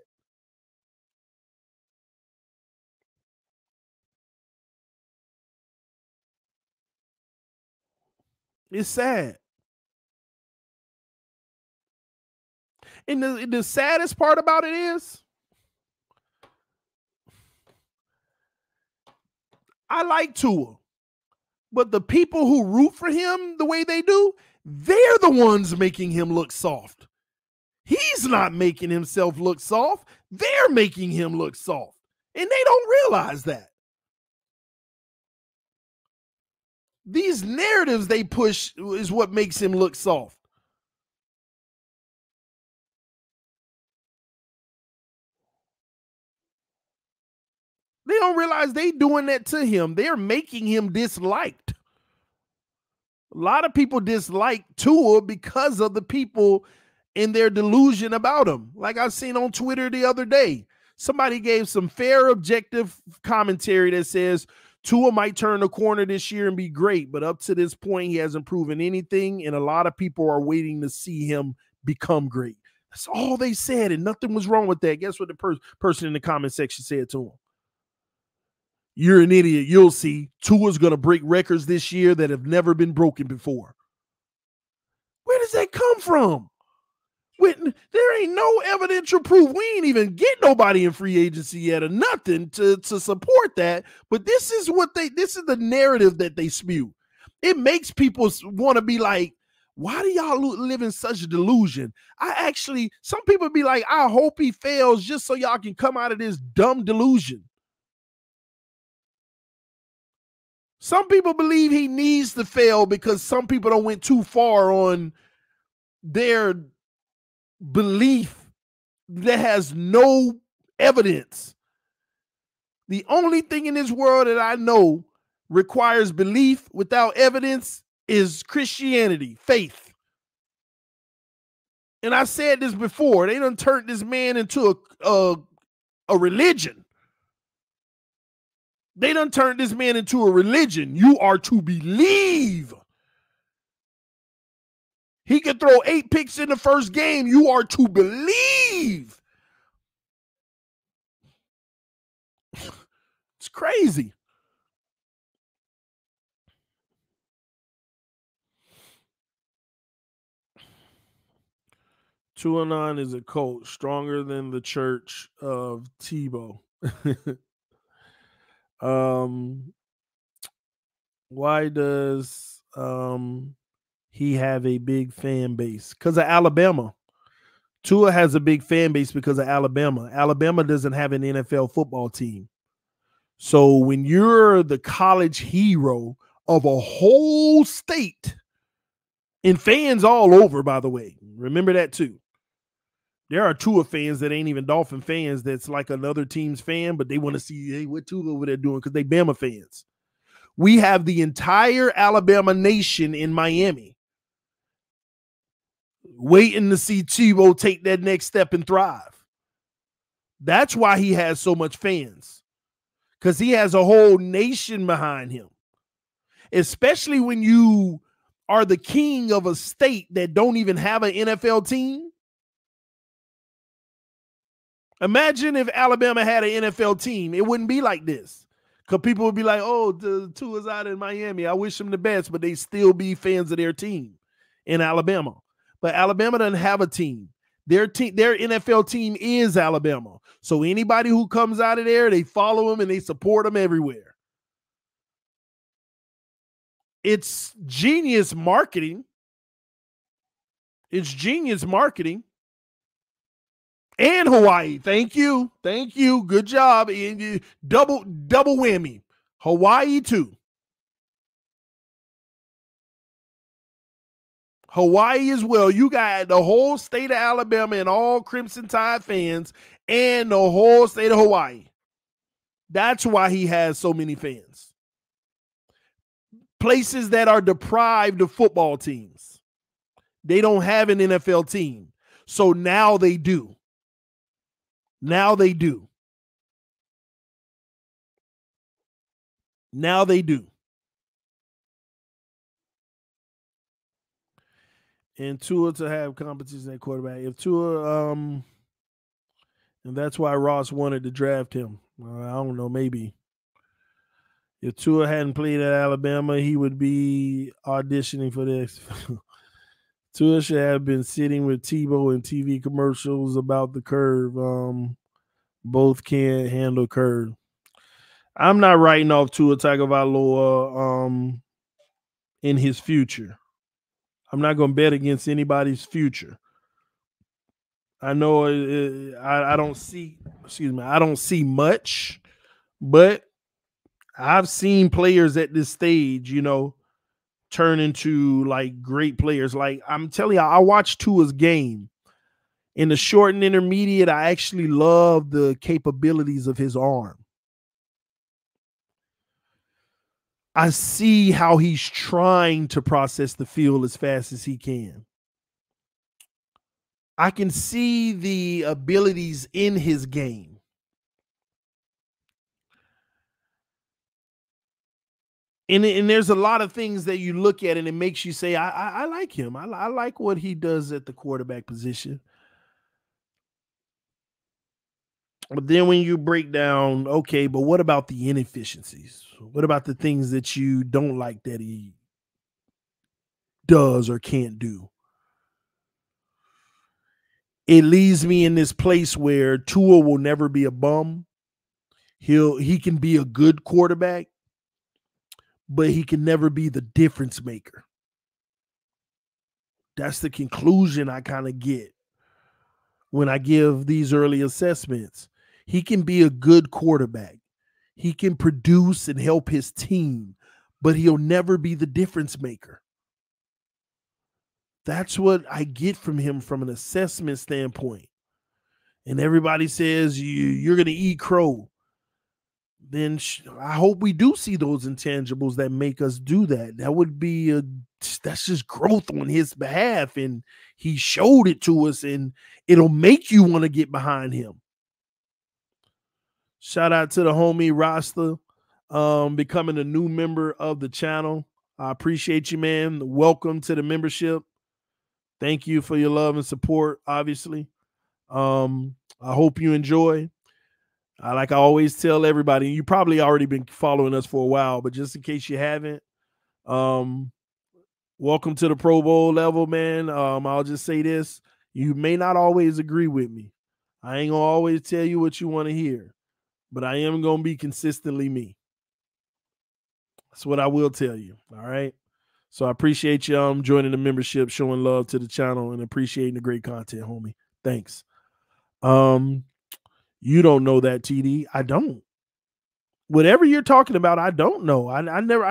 It's sad. And the saddest part about it is I like Tua, but the people who root for him the way they do, they're the ones making him look soft. He's not making himself look soft. They're making him look soft. And they don't realize that. These narratives they push is what makes him look soft. They don't realize they doing that to him. They're making him disliked. A lot of people dislike Tua because of the people in their delusion about him. Like I've seen on Twitter the other day, somebody gave some fair, objective commentary that says Tua might turn the corner this year and be great, but up to this point, he hasn't proven anything, and a lot of people are waiting to see him become great. That's all they said, and nothing was wrong with that. Guess what the person in the comment section said to him? You're an idiot. You'll see. Tua's going to break records this year that have never been broken before. Where does that come from? There ain't no evidential proof. We ain't even get nobody in free agency yet or nothing to support that. But this is the narrative that they spew. It makes people want to be like, why do y'all live in such a delusion? Some people be like, I hope he fails just so y'all can come out of this dumb delusion. Some people believe he needs to fail because some people don't went too far on their belief that has no evidence. The only thing in this world that I know requires belief without evidence is Christianity, faith. And I said this before, they done turned this man into a religion. They done turned this man into a religion. You are to believe. He could throw 8 picks in the first game. You are to believe. It's crazy. Tuanon is a coach stronger than the church of Tebow. Why does he have a big fan base? Because of Alabama. Tua has a big fan base because of Alabama. Alabama doesn't have an NFL football team. So when you're the college hero of a whole state, and fans all over, by the way, remember that too. There are Tua fans that ain't even Dolphin fans that's like another team's fan, but they want to see, hey, what Tua over there doing, because they Bama fans. We have the entire Alabama nation in Miami waiting to see Tebow take that next step and thrive. That's why he has so much fans, because he has a whole nation behind him, especially when you are the king of a state that don't even have an NFL team. Imagine if Alabama had an NFL team. It wouldn't be like this. Because people would be like, oh, the Tua's out in Miami. I wish them the best, but they still be fans of their team in Alabama. But Alabama doesn't have a team. Their NFL team is Alabama. So anybody who comes out of there, they follow them and they support them everywhere. It's genius marketing. It's genius marketing. And Hawaii. Thank you. Thank you. Good job. Double whammy. Hawaii too. Hawaii as well. You got the whole state of Alabama and all Crimson Tide fans and the whole state of Hawaii. That's why he has so many fans. Places that are deprived of football teams. They don't have an NFL team. So now they do. Now they do. Now they do. And Tua to have competition at quarterback. If Tua, and that's why Ross wanted to draft him. I don't know, maybe. If Tua hadn't played at Alabama, he would be auditioning for this. Tua should have been sitting with Tebow in TV commercials about the curve. Both can't handle curve. I'm not writing off Tua Tagovailoa in his future. I'm not going to bet against anybody's future. I know I don't see, I don't see much, but I've seen players at this stage, turn into like great players. Like I'm telling you, I watched Tua's game. In the short and intermediate, I actually love the capabilities of his arm. I see how he's trying to process the field as fast as he can. I can see the abilities in his game. And there's a lot of things that you look at and it makes you say, I like him. I like what he does at the quarterback position. But then when you break down, okay, but what about the inefficiencies? What about the things that you don't like that he does or can't do? It leaves me in this place where Tua will never be a bum. He can be a good quarterback, but he can never be the difference maker. That's the conclusion I kind of get when I give these early assessments. He can be a good quarterback. He can produce and help his team, but he'll never be the difference maker. That's what I get from him from an assessment standpoint. And everybody says you're going to eat crow. Then I hope we do see those intangibles that make us do that. That would be that's just growth on his behalf. And he showed it to us, and it'll make you want to get behind him. Shout out to the homie Rasta, becoming a new member of the channel. I appreciate you, man. Welcome to the membership. Thank you for your love and support, obviously. I hope you enjoy. Like I always tell everybody, you probably already been following us for a while, but just in case you haven't, welcome to the Pro Bowl level, man. I'll just say this. You may not always agree with me. I ain't gonna always tell you what you want to hear, but I am gonna be consistently me. That's what I will tell you. All right. So I appreciate you joining the membership, showing love to the channel, and appreciating the great content, homie. Thanks. You don't know that, TD. I don't. Whatever you're talking about, I don't know. I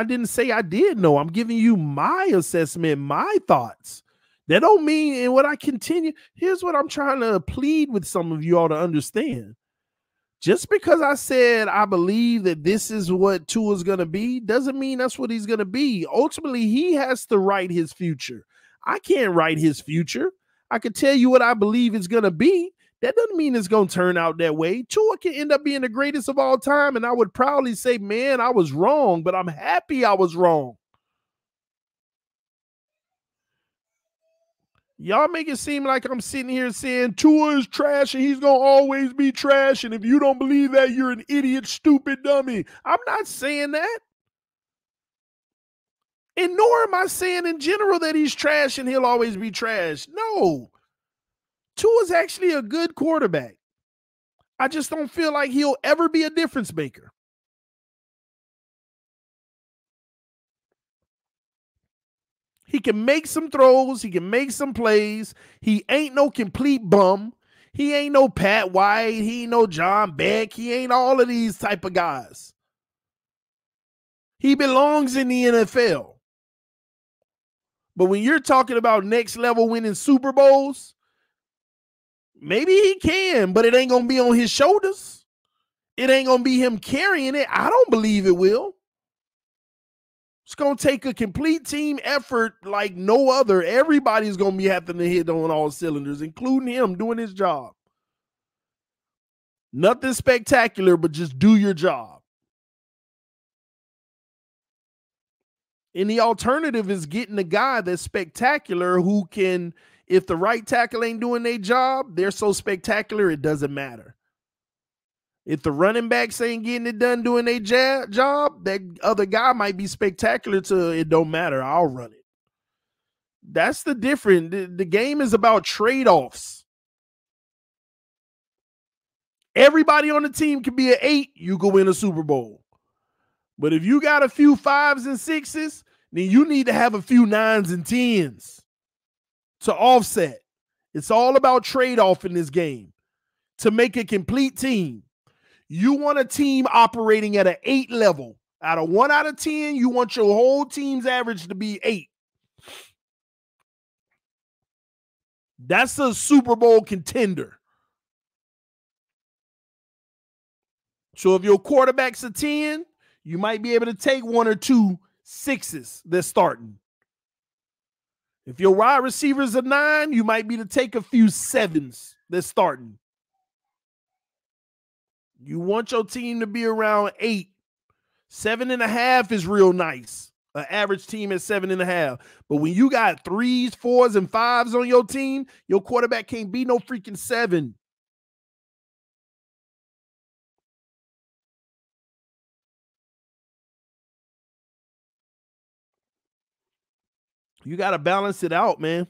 didn't say I did know. I'm giving you my assessment, my thoughts. That don't mean, and what I continue, here's what I'm trying to plead with some of you all to understand. Just because I said I believe that this is what Tua's going to be, doesn't mean that's what he's going to be. Ultimately, he has to write his future. I can't write his future. I can tell you what I believe it's going to be. That doesn't mean it's going to turn out that way. Tua can end up being the greatest of all time, and I would proudly say, man, I was wrong, but I'm happy I was wrong. Y'all make it seem like I'm sitting here saying Tua is trash and he's going to always be trash, and if you don't believe that, you're an idiot, stupid dummy. I'm not saying that. And nor am I saying in general that he's trash and he'll always be trash. No. Tua's actually a good quarterback. I just don't feel like he'll ever be a difference maker. He can make some throws. He can make some plays. He ain't no complete bum. He ain't no Pat White. He ain't no John Beck. He ain't all of these type of guys. He belongs in the NFL. But when you're talking about next level winning Super Bowls, maybe he can, but it ain't going to be on his shoulders. It ain't going to be him carrying it. I don't believe it will. It's going to take a complete team effort like no other. Everybody's going to be having to hit on all cylinders, including him doing his job. Nothing spectacular, but just do your job. And the alternative is getting a guy that's spectacular who can, if the right tackle ain't doing their job, they're so spectacular it doesn't matter. If the running backs ain't getting it done doing their job, that other guy might be spectacular to it don't matter. I'll run it. That's the difference. The game is about trade-offs. Everybody on the team can be an 8. You go win a Super Bowl. But if you got a few 5s and 6s, then you need to have a few 9s and 10s to offset. It's all about trade-off in this game to make a complete team. You want a team operating at an 8 level. Out of 1 out of 10, you want your whole team's average to be 8. That's a Super Bowl contender. So if your quarterback's a 10, you might be able to take 1 or 2 6s that's starting. If your wide receiver's a 9, you might be to take a few 7s that's starting. You want your team to be around 8, 7.5 is real nice. An average team at 7.5. But when you got 3s, 4s, and 5s on your team, your quarterback can't be no freaking 7. You got to balance it out, man.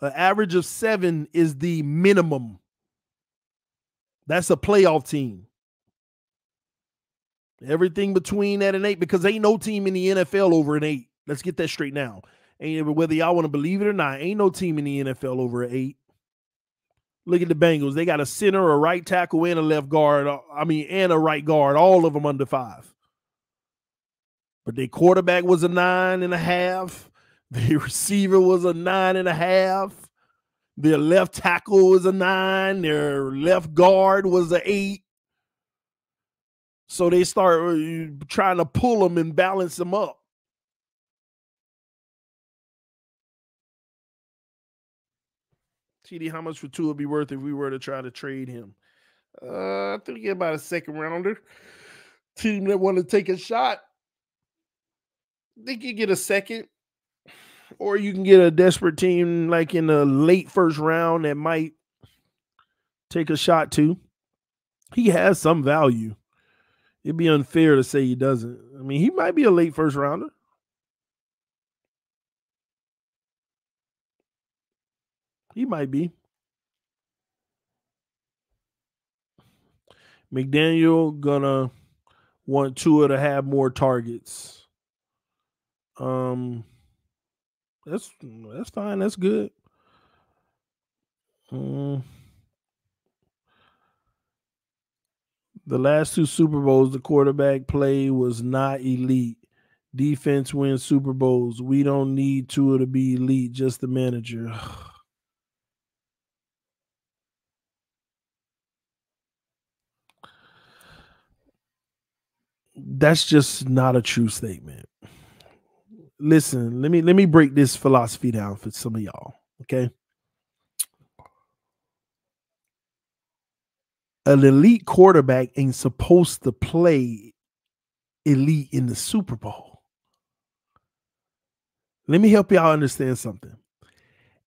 An average of 7 is the minimum. That's a playoff team. Everything between that and 8, because ain't no team in the NFL over an 8. Let's get that straight now. And whether y'all want to believe it or not, ain't no team in the NFL over an 8. Look at the Bengals. They got a center, a right tackle, and a left guard. And a right guard. All of them under 5. But their quarterback was a 9.5. Their receiver was a 9.5. Their left tackle was a 9. Their left guard was an 8. So they start trying to pull them and balance them up. TD, how much for Tua would be worth if we were to try to trade him? I think you get about a second rounder. Team that want to take a shot, I think you get a second. Or you can get a desperate team like in the late first round that might take a shot too. He has some value. It'd be unfair to say he doesn't. I mean, he might be a late first rounder. He might be. McDaniel gonna want Tua to have more targets. That's fine. That's good. The last 2 Super Bowls, the quarterback play was not elite. Defense wins Super Bowls. We don't need Tua to be elite, just the manager. That's just not a true statement. Listen, let me break this philosophy down for some of y'all, okay? An elite quarterback ain't supposed to play elite in the Super Bowl. Let me help y'all understand something.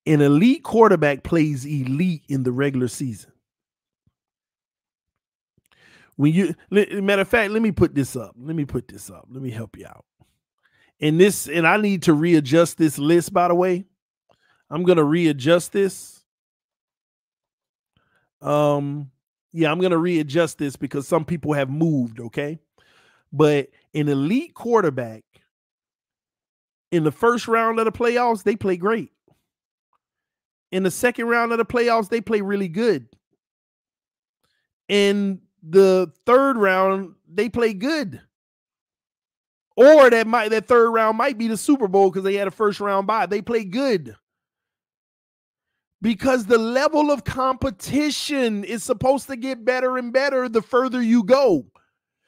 An elite quarterback plays elite in the regular season. Matter of fact, let me put this up. Let me help you out. And I need to readjust this list, by the way. I'm going to readjust this. Yeah, I'm going to readjust this because some people have moved, okay? But an elite quarterback in the first round of the playoffs, they play great. In the second round of the playoffs, they play really good. In the third round, they play good. Or that third round might be the Super Bowl because they had a first round bye. They play good. Because the level of competition is supposed to get better and better the further you go,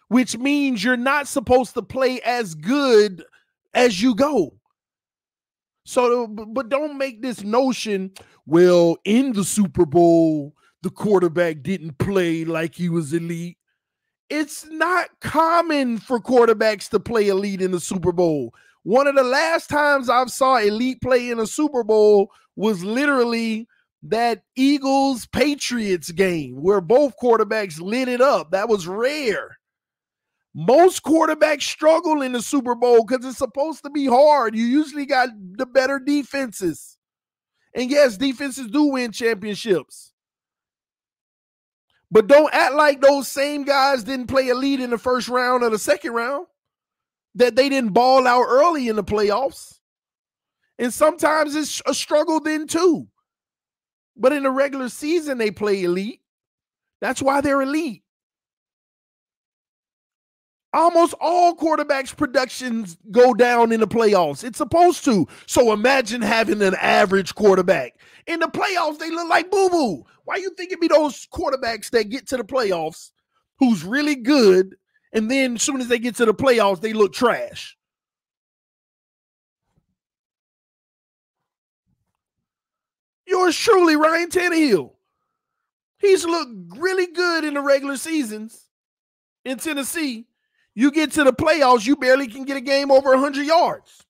which means you're not supposed to play as good as you go. So, but don't make this notion, well, in the Super Bowl, the quarterback didn't play like he was elite. It's not common for quarterbacks to play elite in the Super Bowl. One of the last times I saw elite play in a Super Bowl was literally that Eagles-Patriots game where both quarterbacks lit it up. That was rare. Most quarterbacks struggle in the Super Bowl because it's supposed to be hard. You usually got the better defenses. And yes, defenses do win championships. But don't act like those same guys didn't play elite in the first round or the second round, that they didn't ball out early in the playoffs. And sometimes it's a struggle then too. But in the regular season, they play elite. That's why they're elite. Almost all quarterbacks' productions go down in the playoffs. It's supposed to. So imagine having an average quarterback. In the playoffs, they look like boo-boo. Why you think it be those quarterbacks that get to the playoffs who's really good, and then as soon as they get to the playoffs, they look trash? Yours truly, Ryan Tannehill. He's looked really good in the regular seasons in Tennessee. You get to the playoffs, you barely can get a game over 100 yards.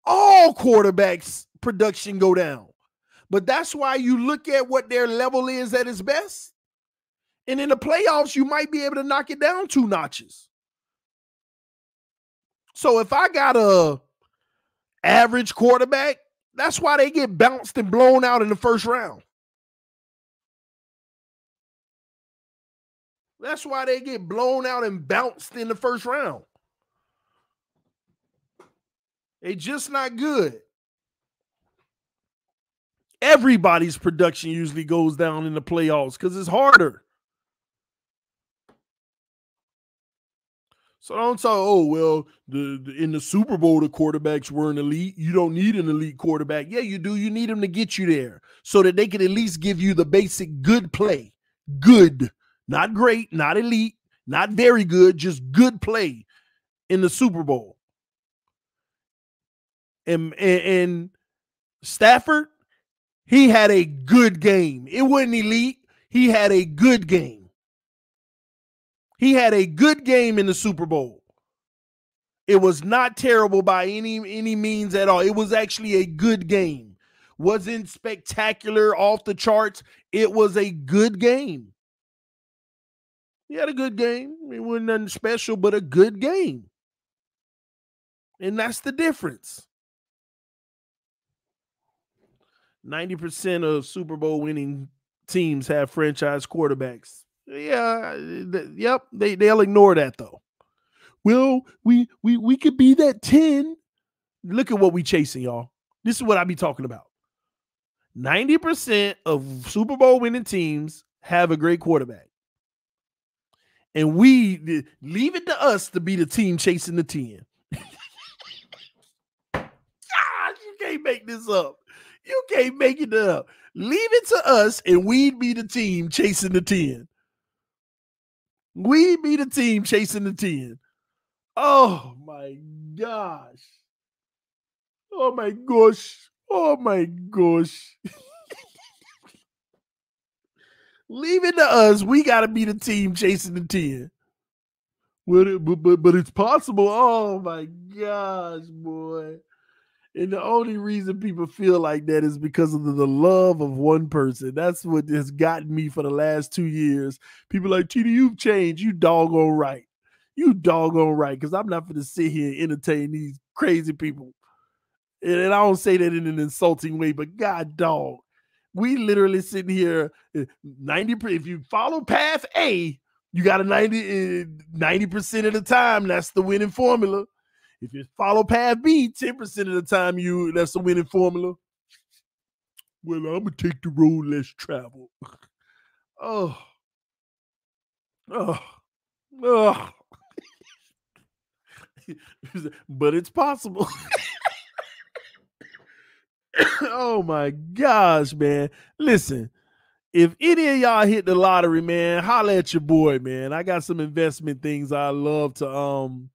All quarterbacks' production go down. But that's why you look at what their level is at its best. And in the playoffs, you might be able to knock it down 2 notches. So if I got a average quarterback, that's why they get bounced and blown out in the first round. That's why they get blown out and bounced in the first round. They're just not good. Everybody's production usually goes down in the playoffs because it's harder. So don't say, oh, well, in the Super Bowl, the quarterbacks weren't elite. You don't need an elite quarterback. Yeah, you do. You need them to get you there so that they can at least give you the basic good play. Good. Not great, not elite, not very good, just good play in the Super Bowl. And Stafford, he had a good game. It wasn't elite. He had a good game. He had a good game in the Super Bowl. It was not terrible by any means at all. It was actually a good game. Wasn't spectacular, off the charts. It was a good game. He had a good game. It wasn't nothing special, but a good game. And that's the difference. 90% of Super Bowl winning teams have franchise quarterbacks. Yeah, yep, they'll ignore that though. Well, we could be that 10. Look at what we chasing, y'all. This is what I be talking about. 90% of Super Bowl winning teams have a great quarterback. And we leave it to us to be the team chasing the 10. You can't make this up. You can't make it up. Leave it to us and we'd be the team chasing the 10. We'd be the team chasing the 10. Oh my gosh. Oh my gosh. Oh my gosh. Leave it to us. We got to be the team chasing the 10. But it's possible. Oh my gosh, boy. And the only reason people feel like that is because of the love of one person. That's what has gotten me for the last 2 years. People like, TD, you've changed. You doggone right. You doggone right. Because I'm not going to sit here and entertain these crazy people. And I don't say that in an insulting way, but God dog. We literally sitting here 90%. If you follow path A, you got a 90% of the time. That's the winning formula. If you follow path B, 10% of the time, that's the winning formula. Well, I'm gonna take the road less traveled. Oh. But it's possible. Oh my gosh, man. Listen, if any of y'all hit the lottery, man, holla at your boy, man. I got some investment things I love to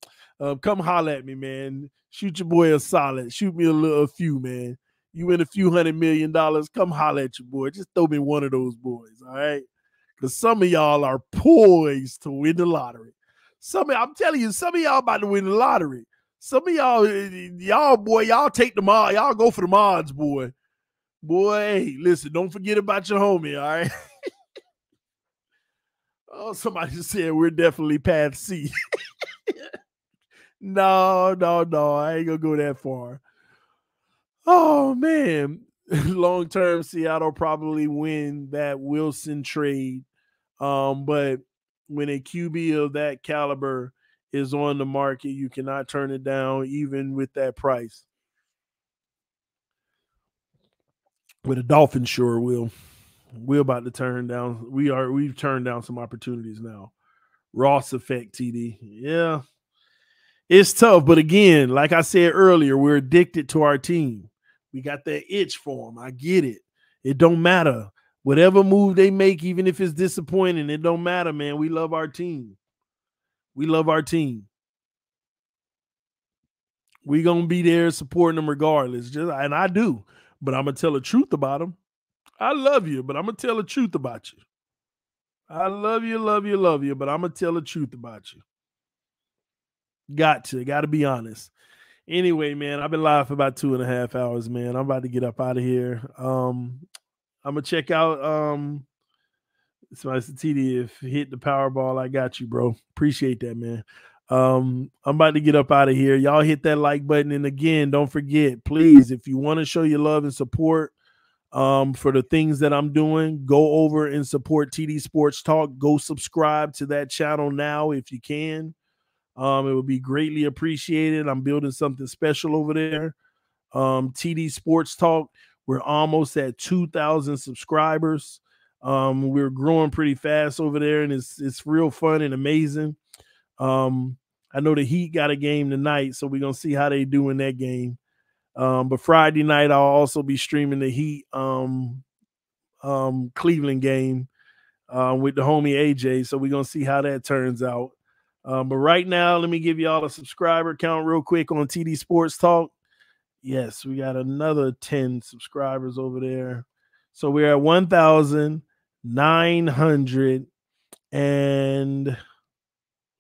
come holla at me, man. Shoot your boy a solid. Shoot me a few, man. You win a few $100 million, come holla at your boy. Just throw me one of those boys, all right? Because some of y'all are poised to win the lottery. I'm telling you, some of y'all about to win the lottery. Some of y'all take the mod. Y'all go for the mods, boy. Boy, hey, listen, don't forget about your homie, all right? Oh, somebody just said we're definitely path C. No, I ain't gonna go that far. Oh, man. Long-term, Seattle probably win that Wilson trade. But when a QB of that caliber is on the market, you cannot turn it down, even with that price. With the Dolphins, sure will. We're about to turn down. We've turned down some opportunities now. Ross effect, TD. Yeah. It's tough, but again, like I said earlier, we're addicted to our team. We got that itch for them. I get it. It don't matter. Whatever move they make, even if it's disappointing, it don't matter, man. We love our team. We love our team. We're going to be there supporting them regardless. And I do. But I'm going to tell the truth about them. I love you, but I'm gonna tell the truth about you. I love you, but I'm gonna tell the truth about you. Got to be honest. Anyway, man, I've been live for about 2.5 hours, man. I'm about to get up out of here. I'm gonna check out somebody said, TD, if hit the Powerball, I got you, bro. Appreciate that, man. I'm about to get up out of here. Y'all hit that like button. And again, don't forget, please, if you want to show your love and support for the things that I'm doing, go over and support TD Sports Talk. Go subscribe to that channel now if you can. It would be greatly appreciated. I'm building something special over there. TD Sports Talk. We're almost at 2,000 subscribers. We're growing pretty fast over there, and it's real fun and amazing. I know the Heat got a game tonight, so we're gonna see how they do in that game. But Friday night, I'll also be streaming the Heat Cleveland game with the homie AJ. So we're gonna see how that turns out. But right now, let me give y'all a subscriber count real quick on TD Sports Talk. Yes, we got another 10 subscribers over there. So we're at 1,900 and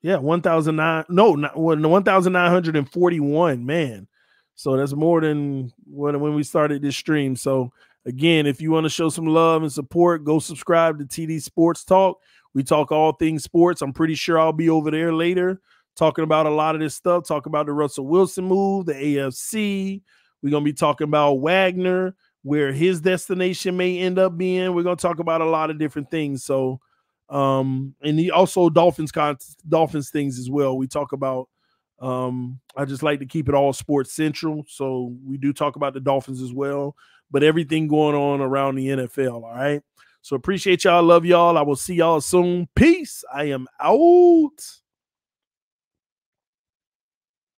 1,941, man. So that's more than when we started this stream. So again, if you want to show some love and support, go subscribe to TD Sports Talk. We talk all things sports. I'm pretty sure I'll be over there later talking about a lot of this stuff, talk about the Russell Wilson move, the AFC. We're going to be talking about Wagner, where his destination may end up being. We're going to talk about a lot of different things. So, and also Dolphins things as well. We talk about, I just like to keep it all sports central. So we do talk about the Dolphins as well, but everything going on around the NFL. All right. So appreciate y'all. Love y'all. I will see y'all soon. Peace. I am out.